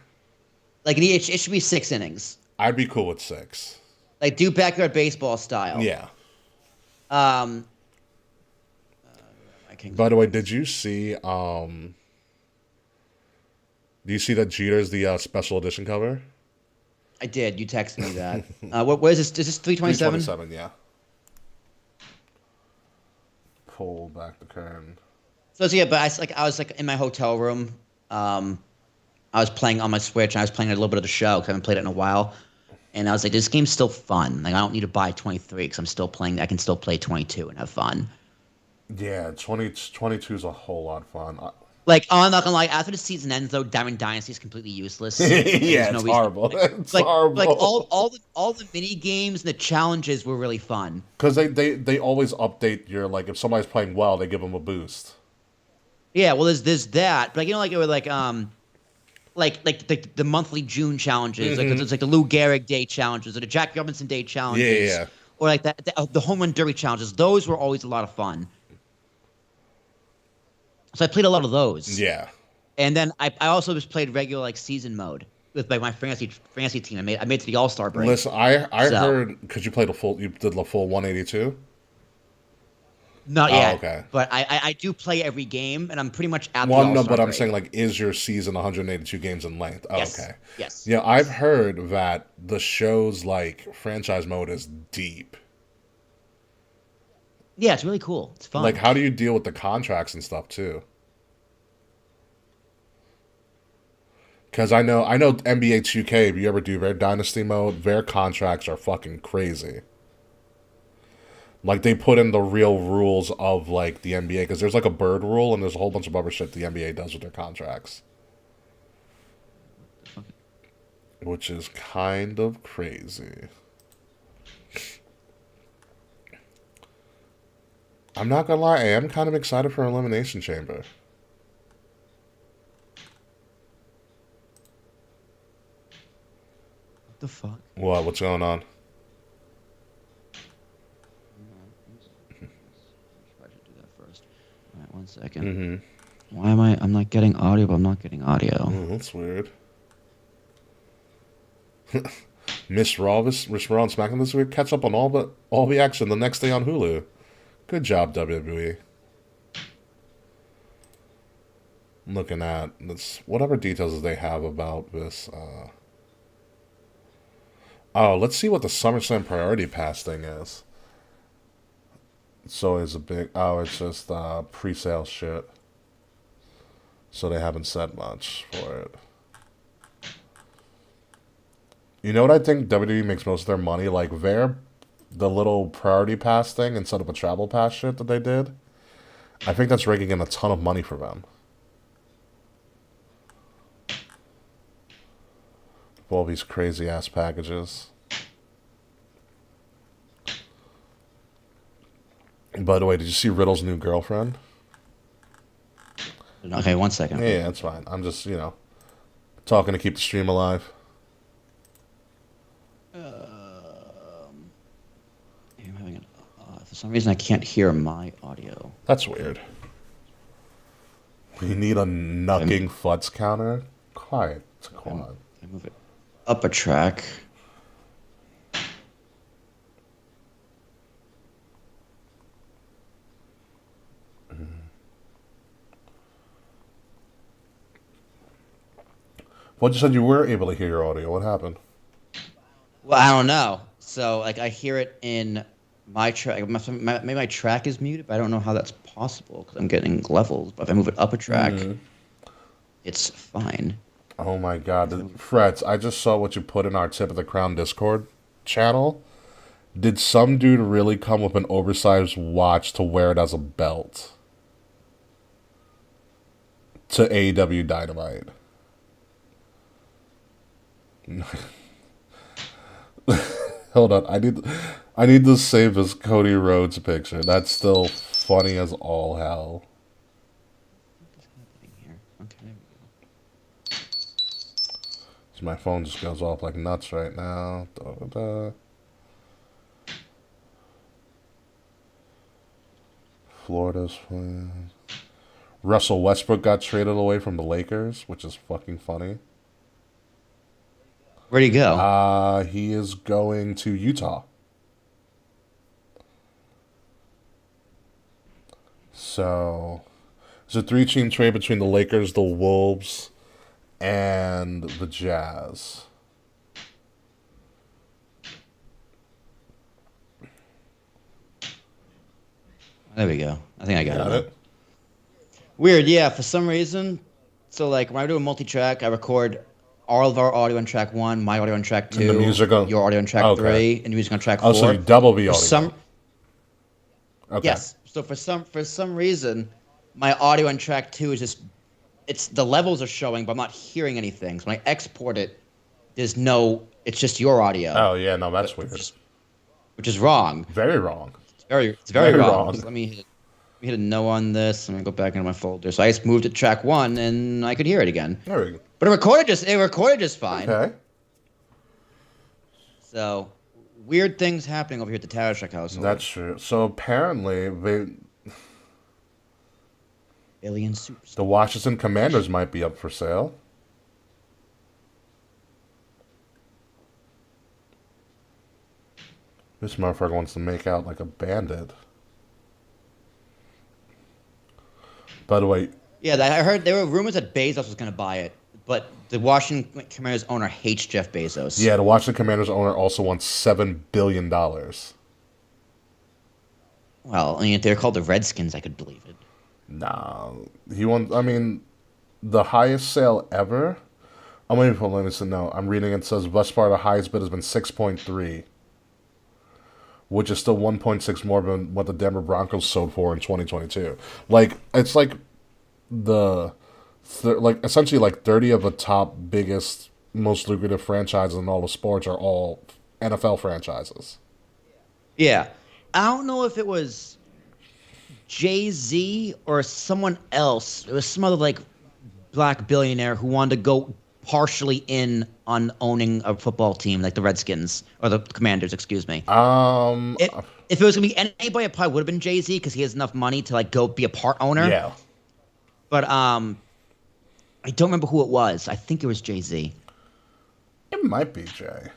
Speaker 2: Like, it should be 6 innings.
Speaker 3: I'd be cool with 6.
Speaker 2: Like, do backyard baseball style.
Speaker 3: Yeah.
Speaker 2: By
Speaker 3: the way, did you see that Jeter's the special edition cover?
Speaker 2: I did. You texted me that. What is this? Is this 327?
Speaker 3: 327, yeah. Pull back the curtain.
Speaker 2: So yeah, but I was in my hotel room. I was playing on my Switch. And I was playing a little bit of the show because I haven't played it in a while. And I was like, this game's still fun. Like, I don't need to buy 23 because I'm still playing. I can still play 22 and have fun.
Speaker 3: Yeah, 22 is a whole lot of fun.
Speaker 2: Like, I'm not gonna lie. After the season ends, though, Diamond Dynasty is completely useless.
Speaker 3: Yeah, it's horrible. It's horrible.
Speaker 2: Like all the mini games and the challenges were really fun.
Speaker 3: Because they always update your, like, if somebody's playing well, they give them a boost.
Speaker 2: Yeah, well, there's that, but like it was like the monthly June challenges, like it's like the Lou Gehrig Day challenges or the Jack Robinson Day challenges,
Speaker 3: yeah.
Speaker 2: Or like the Home Run Derby challenges. Those were always a lot of fun. So I played a lot of those.
Speaker 3: Yeah.
Speaker 2: And then I also just played regular like season mode with like my fantasy team. I made it to the All-Star break.
Speaker 3: Listen, I heard because you did the full 182.
Speaker 2: Not yet.
Speaker 3: Oh, okay.
Speaker 2: But I do play every game, and I'm pretty much at the
Speaker 3: Well,
Speaker 2: All-Star
Speaker 3: no, but I'm
Speaker 2: break.
Speaker 3: saying, like, is your season 182 games in length? Oh,
Speaker 2: Yes.
Speaker 3: okay.
Speaker 2: Yes.
Speaker 3: Yeah, I've heard that the show's, like, franchise mode is deep.
Speaker 2: Yeah, it's really cool. It's fun.
Speaker 3: Like, how do you deal with the contracts and stuff, too? Because I know NBA 2K, if you ever do their Dynasty mode, their contracts are fucking crazy. Like, they put in the real rules of, like, the NBA. Because there's, like, a bird rule, and there's a whole bunch of other shit the NBA does with their contracts. Which is kind of crazy. I'm not gonna lie, I am kind of excited for Elimination Chamber.
Speaker 2: What the fuck?
Speaker 3: What? What's going on?
Speaker 2: I should do that first. All right, 1 second.
Speaker 3: Mm-hmm.
Speaker 2: Why am I'm not getting audio, but I'm not getting audio.
Speaker 3: That's weird. Miss Raw and SmackDown this week. Catch up on all the action the next day on Hulu. Good job, WWE. I'm looking at this, whatever details they have about this. Oh, let's see what the SummerSlam Priority Pass thing is. So it's a big. Oh, it's just pre-sale shit. So they haven't said much for it. You know what I think WWE makes most of their money? Like the little Priority Pass thing instead of a travel pass shit that they did. I think that's raking in a ton of money for them. All these crazy ass packages. By the way, did you see Riddle's new girlfriend?
Speaker 2: Okay, 1 second.
Speaker 3: Yeah, that's fine. I'm just, talking to keep the stream alive.
Speaker 2: I'm having for some reason I can't hear my audio.
Speaker 3: That's weird. You need a knucking futz counter? Quiet. It's a quad.
Speaker 2: I move it up a track.
Speaker 3: Well, you said you were able to hear your audio. What happened?
Speaker 2: Well, I don't know. So, like, I hear it in my track. Maybe my track is muted, but I don't know how that's possible because I'm getting levels. But if I move it up a track, it's fine.
Speaker 3: Oh my god. Freds, I just saw what you put in our Tip of the Crown Discord channel. Did some dude really come with an oversized watch to wear it as a belt? To AEW Dynamite. Hold on, I need to save this Cody Rhodes picture. That's still funny as all hell.
Speaker 2: What's happening here? Okay, there we go.
Speaker 3: So my phone just goes off like nuts right now. Florida's playing. Russell Westbrook got traded away from the Lakers, which is fucking funny.
Speaker 2: Where'd he go?
Speaker 3: He is going to Utah. So, it's a 3-team trade between the Lakers, the Wolves, and the Jazz.
Speaker 2: There we go. I think I got
Speaker 3: Got
Speaker 2: it.
Speaker 3: it?
Speaker 2: Weird, yeah. For some reason, so like when I do a multi-track, I record all of our audio on track 1, my audio on track 2,
Speaker 3: And the music on...
Speaker 2: your audio on track 3, and the music on track 4.
Speaker 3: Oh, so you double the audio. Okay.
Speaker 2: Yes. So for some reason, my audio on track 2 is just the levels are showing, but I'm not hearing anything. So when I export it, it's just your audio.
Speaker 3: Oh yeah, no, that's weird.
Speaker 2: Which is wrong.
Speaker 3: Very wrong.
Speaker 2: It's very wrong. So let me hit a no on this. I'm gonna go back into my folder. So I just moved to track 1, and I could hear it again.
Speaker 3: There we go.
Speaker 2: But it recorded just fine.
Speaker 3: Okay.
Speaker 2: So weird things happening over here at the Tarashek household.
Speaker 3: That's true. So apparently,
Speaker 2: Alien Superstar.
Speaker 3: the Washington Commanders might be up for sale. This motherfucker wants to make out like a bandit. By the way...
Speaker 2: Yeah, I heard there were rumors that Bezos was going to buy it, but the Washington Commanders owner hates Jeff Bezos.
Speaker 3: Yeah, the Washington Commanders owner also wants $7 billion.
Speaker 2: Well, I mean, if they're called the Redskins, I could believe it.
Speaker 3: Nah, he wants... I mean, the highest sale ever... I'm waiting for let me see. No, I'm reading it says thus far the highest bid has been 6.3, which is still 1.6 more than what the Denver Broncos sold for in 2022. Like, it's like essentially like 30 of the top biggest, most lucrative franchises in all the sports are all NFL franchises.
Speaker 2: Yeah. I don't know if it was Jay-Z or someone else. It was some other, like, black billionaire who wanted to go partially in on owning a football team, like the Redskins, or the Commanders, excuse me. If it was going to be anybody, it probably would have been Jay-Z, because he has enough money to, like, go be a part owner.
Speaker 3: Yeah.
Speaker 2: But I don't remember who it was. I think it was Jay-Z.
Speaker 3: It might be Jay.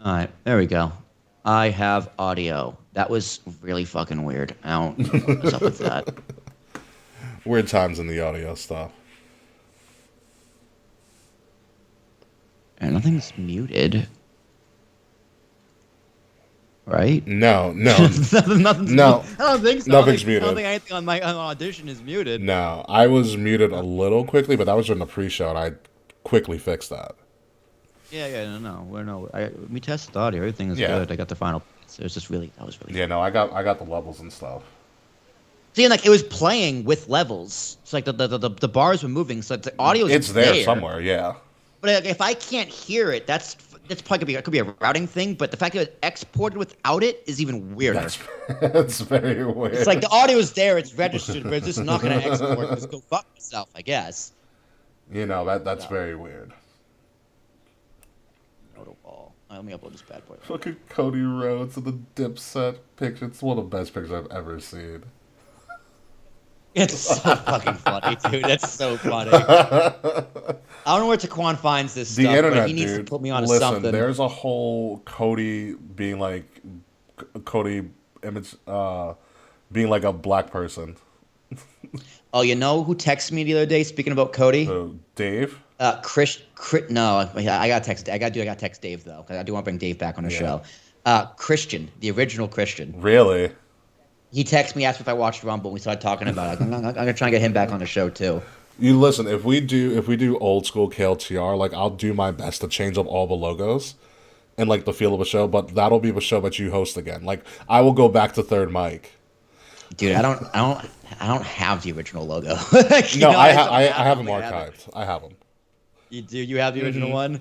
Speaker 2: All right, there we go. I have audio. That was really fucking weird. I don't know what's up with that.
Speaker 3: Weird times in the audio stuff.
Speaker 2: And nothing's muted. Right?
Speaker 3: No.
Speaker 2: Nothing's
Speaker 3: No.
Speaker 2: I don't think so.
Speaker 3: Nothing's
Speaker 2: I
Speaker 3: muted.
Speaker 2: don't think anything on my Audition is muted.
Speaker 3: No, I was muted a little quickly, but that was during the pre-show, and I quickly fixed that.
Speaker 2: Yeah, no. We tested the audio. Everything is good. I got the final. So it was just really, that was really.
Speaker 3: Yeah, no, I got the levels and stuff.
Speaker 2: See, and like it was playing with levels. It's like the bars were moving, so the audio.
Speaker 3: It's there somewhere, yeah.
Speaker 2: But like, if I can't hear it, that's probably could be a routing thing. But the fact that it exported without it is even weirder.
Speaker 3: That's very weird.
Speaker 2: It's like the audio is there, it's registered, but it's just not going to export. Just go fuck yourself, I guess.
Speaker 3: You know that's very weird.
Speaker 2: Let me upload this bad boy.
Speaker 3: Look at Cody Rhodes in the Dipset picture. It's one of the best pictures I've ever seen.
Speaker 2: It's so fucking funny, dude. That's so funny. I don't know where Taquan finds this stuff,
Speaker 3: Internet,
Speaker 2: but he needs to put me on something.
Speaker 3: There's a whole Cody being like image being like a black person.
Speaker 2: Oh, you know who texted me the other day? Speaking about Cody,
Speaker 3: Dave.
Speaker 2: No, I got text. I got to text Dave though, because I do want to bring Dave back on the show. Christian, the original Christian.
Speaker 3: Really?
Speaker 2: He texted me, asked if I watched Rumble, and we started talking about it. I'm gonna try and get him back on the show too.
Speaker 3: You listen. If we do old school KOTR, like I'll do my best to change up all the logos and like the feel of a show, but that'll be the show that you host again. Like I will go back to third mic.
Speaker 2: Dude, I don't have the original logo.
Speaker 3: I have them archived. I have them.
Speaker 2: You do? You have the original one?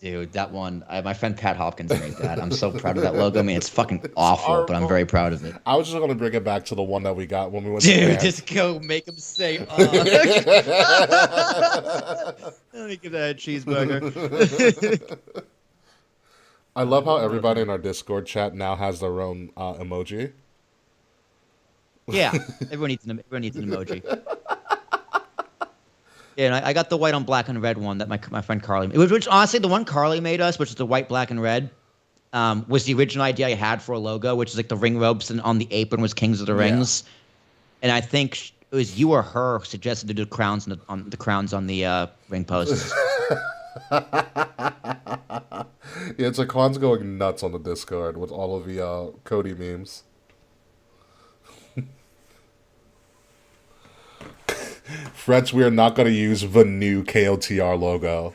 Speaker 2: Dude, that one, my friend Pat Hopkins made that. I'm so proud of that logo. I mean, it's fucking awful, but I'm very proud of it.
Speaker 3: I was just going to bring it back to the one that we got when we went
Speaker 2: to just go make him say, Let me give that a cheeseburger.
Speaker 3: I love how everybody in our Discord chat now has their own emoji.
Speaker 2: Yeah, everyone needs an emoji. Yeah, and I got the white on black and red one that my friend Carly made. Which honestly, the one Carly made us, which is the white, black, and red, was the original idea I had for a logo, which is like the ring ropes and on the apron was Kings of the Rings. And I think it was you or her who suggested to do crowns on the ring posts.
Speaker 3: Yeah, it's like Kwan's going nuts on the Discord with all of the Cody memes. Frets, we are not going to use the new KOTR logo.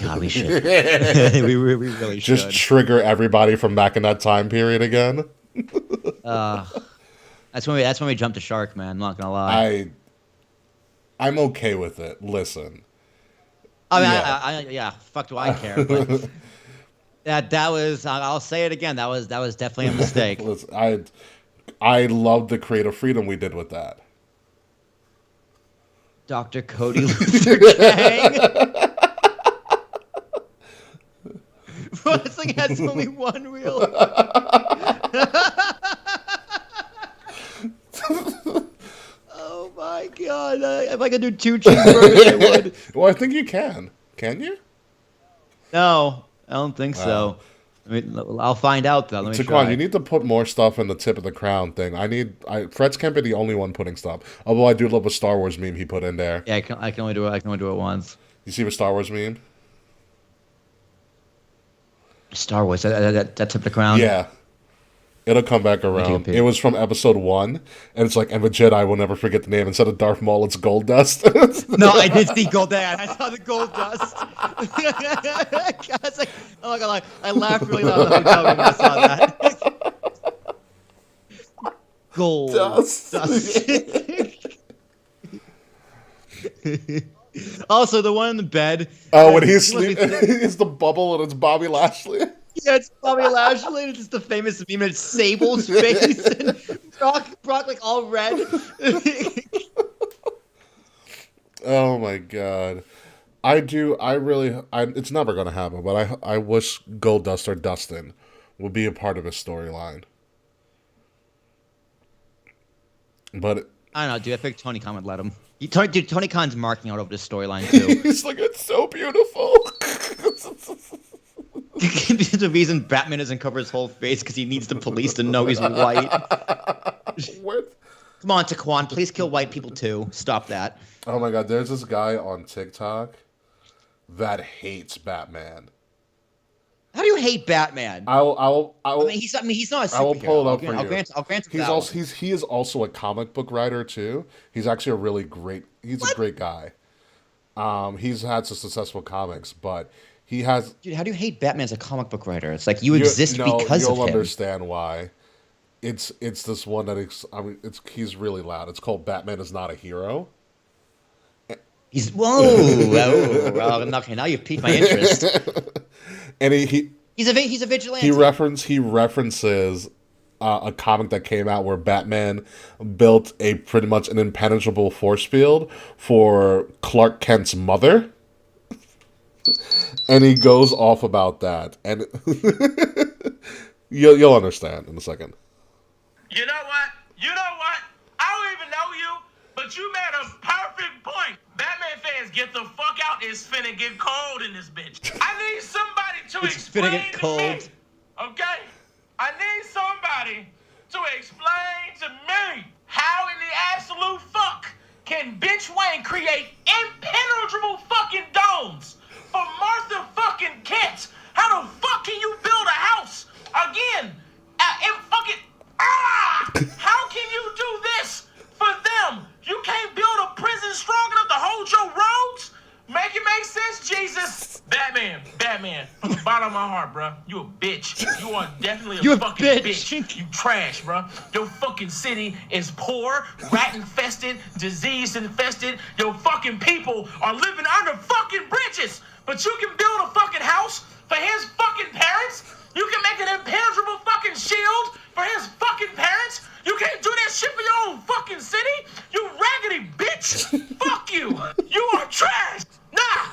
Speaker 2: God, we should. we really should.
Speaker 3: Just trigger everybody from back in that time period again.
Speaker 2: That's when we jumped the shark, man. I'm not gonna lie.
Speaker 3: I'm okay with it. Listen.
Speaker 2: I mean, fuck do I care? But that was. I'll say it again. That was definitely a mistake.
Speaker 3: Listen, I love the creative freedom we did with that.
Speaker 2: Dr. Cody Luther Gang. Wrestling has only one reel. Oh my god! If I could do 2 cheeseburgers, I would.
Speaker 3: Well, I think you can. Can you?
Speaker 2: No, I don't think so. I mean, I'll find out though. Let me try.
Speaker 3: You need to put more stuff in the tip of the crown thing. Fred's can't be the only one putting stuff. Although I do love a Star Wars meme he put in there.
Speaker 2: Yeah, I can only do it. I can only do it once.
Speaker 3: You see the Star Wars meme?
Speaker 2: Star Wars. That tip of the crown.
Speaker 3: Yeah, it'll come back around. It was from episode 1, and it's like, and the Jedi will never forget the name. Instead of Darth Maul, it's Gold Dust.
Speaker 2: No, I did see Gold Dust. I saw the Gold Dust. I was like, oh my god, I laughed really loud when I saw that. Gold Dust. Also, the one in the bed.
Speaker 3: Oh, when he's sleeping, it's the bubble and it's Bobby Lashley.
Speaker 2: Yeah, it's Bobby Lashley. It's just the famous meme. It's Sable's face and Brock like all red.
Speaker 3: Oh my god. It's never going to happen, but I wish Goldust or Dustin would be a part of his storyline. But
Speaker 2: I don't know, dude. I think Tony Khan would let him. Tony Khan's marking out over this storyline too.
Speaker 3: he's like, it's so beautiful.
Speaker 2: The reason Batman doesn't cover his whole face because he needs the police to know he's white.
Speaker 3: What?
Speaker 2: Come on, Taquan, please kill white people too. Stop that.
Speaker 3: Oh my god, there's this guy on TikTok that hates Batman.
Speaker 2: How do you hate Batman?
Speaker 3: I
Speaker 2: mean, he's not a superhero.
Speaker 3: I will pull it up for you.
Speaker 2: I'll grant him
Speaker 3: He's
Speaker 2: that
Speaker 3: also
Speaker 2: one.
Speaker 3: he is also a comic book writer too. He's actually a great guy. He's had some successful comics, but he has.
Speaker 2: Dude, how do you hate Batman as a comic book writer? It's like you exist because of him.
Speaker 3: You'll understand why. It's this one that he's really loud. It's called Batman is Not a Hero.
Speaker 2: He's okay. Now you've piqued my interest.
Speaker 3: And
Speaker 2: he's a vigilante.
Speaker 3: He references a comic that came out where Batman built a pretty much an impenetrable force field for Clark Kent's mother. And he goes off about that, and you'll understand in a second.
Speaker 6: You know what? I don't even know you, but you made a perfect point. Batman fans, get the fuck out. It's finna get cold in this bitch. I need somebody to explain
Speaker 2: finna get cold.
Speaker 6: to me. Okay? I need somebody to explain to me how in the absolute fuck can bitch Wayne create impenetrable fucking domes for Martha fucking Kent? How the fuck can you build a house again? How can you do this for them? You can't build a prison strong enough to hold your roads? Make it make sense, Jesus. Batman, from the bottom of my heart, bro. You a bitch. You are definitely a fucking bitch. You trash, bro. Your fucking city is poor, rat-infested, disease-infested. Your fucking people are living under fucking bridges. But you can build a fucking house for his fucking parents? You can make an impenetrable fucking shield for his fucking parents? You can't do that shit for your own fucking city? You raggedy bitch! Fuck you! You are trash! Nah,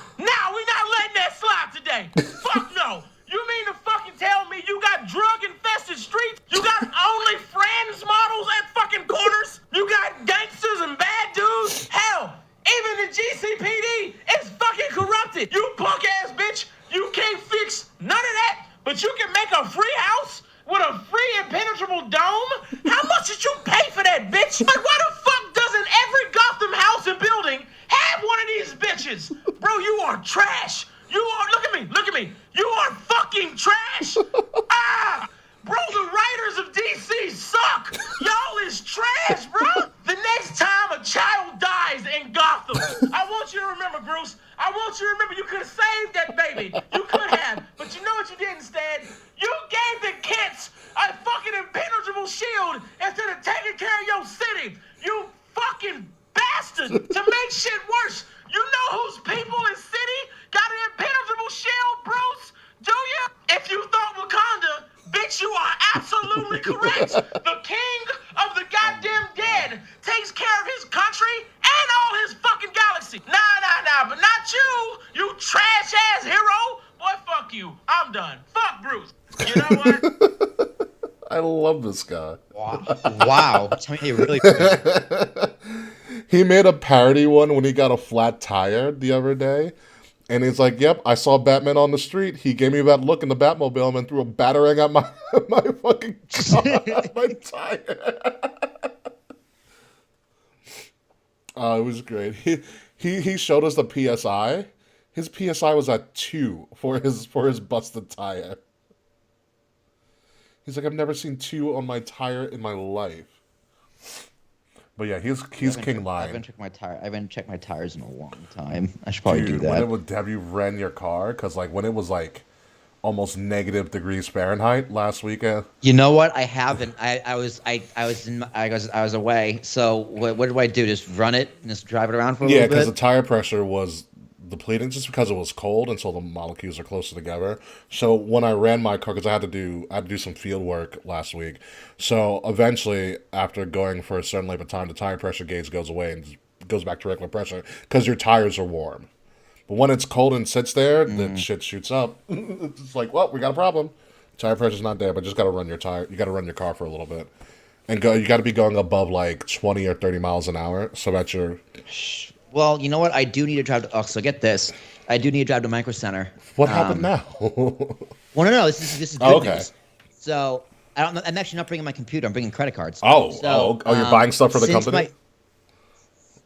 Speaker 6: we not letting that slide today. Fuck no! You mean to fucking tell me you got drug-infested streets? You got only friends models at fucking corners? You got gangsters and bad dudes? Hell, even the GCPD is fucking corrupted. You punk-ass bitch! You can't fix none of that, but you can make a free house with a free impenetrable dome? How much did you pay for that, bitch? Like, why the fuck doesn't every Gotham house and building have one of these bitches? Bro, you are trash. Look at me. You are fucking trash. Bro, the writers of DC suck. Y'all is trash, bro. The next time a child dies in Gotham, I want you to remember, Bruce. I want you to remember you could have saved that baby. You could have. But you know what you did instead? You gave the Kents a fucking impenetrable shield instead of taking care of your city. You fucking bastard. To make shit worse, you know whose people in city got an impenetrable shield, Bruce? Do you? If you thought Wakanda, bitch, you are absolutely correct. The king of the goddamn dead takes care of his country and all his fucking galaxy. Nah, but not you, you trash-ass hero. Boy, fuck you. I'm done. Fuck Bruce. You know what?
Speaker 3: I love this guy.
Speaker 2: Wow. Tell me how you really feel.
Speaker 3: He made a parody one when he got a flat tire the other day. And he's like, yep, I saw Batman on the street. He gave me that look in the Batmobile and threw a batarang at my fucking car, my tire. It was great. He showed us the PSI. His PSI was at 2 for his busted tire. He's like, I've never seen 2 on my tire in my life. But yeah, he's King Lion.
Speaker 2: I haven't checked my tires in a long time. I should probably do that.
Speaker 3: Have you ran your car? Because like when it was like almost negative degrees Fahrenheit last weekend.
Speaker 2: You know what? I haven't. I was away. So what do I do? Just run it and just drive it around for a little bit?
Speaker 3: Yeah, because the tire pressure was depleting just because it was cold and so the molecules are closer together. So when I ran my car, because I had to do some field work last week. So eventually, after going for a certain length of time, the tire pressure gauge goes away and goes back to regular pressure because your tires are warm. But when it's cold and sits there, the shit shoots up. It's like, well, we got a problem. Tire pressure's not there, but just got to run your tire. You got to run your car for a little bit. And you got to be going above like 20 or 30 miles an hour. So that you're.
Speaker 2: Well, you know what? I do need to drive to. Oh, so get this. I do need to drive to Micro Center.
Speaker 3: What happened now?
Speaker 2: Well, no. This is good
Speaker 3: Okay.
Speaker 2: news. So I don't know. I'm actually not bringing my computer. I'm bringing credit cards.
Speaker 3: Oh,
Speaker 2: So,
Speaker 3: you're buying stuff for the
Speaker 2: since
Speaker 3: company?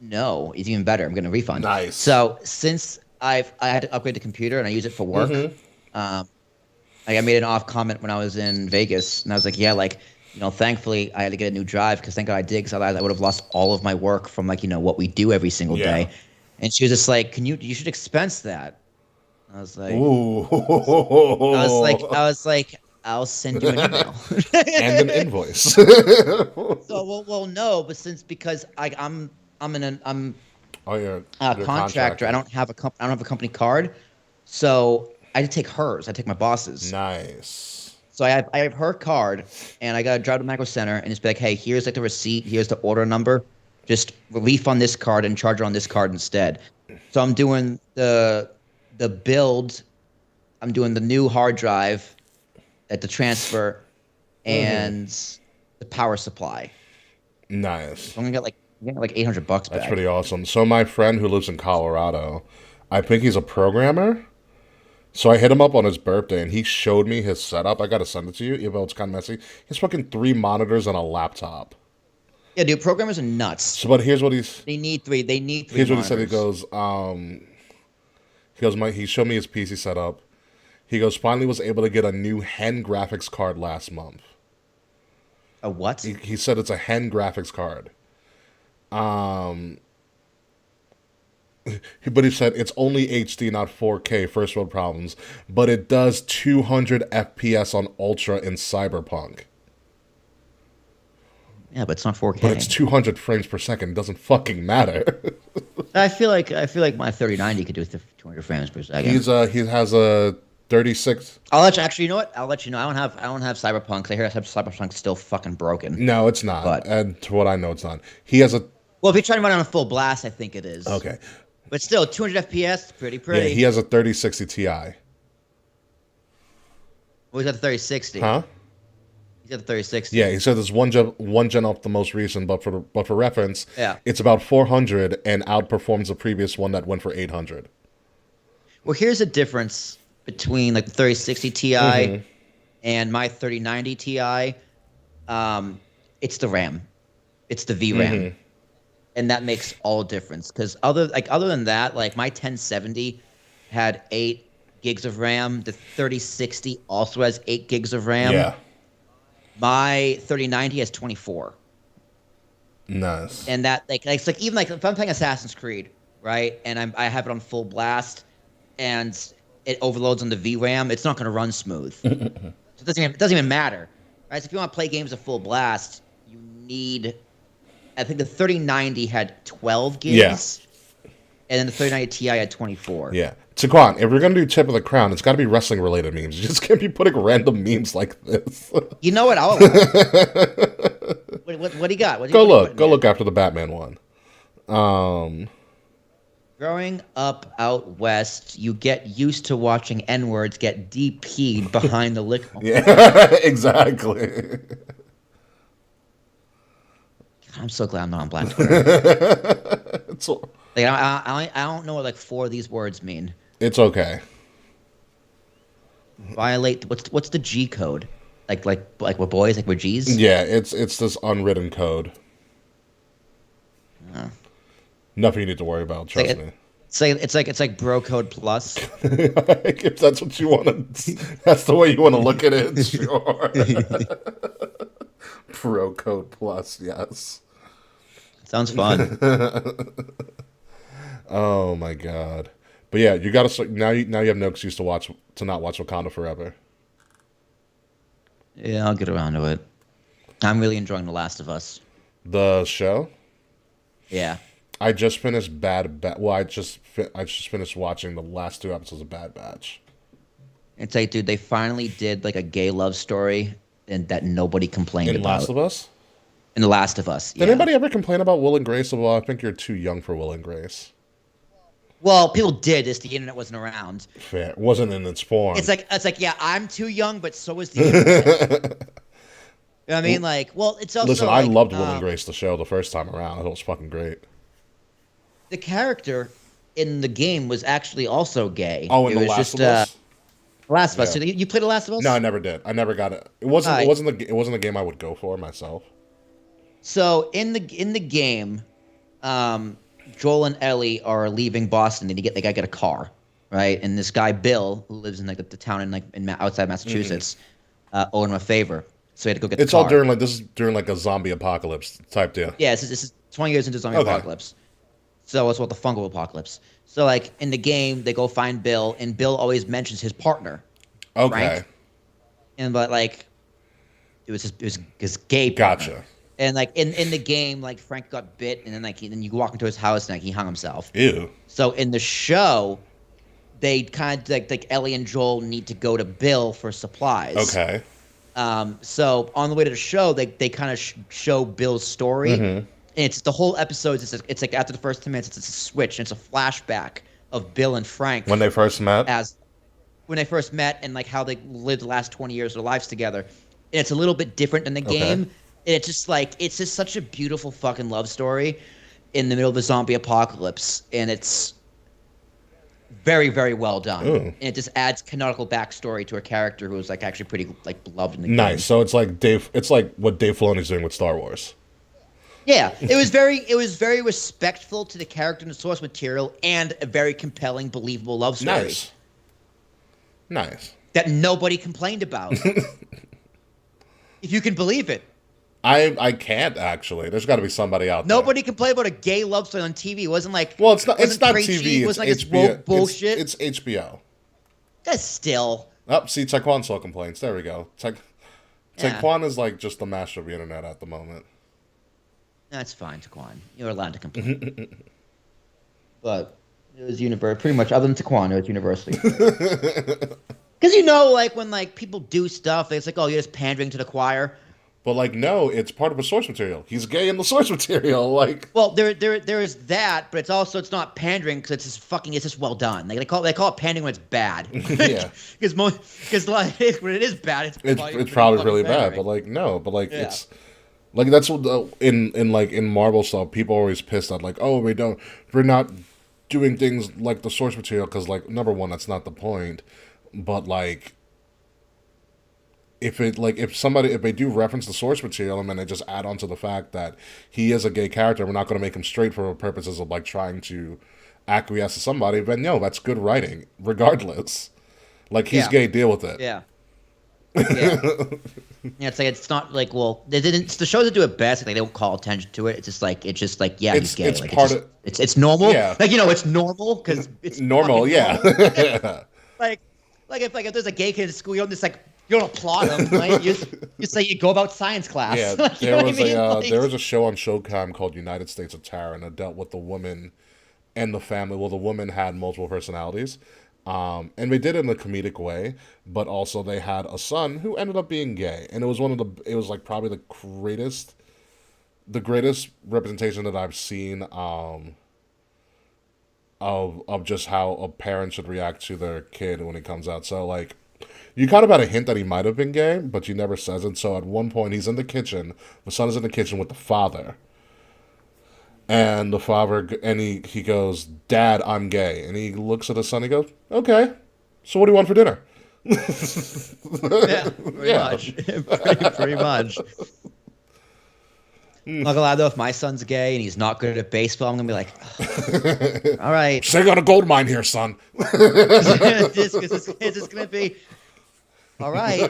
Speaker 2: No, it's even better. I'm going to refund.
Speaker 3: Nice.
Speaker 2: So since I had to upgrade the computer and I use it for work, I made an off comment when I was in Vegas, and I was like, yeah, like, thankfully I had to get a new drive because thank God I did, because otherwise I would have lost all of my work from like what we do every single day. And she was just like, you should expense that. I was like,
Speaker 3: Ooh.
Speaker 2: I was like, I'll send you an email
Speaker 3: And an invoice.
Speaker 2: So well no, but because I'm
Speaker 3: You're
Speaker 2: a contractor. I don't have a company card, so I had to take hers. I take my boss's.
Speaker 3: Nice.
Speaker 2: So I have her card, and I gotta drive to Micro Center and just be like, hey, here's like the receipt, here's the order number, just refund this card and charge it on this card instead. So I'm doing the build, I'm doing the new hard drive at the transfer, and the power supply.
Speaker 3: Nice.
Speaker 2: So I'm gonna get like $800 back.
Speaker 3: That's pretty awesome. So my friend who lives in Colorado, I think he's a programmer. So I hit him up on his birthday, and he showed me his setup. I got to send it to you, even though it's kind of messy. He's fucking 3 monitors and a laptop.
Speaker 2: Yeah, dude, programmers are nuts.
Speaker 3: So, but here's what
Speaker 2: They need three.
Speaker 3: Here's what he said. He
Speaker 2: monitors.
Speaker 3: goes, he showed me his PC setup. He goes, finally was able to get a new Hen graphics card last month.
Speaker 2: A what?
Speaker 3: He said it's a Hen graphics card. But he said it's only HD, not 4K, first world problems, but it does 200 FPS on Ultra in Cyberpunk.
Speaker 2: Yeah, but it's not 4K.
Speaker 3: But it's 200 frames per second. It doesn't fucking matter.
Speaker 2: I feel like my 3090 could do 200 frames per second.
Speaker 3: He has a 36.
Speaker 2: I'll let you. Actually, you know what? I'll let you know. I don't have Cyberpunk. I hear Cyberpunk's still fucking broken.
Speaker 3: No, it's not.
Speaker 2: But,
Speaker 3: and to what I know, it's not. He has a.
Speaker 2: Well, if you're trying to run on a full blast, I think it is.
Speaker 3: Okay.
Speaker 2: But still, 200 FPS, pretty.
Speaker 3: Yeah, he has a 3060 Ti.
Speaker 2: Well, he's got the 3060.
Speaker 3: Huh?
Speaker 2: He's got the 3060.
Speaker 3: Yeah, he said it's one gen up the most recent, but for reference,
Speaker 2: Yeah.
Speaker 3: it's about 400 and outperforms the previous one that went for 800.
Speaker 2: Well, here's the difference between like the 3060 Ti and my 3090 Ti. It's the RAM. It's the VRAM. And that makes all difference, because other than that, like my 1070 had 8 gigs of RAM. The 3060 also has 8 gigs of RAM.
Speaker 3: Yeah.
Speaker 2: My 3090 has 24.
Speaker 3: Nice.
Speaker 2: And that it's like even like if I'm playing Assassin's Creed, right, and I have it on full blast, and it overloads on the VRAM, it's not going to run smooth. So it doesn't even matter, right? So if you want to play games at full blast, you need. I think the 3090 had 12 gigs.
Speaker 3: Yeah.
Speaker 2: And then the 3090 Ti had 24.
Speaker 3: Yeah. Taquan, if we're going to do Tip of the Crown, it's got to be wrestling-related memes. You just can't be putting random memes like this.
Speaker 2: You know what? What do you got?
Speaker 3: Go look after the Batman one.
Speaker 2: Growing up out west, you get used to watching N-words get DP'd behind the liquor.
Speaker 3: Yeah, exactly.
Speaker 2: I'm so glad I'm not on Black Twitter.
Speaker 3: It's
Speaker 2: Like, I don't know what like 4 of these words mean.
Speaker 3: okay.
Speaker 2: Violate. What's the G code? Like we're boys, like we're G's.
Speaker 3: Yeah, it's this unwritten code. Nothing you need to worry about. Trust me.
Speaker 2: It's like bro code plus.
Speaker 3: If that's what you want to, that's the way you want to look at it. Sure. Pro code plus, yes.
Speaker 2: Sounds fun.
Speaker 3: Oh my god! But yeah, you gotta now. You have no excuse to not watch Wakanda Forever.
Speaker 2: Yeah, I'll get around to it. I'm really enjoying The Last of Us.
Speaker 3: The show.
Speaker 2: Yeah.
Speaker 3: I just finished Well, I just finished watching the last 2 episodes of Bad Batch.
Speaker 2: It's like, dude, they finally did like a gay love story and that nobody complained
Speaker 3: In
Speaker 2: about.
Speaker 3: Last of Us.
Speaker 2: In The Last of Us.
Speaker 3: Did
Speaker 2: Yeah.
Speaker 3: anybody ever complain about Will and Grace? Well, I think you're too young for Will and Grace.
Speaker 2: Well, people did. Just the internet wasn't around.
Speaker 3: Fair. It wasn't in its form.
Speaker 2: It's like yeah, I'm too young, but so is the internet. You know what I mean? Like, well, it's also
Speaker 3: Listen, I
Speaker 2: like,
Speaker 3: loved Will and Grace the show the first time around. It was fucking great.
Speaker 2: the character in the game was actually also gay.
Speaker 3: Oh, in
Speaker 2: it
Speaker 3: The
Speaker 2: was
Speaker 3: Last
Speaker 2: just,
Speaker 3: of Us?
Speaker 2: Last of Us.
Speaker 3: Yeah.
Speaker 2: So you played The Last of Us?
Speaker 3: No, I never did. I never got it. It wasn't. It wasn't the game I would go for myself.
Speaker 2: So in the game, Joel and Ellie are leaving Boston, and they gotta get a car, right? And this guy Bill, who lives in like the town in outside Massachusetts, owed him a favor, so he had to go get.
Speaker 3: It's
Speaker 2: the car.
Speaker 3: all during like this is during like a zombie apocalypse type deal.
Speaker 2: Yeah, this is 20 years into zombie apocalypse. So it's what the fungal apocalypse. So like in the game, they go find Bill, and Bill always mentions his partner.
Speaker 3: Okay.
Speaker 2: Frank. And but like, it was his gay partner.
Speaker 3: Gotcha.
Speaker 2: And like in the game, like Frank got bit, and then you walk into his house and like he hung himself.
Speaker 3: Ew.
Speaker 2: So in the show, they kind of like Ellie and Joel need to go to Bill for supplies.
Speaker 3: Okay.
Speaker 2: So on the way to the show, they kind of show Bill's story, and it's the whole episode. It's like after the first 10 minutes, it's a switch, and it's a flashback of Bill and Frank
Speaker 3: When they first met.
Speaker 2: When they first met, and like how they lived the last 20 years of their lives together. And it's a little bit different than the game. And it's just such a beautiful fucking love story in the middle of a zombie apocalypse, and it's very, very well done. And it just adds canonical backstory to a character who was like actually pretty like beloved in the game.
Speaker 3: Nice. So it's like what Dave Filoni's doing with Star Wars.
Speaker 2: Yeah, it was very respectful to the character and the source material, and a very compelling, believable love story.
Speaker 3: Nice.
Speaker 2: That nobody complained about. If you can believe it.
Speaker 3: I can't actually. There's got to be somebody out there.
Speaker 2: Nobody complained about a gay love story on TV. It wasn't like
Speaker 3: Well, it's not. It's not
Speaker 2: preachy.
Speaker 3: TV.
Speaker 2: It
Speaker 3: It's
Speaker 2: wasn't like
Speaker 3: HBO.
Speaker 2: It's bullshit.
Speaker 3: It's HBO.
Speaker 2: That's still.
Speaker 3: Oh, see, Taekwon saw complaints. There we go. Taekwon is like just the master of the internet at the moment.
Speaker 2: That's fine, Taekwon. You're allowed to complain. But it was pretty much other than Taekwon, it was universally. Because like when like people do stuff, it's like, oh, you're just pandering to the choir.
Speaker 3: But like, no, it's part of the source material. He's gay in the source material. Like,
Speaker 2: well, there is that, but it's not pandering because it's just well done. Like, they call it pandering when it's bad.
Speaker 3: Yeah.
Speaker 2: Because like when it is bad,
Speaker 3: it's probably really bad. But like, no, but like it's like that's what in Marvel stuff people are always pissed at. Like, oh, we're not doing things like the source material because like number one, that's not the point. But like. If they do reference the source material and then they just add on to the fact that he is a gay character, we're not going to make him straight for purposes of like trying to acquiesce to somebody, then no, that's good writing, regardless. Like he's gay, deal with it.
Speaker 2: Yeah. Yeah. It's like it's not like they didn't. The shows that do it best, like they don't call attention to it. It's just like he's gay.
Speaker 3: It's
Speaker 2: like
Speaker 3: part of
Speaker 2: it's normal.
Speaker 3: Yeah.
Speaker 2: Like it's normal because it's
Speaker 3: normal. Yeah.
Speaker 2: Normal. like if there's a gay kid at school, you don't applaud him, right? You say you go about science class.
Speaker 3: Yeah, there was a show on Showtime called United States of Terror, and it dealt with the woman and the family. Well, the woman had multiple personalities, and they did it in a comedic way, but also they had a son who ended up being gay, and it was like probably the greatest representation that I've seen of just how a parent should react to their kid when he comes out. So like. You kind of had a hint that he might have been gay, but he never says it. So at one point, he's in the kitchen. The son is in the kitchen with the father. And the father, and he goes, "Dad, I'm gay." And he looks at his son and he goes, "Okay, so what do you want for dinner?"
Speaker 2: Yeah, pretty much. I'm not gonna lie though, if my son's gay and he's not good at baseball, I'm gonna be like, all right.
Speaker 3: So you got a gold mine here, son.
Speaker 2: It's just gonna be all right.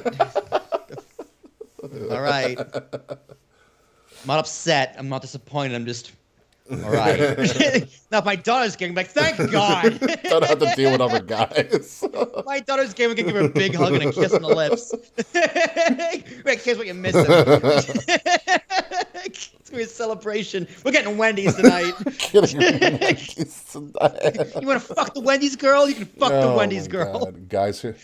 Speaker 2: All right. I'm not upset. I'm not disappointed. I'm just all right. Now if my daughter's gay, I'm like, thank God.
Speaker 3: Don't have to deal with other guys.
Speaker 2: My daughter's gay, we can give her a big hug and a kiss on the lips. In case we can miss him. It's gonna be a celebration. We're getting Wendy's tonight. You want to fuck the Wendy's girl? You can fuck the Wendy's girl.
Speaker 3: God. Guys, wait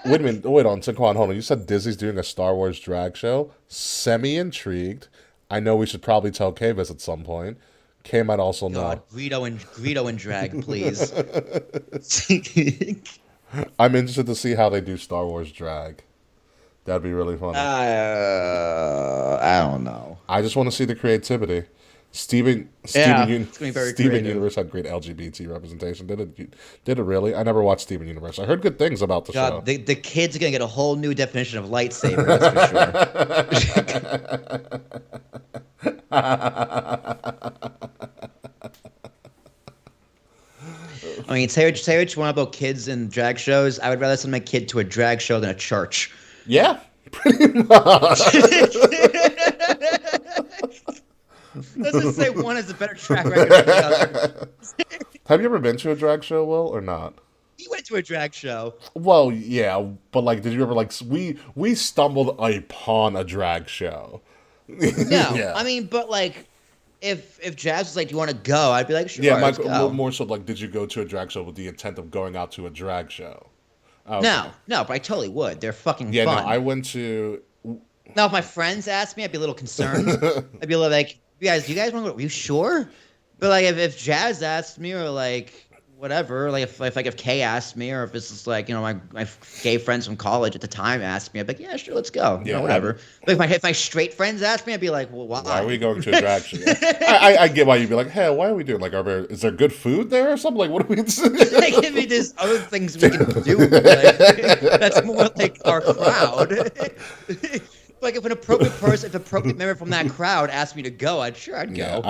Speaker 3: a minute. Wait on, Taekwon, hold on. You said Disney's doing a Star Wars drag show. Semi-intrigued. I know we should probably tell K-Biz at some point. K might also know.
Speaker 2: Greedo and drag, please.
Speaker 3: I'm interested to see how they do Star Wars drag. That'd be really funny.
Speaker 2: I don't know.
Speaker 3: I just want to see the creativity. Steven
Speaker 2: It's gonna be very
Speaker 3: Steven
Speaker 2: creative.
Speaker 3: Universe had great LGBT representation. Did it really? I never watched Steven Universe. I heard good things about the show.
Speaker 2: God, the kids are gonna get a whole new definition of lightsaber. That's for sure. I mean, say what you want about kids and drag shows. I would rather send my kid to a drag show than a church.
Speaker 3: Yeah, pretty much.
Speaker 2: Let's just say one has a better track record than the other.
Speaker 3: Have you ever been to a drag show, Will, or not?
Speaker 2: You went to a drag show.
Speaker 3: Well, yeah, but like, did you ever like we stumbled upon a drag show?
Speaker 2: No,
Speaker 3: Yeah.
Speaker 2: I mean, but like, if Jazz was like, "Do you want to go?" I'd be like, "Sure,
Speaker 3: Yeah,
Speaker 2: let's go."
Speaker 3: more so like, did you go to a drag show with the intent of going out to a drag show? Okay.
Speaker 2: No, but I totally would. They're fucking
Speaker 3: Yeah,
Speaker 2: fun.
Speaker 3: no, I went to.
Speaker 2: Now, if my friends asked me, I'd be a little concerned. I'd be like, do you guys want to go? Are you sure? But like, if Jazz asked me, or like whatever, like if Kay asked me, or if it's just like, you know, my gay friends from college at the time asked me, I'd be like, yeah, sure, let's go. You know, whatever. But if my straight friends asked me, I'd be like, well,
Speaker 3: Why are we going to a drag show? I get why you'd be like, hey, why are we doing? Like, is there good food there or something? Like, what are we?
Speaker 2: Like, maybe there's other things we can do. Like, that's more like our crowd. Like if an appropriate member from that crowd asked me to go, I'd go.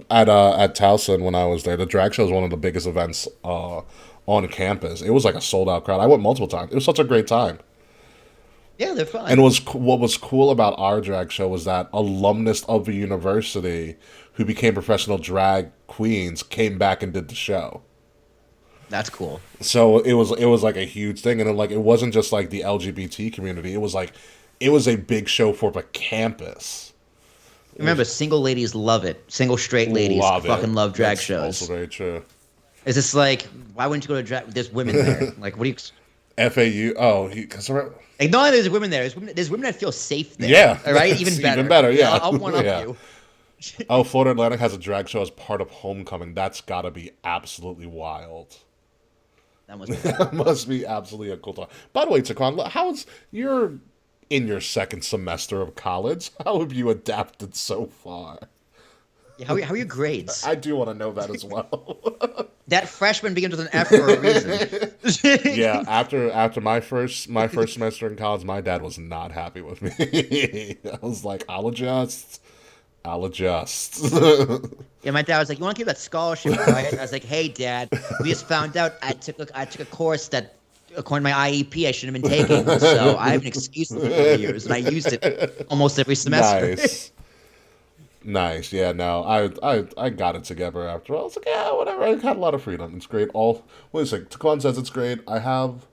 Speaker 3: At Towson when I was there, the drag show was one of the biggest events on campus. It was like a sold out crowd. I went multiple times. It was such a great time.
Speaker 2: Yeah, they're fun.
Speaker 3: And what was cool about our drag show was that alumnus of the university who became professional drag queens came back and did the show.
Speaker 2: That's cool.
Speaker 3: So it was like a huge thing, and it wasn't just like the LGBT community. It was a big show for the campus.
Speaker 2: Remember, single ladies love it. Single straight ladies fucking love drag shows.
Speaker 3: Also very true.
Speaker 2: It's just like, why wouldn't you go to drag? There's women there. Like, what do you?
Speaker 3: FAU. Oh, because
Speaker 2: like, not only there's women there. There's women that feel safe there.
Speaker 3: Yeah.
Speaker 2: All right. Even better.
Speaker 3: Even better. Yeah.
Speaker 2: I'll one up
Speaker 3: Yeah.
Speaker 2: you.
Speaker 3: Oh, Florida Atlantic has a drag show as part of Homecoming. That's got to be absolutely wild.
Speaker 2: That must be.
Speaker 3: That must be absolutely a cool time. By the way, Taquan, you're in your second semester of college? How have you adapted so far?
Speaker 2: Yeah, how are your grades?
Speaker 3: I do want to know that as well.
Speaker 2: That freshman begins with an F for a reason.
Speaker 3: Yeah, after my first semester in college, my dad was not happy with me. I was like, I'll adjust.
Speaker 2: Yeah, my dad was like, "You want to keep that scholarship, right?" I was like, "Hey, Dad, we just found out I took a course that, according to my IEP, I shouldn't have been taking. So I have an excuse for the years, and I used it almost every semester."
Speaker 3: Nice. Yeah, no, I got it together after. I was like, yeah, whatever. I had a lot of freedom. It's great. Wait a second. Taquan says it's great. I have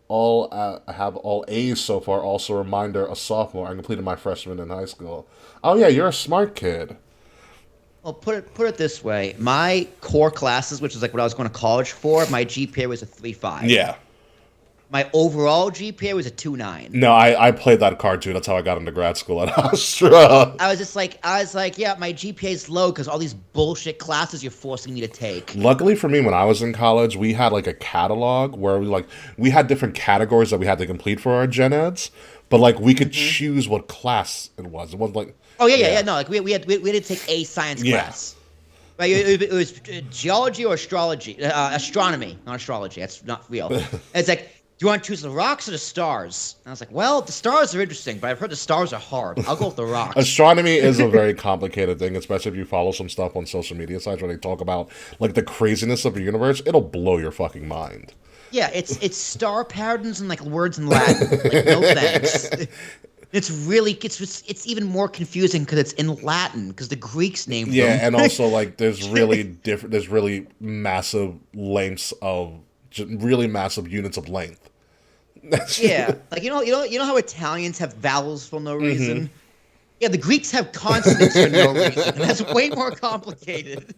Speaker 3: all A's so far. Also, a reminder, a sophomore. I completed my freshman in high school. Oh yeah, you're a smart kid.
Speaker 2: Well, put it this way: my core classes, which is like what I was going to college for, my GPA was a 3.5.
Speaker 3: Yeah.
Speaker 2: My overall GPA was a 2.9.
Speaker 3: No, I played that card too. That's how I got into grad school at Astra.
Speaker 2: I was like, yeah, my GPA is low because all these bullshit classes you're forcing me to take.
Speaker 3: Luckily for me, when I was in college, we had like a catalog where we had different categories that we had to complete for our gen eds, but like we could choose what class it was. It wasn't like
Speaker 2: No, like we had to take a science class. Right, it was geology or astrology, astronomy, not astrology. That's not real. It's like, do you want to choose the rocks or the stars? And I was like, well, the stars are interesting, but I've heard the stars are hard. I'll go with the rocks.
Speaker 3: Astronomy is a very complicated thing, especially if you follow some stuff on social media sites where they talk about like the craziness of the universe. It'll blow your fucking mind.
Speaker 2: Yeah, it's star patterns and like words in Latin. Like, no thanks. It's even more confusing because it's in Latin because the Greeks named them.
Speaker 3: Yeah, and also like there's really massive lengths of really massive units of length.
Speaker 2: Yeah, like you know how Italians have vowels for no reason. Yeah, the Greeks have consonants for no reason. And that's way more complicated.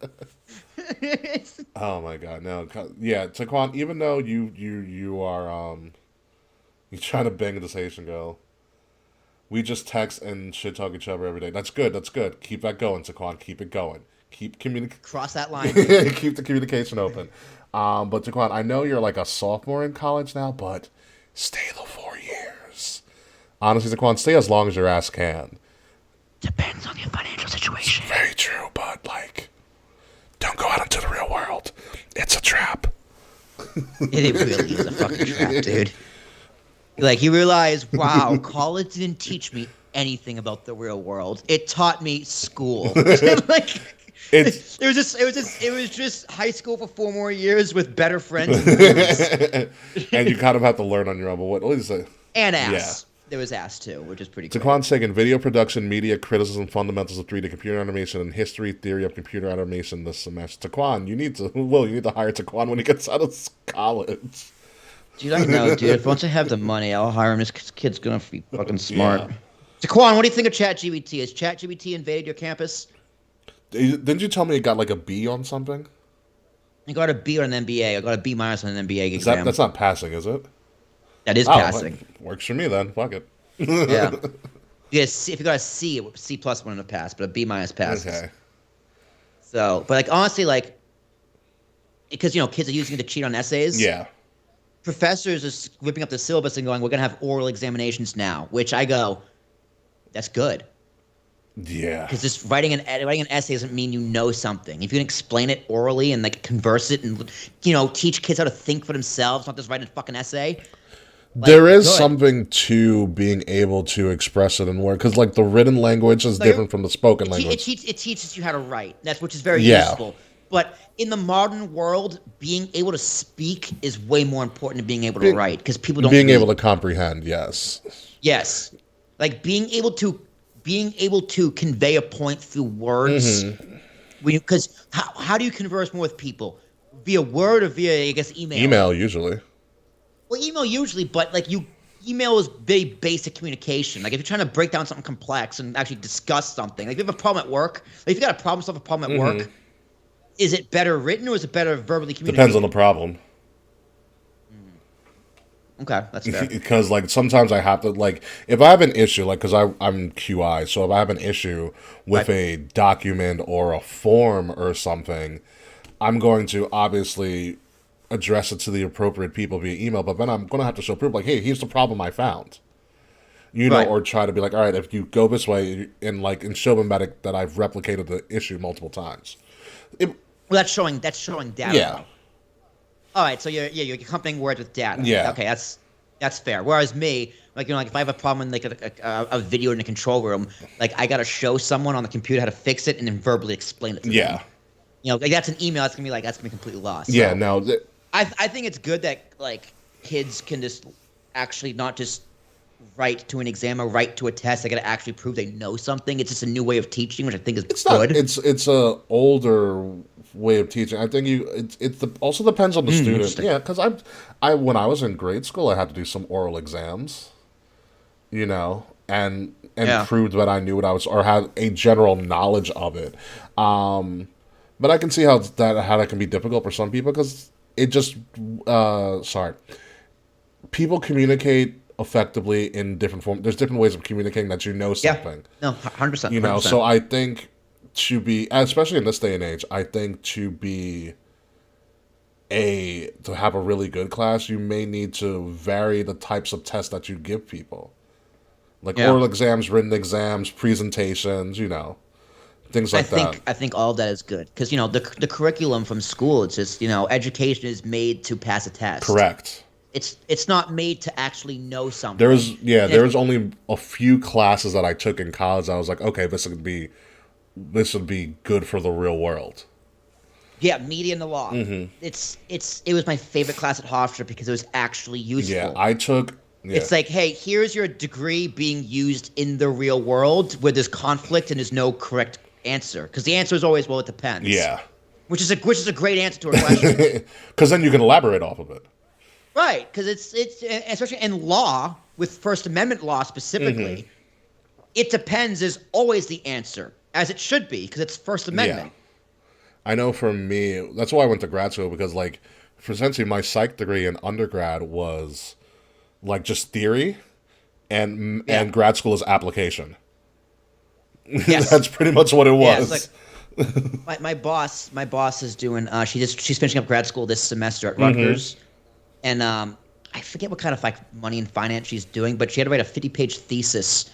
Speaker 3: Oh my god, no, yeah, Taquan. Even though you are you trying to bang this Haitian girl, we just text and shit talk each other every day. That's good. Keep that going, Taquan. Keep it going. Keep
Speaker 2: Cross that line.
Speaker 3: Keep the communication open. But Taquan, I know you're like a sophomore in college now, but stay the 4 years. Honestly, Taquan, stay as long as your ass can.
Speaker 2: Depends on your financial situation.
Speaker 3: Very true, but like, don't go out into the real world. It's a trap.
Speaker 2: It really is a fucking trap, dude. Like, you realize, wow, college didn't teach me anything about the real world. It taught me school. Like,
Speaker 3: It's
Speaker 2: it was just high school for 4 more years with better friends
Speaker 3: and you kind of have to learn on your own. But what is it?
Speaker 2: and ass.
Speaker 3: Yeah.
Speaker 2: There was ass too, which is pretty cool.
Speaker 3: Taquan's taken video production, media criticism, fundamentals of 3D computer animation, and history theory of computer animation this semester. Taquan, you need to hire Taquan when he gets out of college.
Speaker 2: Dude, I know, dude. Once I have the money, I'll hire him. This kid's gonna be fucking smart.
Speaker 3: Yeah.
Speaker 2: Taquan, what do you think of ChatGPT? Has ChatGPT invaded your campus?
Speaker 3: Didn't you tell me it got like a B on something?
Speaker 2: I got a B on an MBA. I got a B- on an MBA exam.
Speaker 3: That's not passing, is it?
Speaker 2: That is
Speaker 3: Oh,
Speaker 2: passing.
Speaker 3: works for me then. Fuck it.
Speaker 2: Yeah. If you got a C, C+ wouldn't have passed, but a B- passes.
Speaker 3: Okay.
Speaker 2: So, but like honestly, like, because kids are using it to cheat on essays.
Speaker 3: Yeah.
Speaker 2: Professors are ripping up the syllabus and going, "We're gonna have oral examinations now," which I go, "That's good."
Speaker 3: Yeah.
Speaker 2: Because just writing an essay doesn't mean you know something. If you can explain it orally and like converse it and teach kids how to think for themselves, not just write a fucking essay. Like,
Speaker 3: there is
Speaker 2: good.
Speaker 3: something to being able to express it in words, because like the written language is different from the spoken language.
Speaker 2: It teaches you how to write. Which is very
Speaker 3: Yeah.
Speaker 2: useful. But in the modern world, being able to speak is way more important than being able to write, because people don't
Speaker 3: Being
Speaker 2: read.
Speaker 3: able to comprehend, yes.
Speaker 2: Yes, like being able to convey a point through words. Because how do you converse more with people? Via word or via, I guess, email?
Speaker 3: Email usually.
Speaker 2: Well, email usually, but like email is very basic communication. Like if you're trying to break down something complex and actually discuss something, like if you have a problem at work, like if you got a problem, solve a problem at work, is it better written or is it better verbally communicated?
Speaker 3: Depends on the problem.
Speaker 2: Okay, that's fair.
Speaker 3: Because like sometimes I have to, like, if I have an issue, like, because I'm QI, so if I have an issue with a document or a form or something, I'm going to obviously address it to the appropriate people via email, but then I'm going to have to show proof, like, hey, here's the problem I found. Or try to be like, all right, if you go this way, and show them that I've replicated the issue multiple times.
Speaker 2: Well, that's showing data.
Speaker 3: Yeah.
Speaker 2: All right, so you're accompanying words with data.
Speaker 3: Yeah.
Speaker 2: Okay, that's fair. Whereas me, like if I have a problem in like a video in a control room, like I gotta show someone on the computer how to fix it and then verbally explain it to them.
Speaker 3: Yeah.
Speaker 2: Like that's an email. That's gonna be completely lost.
Speaker 3: Yeah.
Speaker 2: So
Speaker 3: No.
Speaker 2: I think it's good that like kids can just actually not just write to an exam or write to a test. They gotta actually prove they know something. It's just a new way of teaching, which I think is good.
Speaker 3: It's a older way of teaching. I think also depends on the student. Yeah, because I when I was in grade school, I had to do some oral exams, and proved that I knew what I was, or had a general knowledge of it. But I can see how that can be difficult for some people, because it just people communicate effectively in different forms. There's different ways of communicating that something.
Speaker 2: No, 100%.
Speaker 3: So I think to be, especially in this day and age, I think to have a really good class, you may need to vary the types of tests that you give people. Like oral exams, written exams, presentations, things like that.
Speaker 2: I think all of that is good, because the curriculum from school, it's just education is made to pass a test.
Speaker 3: Correct.
Speaker 2: It's not made to actually know something.
Speaker 3: There was only a few classes that I took in college. I was like, okay, this would be good for the real world.
Speaker 2: Yeah, media and the law. Mm-hmm. It was my favorite class at Hofstra because it was actually useful.
Speaker 3: Yeah, I took. Yeah.
Speaker 2: It's like, hey, here's your degree being used in the real world where there's conflict and there's no correct answer, because the answer is always, well, it depends.
Speaker 3: Yeah.
Speaker 2: Which is a great answer to a question.
Speaker 3: Because then you can elaborate off of it.
Speaker 2: Right, because it's especially in law, with First Amendment law specifically, it depends is always the answer, as it should be, because it's First Amendment.
Speaker 3: Yeah. I know for me, that's why I went to grad school, because like, for essentially my psych degree in undergrad was like just theory, and grad school is application. Yes. That's pretty much what it was.
Speaker 2: Yeah, it's like, my boss is doing she's finishing up grad school this semester at Rutgers. And I forget what kind of like money and finance she's doing, but she had to write a 50-page thesis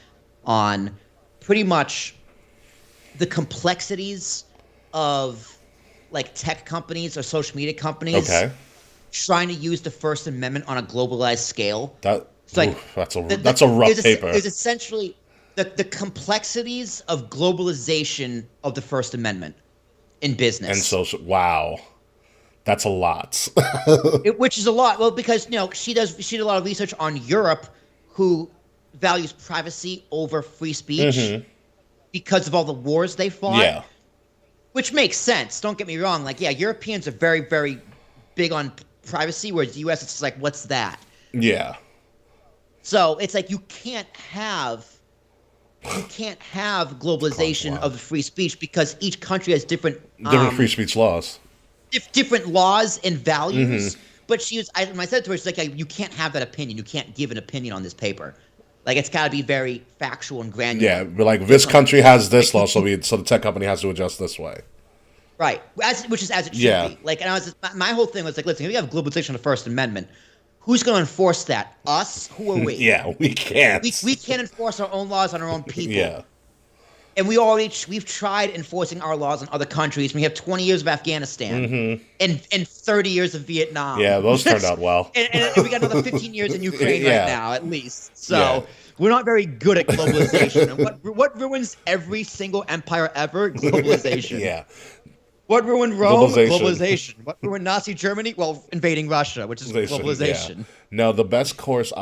Speaker 2: on pretty much the complexities of like tech companies or social media companies trying to use the First Amendment on a globalized scale.
Speaker 3: That's a rough paper.
Speaker 2: There's essentially the complexities of globalization of the First Amendment in business.
Speaker 3: And social. Wow. That's a lot.
Speaker 2: Which is a lot. Well, because she did a lot of research on Europe, who values privacy over free speech because of all the wars they fought.
Speaker 3: Yeah.
Speaker 2: Which makes sense. Don't get me wrong. Like, yeah, Europeans are very, very big on privacy, whereas the U.S. it's just like, what's that?
Speaker 3: Yeah.
Speaker 2: So it's like you can't have globalization of the free speech because each country has different
Speaker 3: free speech laws.
Speaker 2: Different laws and values. But when I said to her, she's like, you can't have that opinion. You can't give an opinion on this paper. Like, it's got to be very factual and granular.
Speaker 3: Yeah, but like this country has this law, so the tech company has to adjust this way.
Speaker 2: Right, which is as it should be. Like, and my whole thing was like, listen, if we have globalization of the First Amendment, who's going to enforce that? Us? Who are we?
Speaker 3: Yeah, we can't.
Speaker 2: We can't enforce our own laws on our own people.
Speaker 3: Yeah.
Speaker 2: And we've tried enforcing our laws on other countries. We have 20 years of Afghanistan and 30 years of Vietnam.
Speaker 3: Yeah, those turned out well.
Speaker 2: and we got another 15 years in Ukraine right now, at least. So we're not very good at globalization. And what ruins every single empire ever? Globalization.
Speaker 3: Yeah.
Speaker 2: What ruined Rome? Globalization. What ruined Nazi Germany? Well, invading Russia, which is globalization.
Speaker 3: Yeah. No, one of the best courses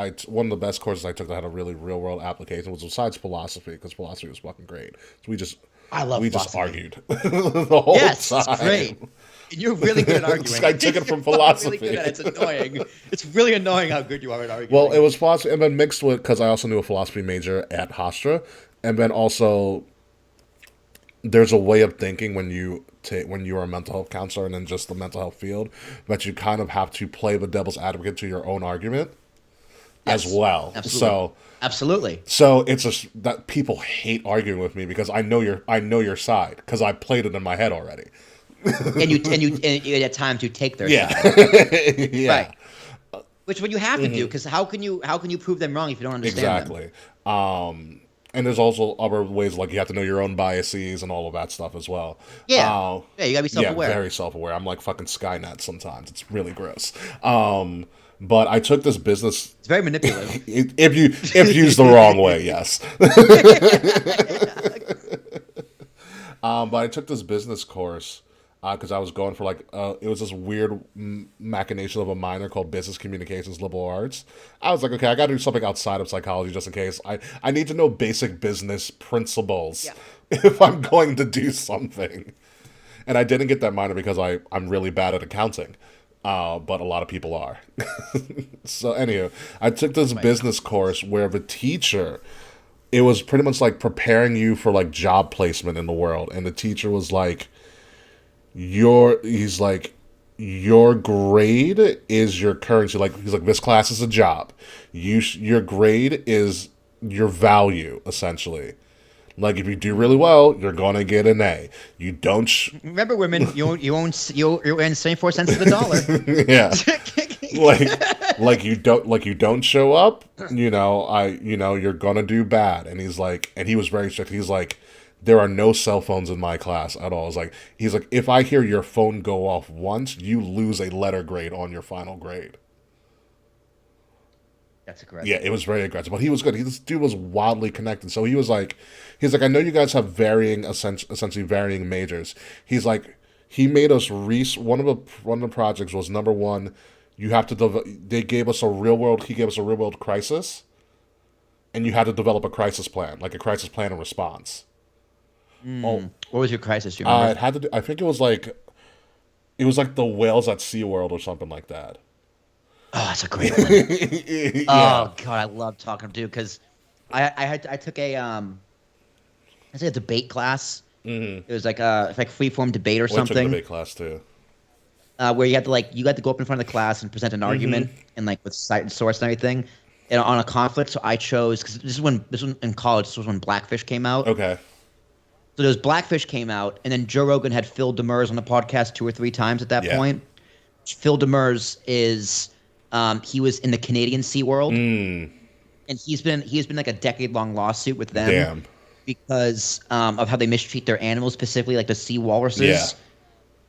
Speaker 3: I took that had a really real world application was besides philosophy, because philosophy was fucking great. So we just argued the whole time.
Speaker 2: Yes, it's great. And you're really good at arguing.
Speaker 3: I took it from philosophy.
Speaker 2: Really good at it. It's annoying. It's really annoying how good you are at arguing.
Speaker 3: Well, it was philosophy, and then mixed with, because I also knew a philosophy major at Hofstra, and then also there's a way of thinking when you are a mental health counselor and in just the mental health field, that you kind of have to play the devil's advocate to your own argument as well.
Speaker 2: Absolutely.
Speaker 3: So it's just that people hate arguing with me because I know your side because I played it in my head already.
Speaker 2: and you at times you take their side.
Speaker 3: Yeah.
Speaker 2: Right. Which what you have to do, because how can you prove them wrong if you don't understand them?
Speaker 3: Exactly. And there's also other ways, like you have to know your own biases and all of that stuff as well.
Speaker 2: Yeah. You gotta be self-aware.
Speaker 3: Yeah, very self-aware. I'm like fucking Skynet sometimes. It's really gross. But I took this business.
Speaker 2: It's very manipulative.
Speaker 3: if used the wrong way, yes. But I took this business course because I was going for it was this weird machination of a minor called Business Communications Liberal Arts. I was like, okay, I got to do something outside of psychology just in case. I need to know basic business principles if I'm going to do something. And I didn't get that minor because I'm really bad at accounting, but a lot of people are. So anyway, I took this business course where the teacher, it was pretty much like preparing you for like job placement in the world. And the teacher was like, your grade is your currency. Like he's like, this class is a job. Your grade is your value, essentially. Like if you do really well, you're gonna get an A. You don't.
Speaker 2: Remember, women, you earn 74 cents of the dollar.
Speaker 3: Yeah. like you don't show up. You're gonna do bad. And he's like, and he was very strict. He's like, there are no cell phones in my class at all. He's like, if I hear your phone go off once, you lose a letter grade on your final grade.
Speaker 2: That's aggressive.
Speaker 3: Yeah, it was very aggressive, but he was good. This dude was wildly connected. So he's like, I know you guys have essentially varying majors. He's like, he made us one of the projects was number one. You have to. He gave us a real world crisis, and you had to develop a crisis plan, like a crisis plan and response.
Speaker 2: What was your crisis? Do you remember?
Speaker 3: It had to do, I think it was like the whales at SeaWorld or something like that.
Speaker 2: Oh, that's a great one. Yeah. Oh God, I love talking to him because I took a debate class. Mm-hmm. It was like freeform debate or something. I took a
Speaker 3: debate class too.
Speaker 2: Where you had to go up in front of the class and present an argument and like with site and source and everything, and on a conflict. So I chose, because this was in college. This was when Blackfish came out.
Speaker 3: Okay.
Speaker 2: So there was Blackfish came out, and then Joe Rogan had Phil Demers on the podcast 2 or 3 times at that point. Phil Demers is He was in the Canadian SeaWorld, and he's been like a decade-long lawsuit with them.
Speaker 3: Damn.
Speaker 2: Because of how they mistreat their animals, specifically like the sea walruses.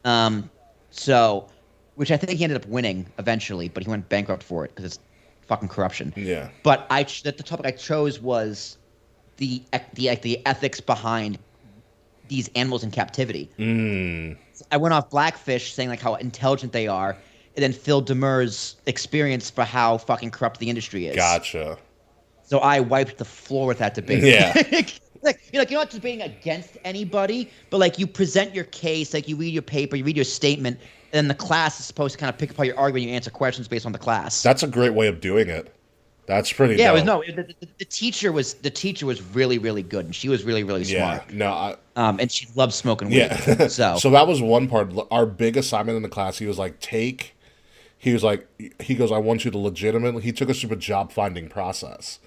Speaker 3: Yeah.
Speaker 2: So, which I think he ended up winning eventually, but he went bankrupt for it because it's fucking corruption.
Speaker 3: Yeah.
Speaker 2: But the topic I chose was the ethics behind these animals in captivity. I went off Blackfish saying like how intelligent they are, and then Phil Demers' experience for how fucking corrupt the industry is.
Speaker 3: Gotcha.
Speaker 2: So I wiped the floor with that debate.
Speaker 3: Yeah.
Speaker 2: Like, you're not debating against anybody, but like you present your case, like you read your paper, you read your statement, and then the class is supposed to kind of pick apart your argument, you answer questions based on the class.
Speaker 3: That's a great way of doing it. That's pretty
Speaker 2: Yeah,
Speaker 3: dope.
Speaker 2: the teacher was really, really good, and she was really, really smart.
Speaker 3: Yeah, no,
Speaker 2: and she loved smoking weed.
Speaker 3: yeah.
Speaker 2: So
Speaker 3: that was one part. Our big assignment in the class, he was like, he goes, I want you to legitimately, he took us through a job finding process.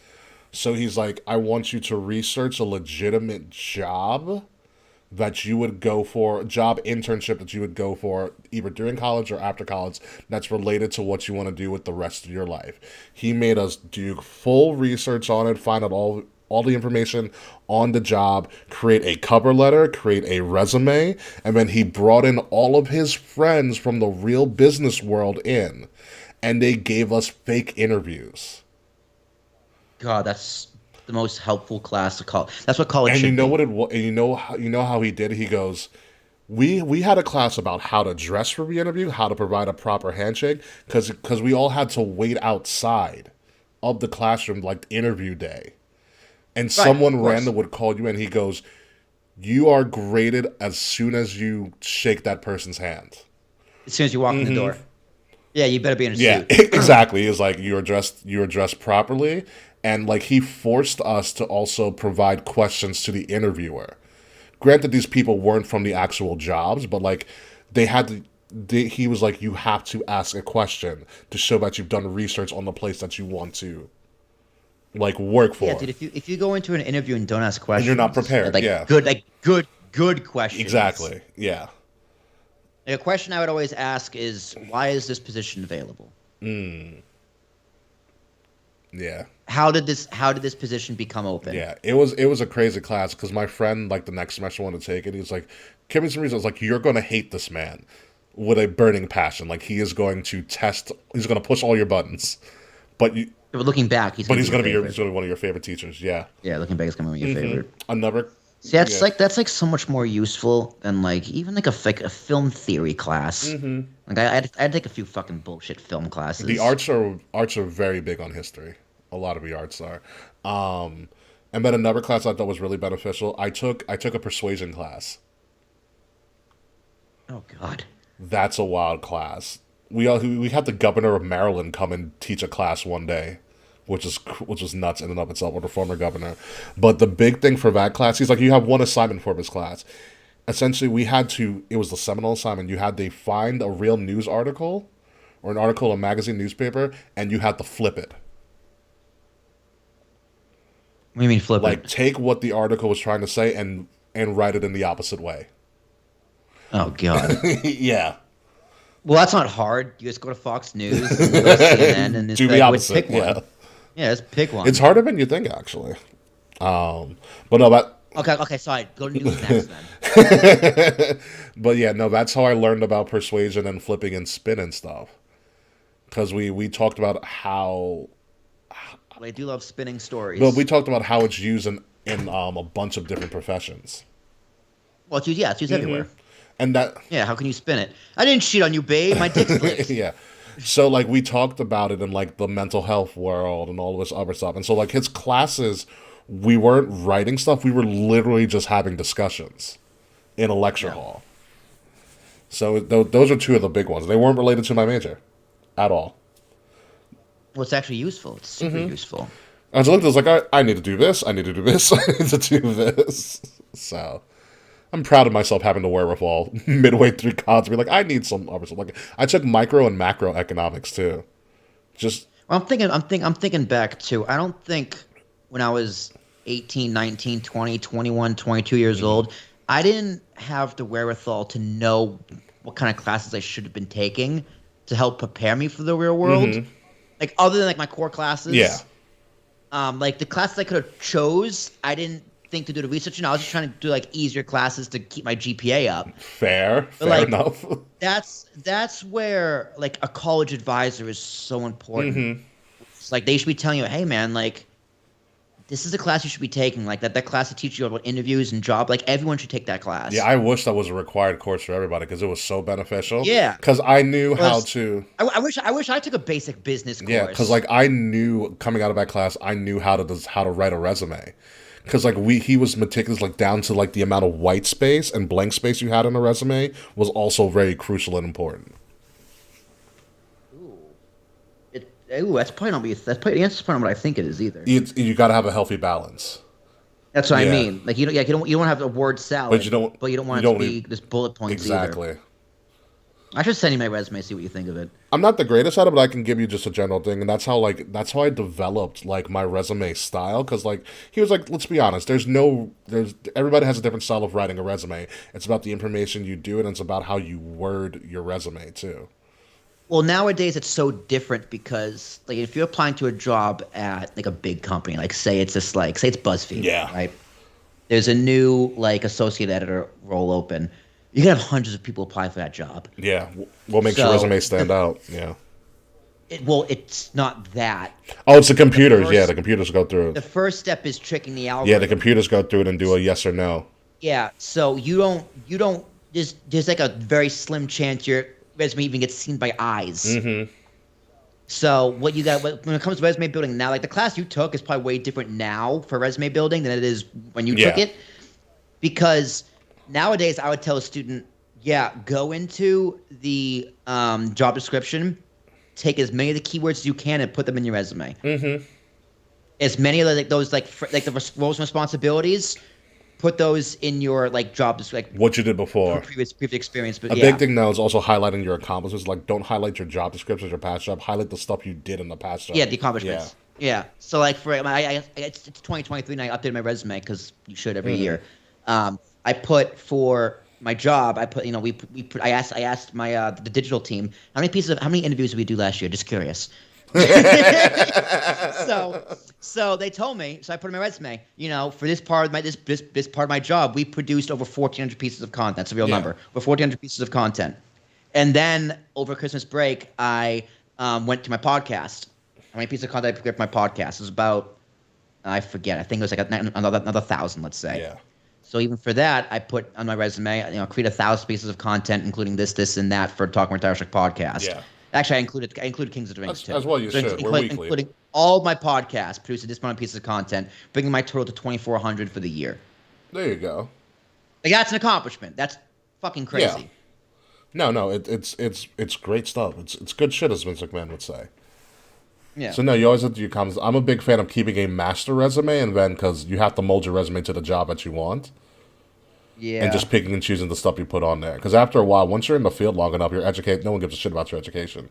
Speaker 3: So he's like, I want you to research a legitimate job that you would go for, job internship that you would go for either during college or after college that's related to what you want to do with the rest of your life. He made us do full research on it, find out all the information on the job, create a cover letter, create a resume, and then he brought in all of his friends from the real business world in, and they gave us fake interviews.
Speaker 2: God, that's the most helpful class to call. That's what college
Speaker 3: And
Speaker 2: should
Speaker 3: you know
Speaker 2: be.
Speaker 3: what it was, and you know how he did it? He goes, we had a class about how to dress for the interview, how to provide a proper handshake, because we all had to wait outside of the classroom like interview day, and someone random would call you in. He goes, you are graded as soon as you shake that person's hand.
Speaker 2: As soon as you walk in the door. Yeah, you better be in a
Speaker 3: Yeah,
Speaker 2: suit.
Speaker 3: exactly. He was like, you are dressed properly. And like he forced us to also provide questions to the interviewer. Granted, these people weren't from the actual jobs, but like they had to. He was like, you have to ask a question to show that you've done research on the place that you want to, like, work for.
Speaker 2: Yeah, dude. If you go into an interview and don't ask questions,
Speaker 3: you're not prepared,
Speaker 2: like,
Speaker 3: yeah.
Speaker 2: good questions.
Speaker 3: Exactly. Yeah.
Speaker 2: Like, a question I would always ask is, why is this position available?
Speaker 3: Yeah.
Speaker 2: How did this position become open?
Speaker 3: Yeah, it was a crazy class because my friend, like, the next semester wanted to take it. He was like, give me some reasons. I was like, you're going to hate this man with a burning passion. Like, he's going to push all your buttons. But
Speaker 2: looking back, he's going to
Speaker 3: be one of your favorite teachers. Yeah.
Speaker 2: Yeah, looking back, he's going to be your favorite.
Speaker 3: Another.
Speaker 2: See, that's like so much more useful than like even like a film theory class. Like I'd take a few fucking bullshit film classes.
Speaker 3: The arts are very big on history. A lot of the arts are. And then another class I thought was really beneficial. I took a persuasion class.
Speaker 2: Oh God.
Speaker 3: That's a wild class. We had the governor of Maryland come and teach a class one day, which was nuts in and of itself, with the former governor. But the big thing for that class, he's like, you have one assignment for this class. Essentially, it was the seminal assignment. You had to find a real news article or an article in a magazine newspaper, and you had to flip it.
Speaker 2: What do you mean flip it?
Speaker 3: Like, take what the article was trying to say and write it in the opposite way.
Speaker 2: Oh God.
Speaker 3: Yeah.
Speaker 2: Well, that's not hard. You just go to Fox News, and go to CNN, and
Speaker 3: do the opposite.
Speaker 2: Pick one. Yeah, just pick one.
Speaker 3: It's harder than you think, actually. But no, that.
Speaker 2: Okay, sorry. Go to news next then.
Speaker 3: But yeah, no, that's how I learned about persuasion and flipping and spin and stuff. Because we talked about how.
Speaker 2: I do love spinning stories.
Speaker 3: But we talked about how it's used in a bunch of different professions.
Speaker 2: Well, it's used everywhere.
Speaker 3: And that.
Speaker 2: Yeah, how can you spin it? I didn't cheat on you, babe. My dick's split.
Speaker 3: Yeah. So, like, we talked about it in, like, the mental health world and all this other stuff. And so, like, his classes, we weren't writing stuff. We were literally just having discussions in a lecture hall. So, those are two of the big ones. They weren't related to my major at all.
Speaker 2: Well, it's actually useful. It's super useful.
Speaker 3: And so I was like, I need to do this. I need to do this. I need to do this. So, I'm proud of myself having the wherewithal midway through college to be like, I need some other stuff. Like, I took micro and macro economics too. Just.
Speaker 2: Well, I'm thinking back to. I don't think when I was 18, 19, 20, 21, 22 years old, I didn't have the wherewithal to know what kind of classes I should have been taking to help prepare me for the real world. like other than like my core classes.
Speaker 3: Yeah.
Speaker 2: Like the classes I could have chose, I didn't think to do the research. I was just trying to do like easier classes to keep my GPA up.
Speaker 3: Fair
Speaker 2: like,
Speaker 3: enough.
Speaker 2: That's where like a college advisor is so important.
Speaker 3: Mm-hmm.
Speaker 2: It's like they should be telling you, hey man, like this is a class you should be taking. Like that class to teach you about interviews and job. Like everyone should take that class.
Speaker 3: Yeah, I wish that was a required course for everybody because it was so beneficial.
Speaker 2: Yeah,
Speaker 3: because I knew how to.
Speaker 2: I wish I took a basic business course.
Speaker 3: Yeah, because like I knew coming out of that class, I knew how to write a resume. Because like he was meticulous, like down to like the amount of white space and blank space you had in a resume was also very crucial and important.
Speaker 2: That's probably not what I think it is either.
Speaker 3: You got to have a healthy balance.
Speaker 2: That's what I mean. Like you don't have the word salad,
Speaker 3: but you don't
Speaker 2: want it to be just bullet points
Speaker 3: exactly.
Speaker 2: Either. I should send you my resume, see what you think of it.
Speaker 3: I'm not the greatest at it, but I can give you just a general thing, and that's how I developed like my resume style. Because like he was like, let's be honest, everybody has a different style of writing a resume. It's about the information you do, and it's about how you word your resume too.
Speaker 2: Well, nowadays it's so different because like if you're applying to a job at like a big company, like say it's BuzzFeed,
Speaker 3: yeah,
Speaker 2: right? There's a new like associate editor role open. You can have hundreds of people apply for that job.
Speaker 3: Yeah, what makes your resume stand out? Yeah.
Speaker 2: It's not that.
Speaker 3: Oh, it's the computers. The computers go through it.
Speaker 2: The first step is tricking the algorithm.
Speaker 3: Yeah, the computers go through it and do a yes or no.
Speaker 2: Yeah, so you don't. There's like a very slim chance your resume even gets seen by eyes.
Speaker 3: Mm-hmm.
Speaker 2: So what you got when it comes to resume building now, like the class you took is probably way different now for resume building than it is when you took it, because nowadays I would tell a student, go into the job description, take as many of the keywords as you can and put them in your resume.
Speaker 3: Mm-hmm.
Speaker 2: As many of the roles and responsibilities, put those in your like job description.
Speaker 3: What you did before.
Speaker 2: Previous experience. But
Speaker 3: a big thing now is also highlighting your accomplishments. Like, don't highlight your job descriptions, your past job. Highlight the stuff you did in the past job.
Speaker 2: Yeah, the accomplishments. Yeah. So like it's 2023 and I updated my resume because you should every year. I put for my job. I asked my the digital team how many interviews did we do last year? Just curious. So they told me. So I put in my resume. For this part of this part of my job, we produced over 1,400 pieces of content. That's a real number. Over 1,400 pieces of content. And then over Christmas break, I went to my podcast. How many pieces of content I prepared for my podcast? It was about I forget. I think it was like another 1,000. Let's say.
Speaker 3: Yeah.
Speaker 2: So even for that, I put on my resume, create 1,000 pieces of content, including this, and that for Talk Retire Shock podcast.
Speaker 3: Yeah.
Speaker 2: Actually, I included Kings of Drinks too.
Speaker 3: As well, you should. We're weekly. Including
Speaker 2: all my podcasts, producing this amount of pieces of content, bringing my total to 2,400 for the year.
Speaker 3: There you go.
Speaker 2: Like that's an accomplishment. That's fucking crazy.
Speaker 3: Yeah. No, it's great stuff. It's good shit, as Vince McMahon would say.
Speaker 2: Yeah.
Speaker 3: So no, you always have to do your comments. I'm a big fan of keeping a master resume, and then because you have to mold your resume to the job that you want.
Speaker 2: Yeah.
Speaker 3: And just picking and choosing the stuff you put on there. Because after a while, once you're in the field long enough, you're educated. No one gives a shit about your education.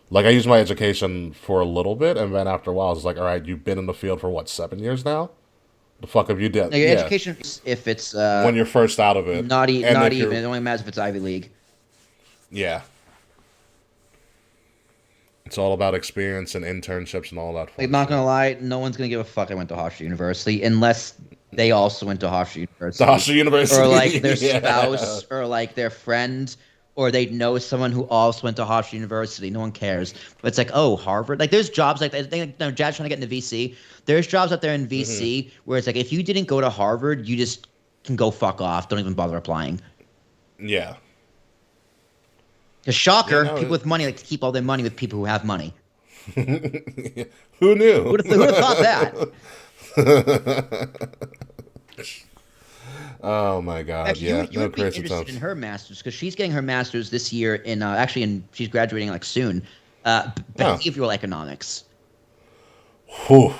Speaker 3: Like, I used my education for a little bit, and then after a while, I was like, all right, you've been in the field for, 7 years now? The fuck have you done?
Speaker 2: Now, your education, if it's...
Speaker 3: when you're first out of it.
Speaker 2: Not even. It only matters if it's Ivy League.
Speaker 3: Yeah. It's all about experience and internships and all that.
Speaker 2: Like, not gonna lie, no one's gonna give a fuck I went to Hofstra University unless they also went to Hofstra University.
Speaker 3: The Hofstra University.
Speaker 2: Or like their spouse, or like their friend, or they know someone who also went to Hofstra University. No one cares. But it's like, oh, Harvard. Like there's jobs like Jad's trying to get into VC. There's jobs out there in VC where it's like if you didn't go to Harvard, you just can go fuck off. Don't even bother applying.
Speaker 3: Yeah.
Speaker 2: A shocker, people with money like to keep all their money with people who have money.
Speaker 3: Who knew?
Speaker 2: Who would have thought that?
Speaker 3: Oh my God!
Speaker 2: Actually, you would be interested in her master's because she's getting her master's this year in she's graduating like soon. Behavioral economics.
Speaker 3: Whew.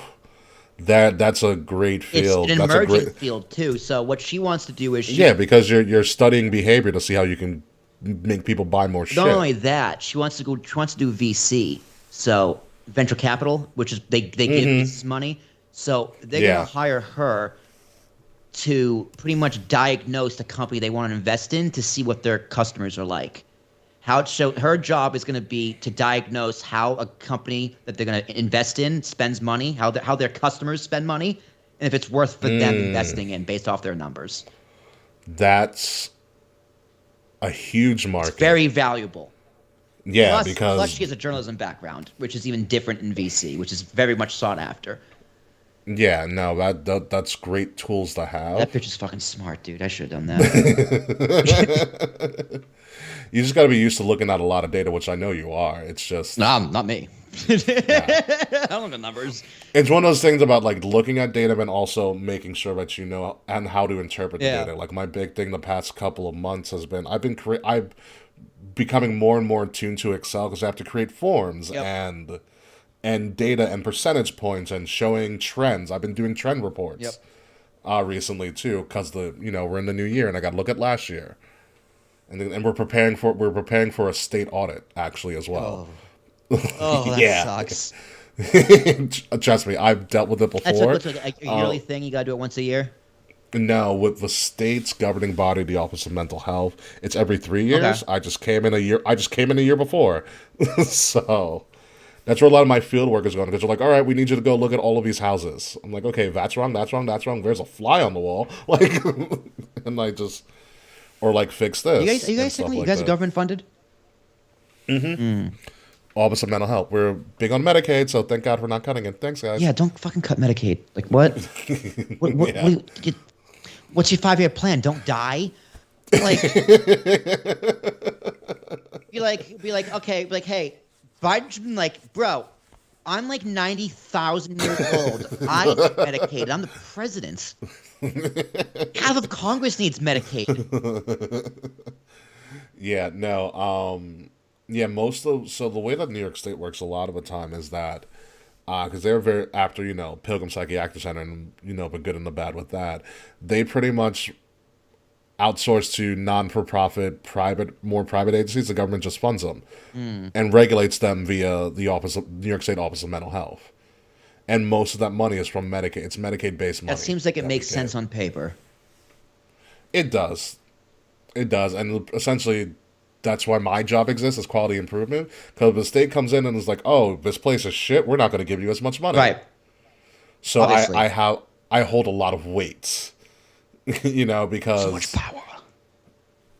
Speaker 3: That's a great field.
Speaker 2: It's an emerging field too. So what she wants to do is
Speaker 3: because you're studying behavior to see how you can make people buy more shit.
Speaker 2: Not only that, she wants to do VC, so venture capital, which is they give business money. So they're gonna hire her to pretty much diagnose the company they want to invest in to see what their customers are like. Her job is going to be to diagnose how a company that they're going to invest in spends money, how their customers spend money, and if it's worth for them investing in based off their numbers.
Speaker 3: That's a huge market.
Speaker 2: It's very valuable.
Speaker 3: Yeah,
Speaker 2: plus she has a journalism background, which is even different in VC, which is very much sought after.
Speaker 3: Yeah, no, that's great tools to have.
Speaker 2: That bitch is fucking smart, dude. I should have done that.
Speaker 3: You just got to be used to looking at a lot of data, which I know you are. It's just
Speaker 2: not me. I don't know the numbers.
Speaker 3: It's one of those things about like looking at data and also making sure that you know and how to interpret the data. Like my big thing the past couple of months has been I've becoming more and more attuned to Excel because I have to create forms and data and percentage points and showing trends. I've been doing trend reports recently too because we're in the new year and I got to look at last year, and we're preparing for a state audit actually as well.
Speaker 2: Oh, that sucks.
Speaker 3: Trust me, I've dealt with it before.
Speaker 2: That's like a yearly thing. You gotta do it once a year.
Speaker 3: No, with the state's governing body, the Office of Mental Health, it's every 3 years. Okay. I just came in a year before, so that's where a lot of my field work is going. Because they're like, all right, we need you to go look at all of these houses. I'm like, okay, that's wrong. There's a fly on the wall, like, and I just fix this.
Speaker 2: Are you guys government funded?
Speaker 3: Mm-hmm. Office of Mental Health. We're big on Medicaid, so thank God for not cutting it. Thanks, guys.
Speaker 2: Yeah, don't fucking cut Medicaid. Like what? What's your 5-year plan? Don't die. Like, be like, okay, like, hey, Biden's been like, bro, I'm like 90,000 years old. I need Medicaid. I'm the president. Half of Congress needs Medicaid.
Speaker 3: Yeah, no, yeah, so the way that New York State works a lot of the time is that, because they're very, after, Pilgrim Psychiatric Center and, the good and the bad with that, they pretty much outsource to non-for-profit, more private agencies. The government just funds them and regulates them via the New York State Office of Mental Health. And most of that money is from Medicaid. It's Medicaid-based money.
Speaker 2: That seems like it makes sense on paper.
Speaker 3: It does. And essentially, that's why my job exists, is quality improvement. Because the state comes in and is like, oh, this place is shit, we're not going to give you as much money.
Speaker 2: Right.
Speaker 3: So I hold a lot of weight, because...
Speaker 2: So much power.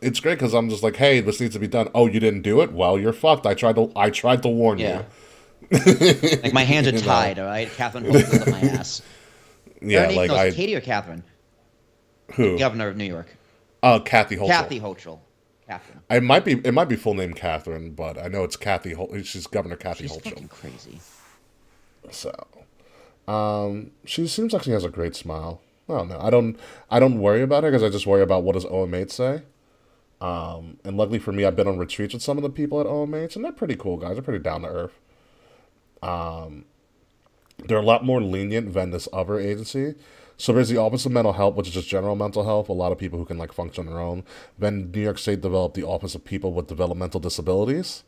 Speaker 3: It's great because I'm just like, hey, this needs to be done. Oh, you didn't do it? Well, you're fucked. I tried to warn you.
Speaker 2: Like, my hands are tied, all right? Catherine holds it on my ass.
Speaker 3: Yeah,
Speaker 2: like Katie or Catherine?
Speaker 3: Who?
Speaker 2: The governor of New York.
Speaker 3: Kathy Hochul.
Speaker 2: Cathy Hochul. Catherine.
Speaker 3: It might be full name Catherine, but I know it's Kathy. She's Governor Kathy Hochul.
Speaker 2: She's fucking crazy.
Speaker 3: So, she seems like she has a great smile. I don't know. I don't worry about her because I just worry about what does OMH say. And luckily for me, I've been on retreats with some of the people at OMH, and they're pretty cool guys. They're pretty down to earth. They're a lot more lenient than this other agency. So there's the Office of Mental Health, which is just general mental health. A lot of people who can function on their own. Then New York State developed the Office of People with Developmental Disabilities.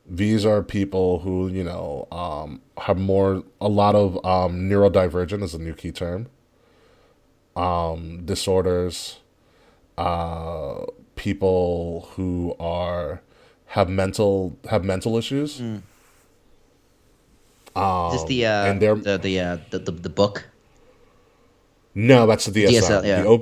Speaker 3: These are people who, have a lot of neurodivergent is a new key term. Disorders. People who have mental issues.
Speaker 2: Is this the book?
Speaker 3: No, that's the DSM.
Speaker 2: DSL, yeah.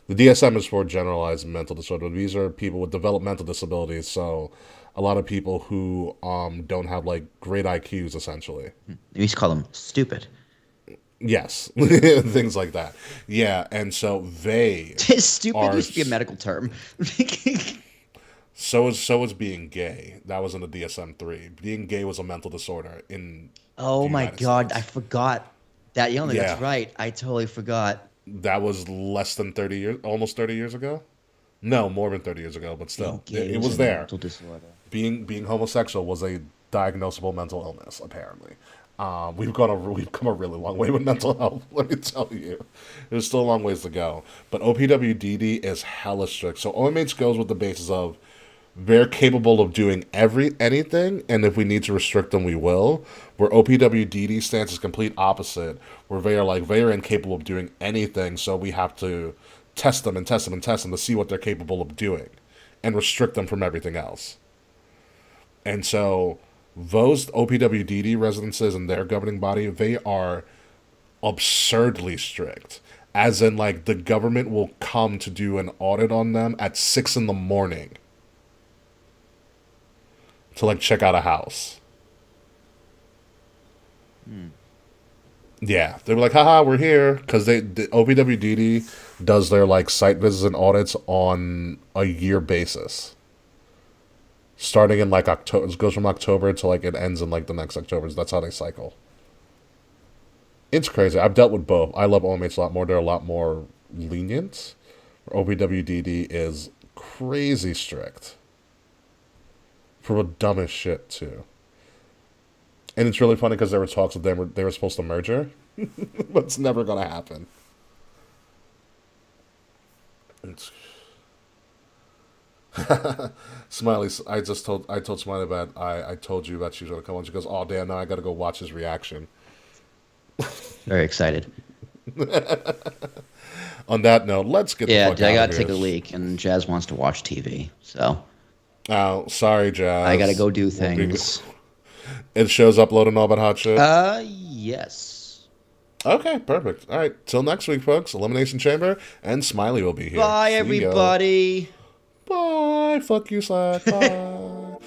Speaker 3: The DSM is for generalized mental disorder. These are people with developmental disabilities, so a lot of people who don't have great IQs, essentially.
Speaker 2: We used to call them stupid.
Speaker 3: Yes, things like that. Yeah, and so they
Speaker 2: stupid used to be a medical term.
Speaker 3: So is being gay. That was in the DSM-3. Being gay was a mental disorder in.
Speaker 2: Oh my God, States. I forgot that. Yeah, that's right. I totally forgot.
Speaker 3: That was less than 30 years, almost 30 years ago. No, more than 30 years ago, but still, it was there.
Speaker 2: Mental disorder.
Speaker 3: Being homosexual was a diagnosable mental illness, apparently. We've come a really long way with mental health, let me tell you. There's still a long ways to go. But OPWDD is hella strict. So OMH goes with the basis of they're capable of doing anything, and if we need to restrict them, we will. Where OPWDD stance is complete opposite, where they are incapable of doing anything, so we have to test them to see what they're capable of doing. and restrict them from everything else. And so those OPWDD residences and their governing body, they are absurdly strict. As in, like, the government will come to do an audit on them at 6 in the morning to, like, check out a house. Yeah, they were like, haha, we're here. Because the OPWDD does their, like, site visits and audits on a year basis. Starting in, like, October. It goes from October to, like, it ends in, like, the next October. That's how they cycle. It's crazy. I've dealt with both. I love OMH a lot more. They're a lot more lenient. OPWDD is crazy strict. For the dumbest shit, too. And it's really funny because there were talks of them. They were supposed to merger. But it's never going to happen. Smiley, I told Smiley about, I told you that she was going to come on. She goes, oh, damn, now I got to go watch his reaction.
Speaker 2: Very excited.
Speaker 3: On that note, let's get the fuck out of here.
Speaker 2: I got to take a leak, and Jazz wants to watch TV. So.
Speaker 3: Oh, sorry, Jazz.
Speaker 2: I got to go do things.
Speaker 3: It shows uploading all that hot shit?
Speaker 2: Yes.
Speaker 3: Okay, perfect. All right, till next week, folks. Elimination Chamber, and Smiley will be here.
Speaker 2: Bye, everybody.
Speaker 3: Bye. Fuck you, Slack. Bye.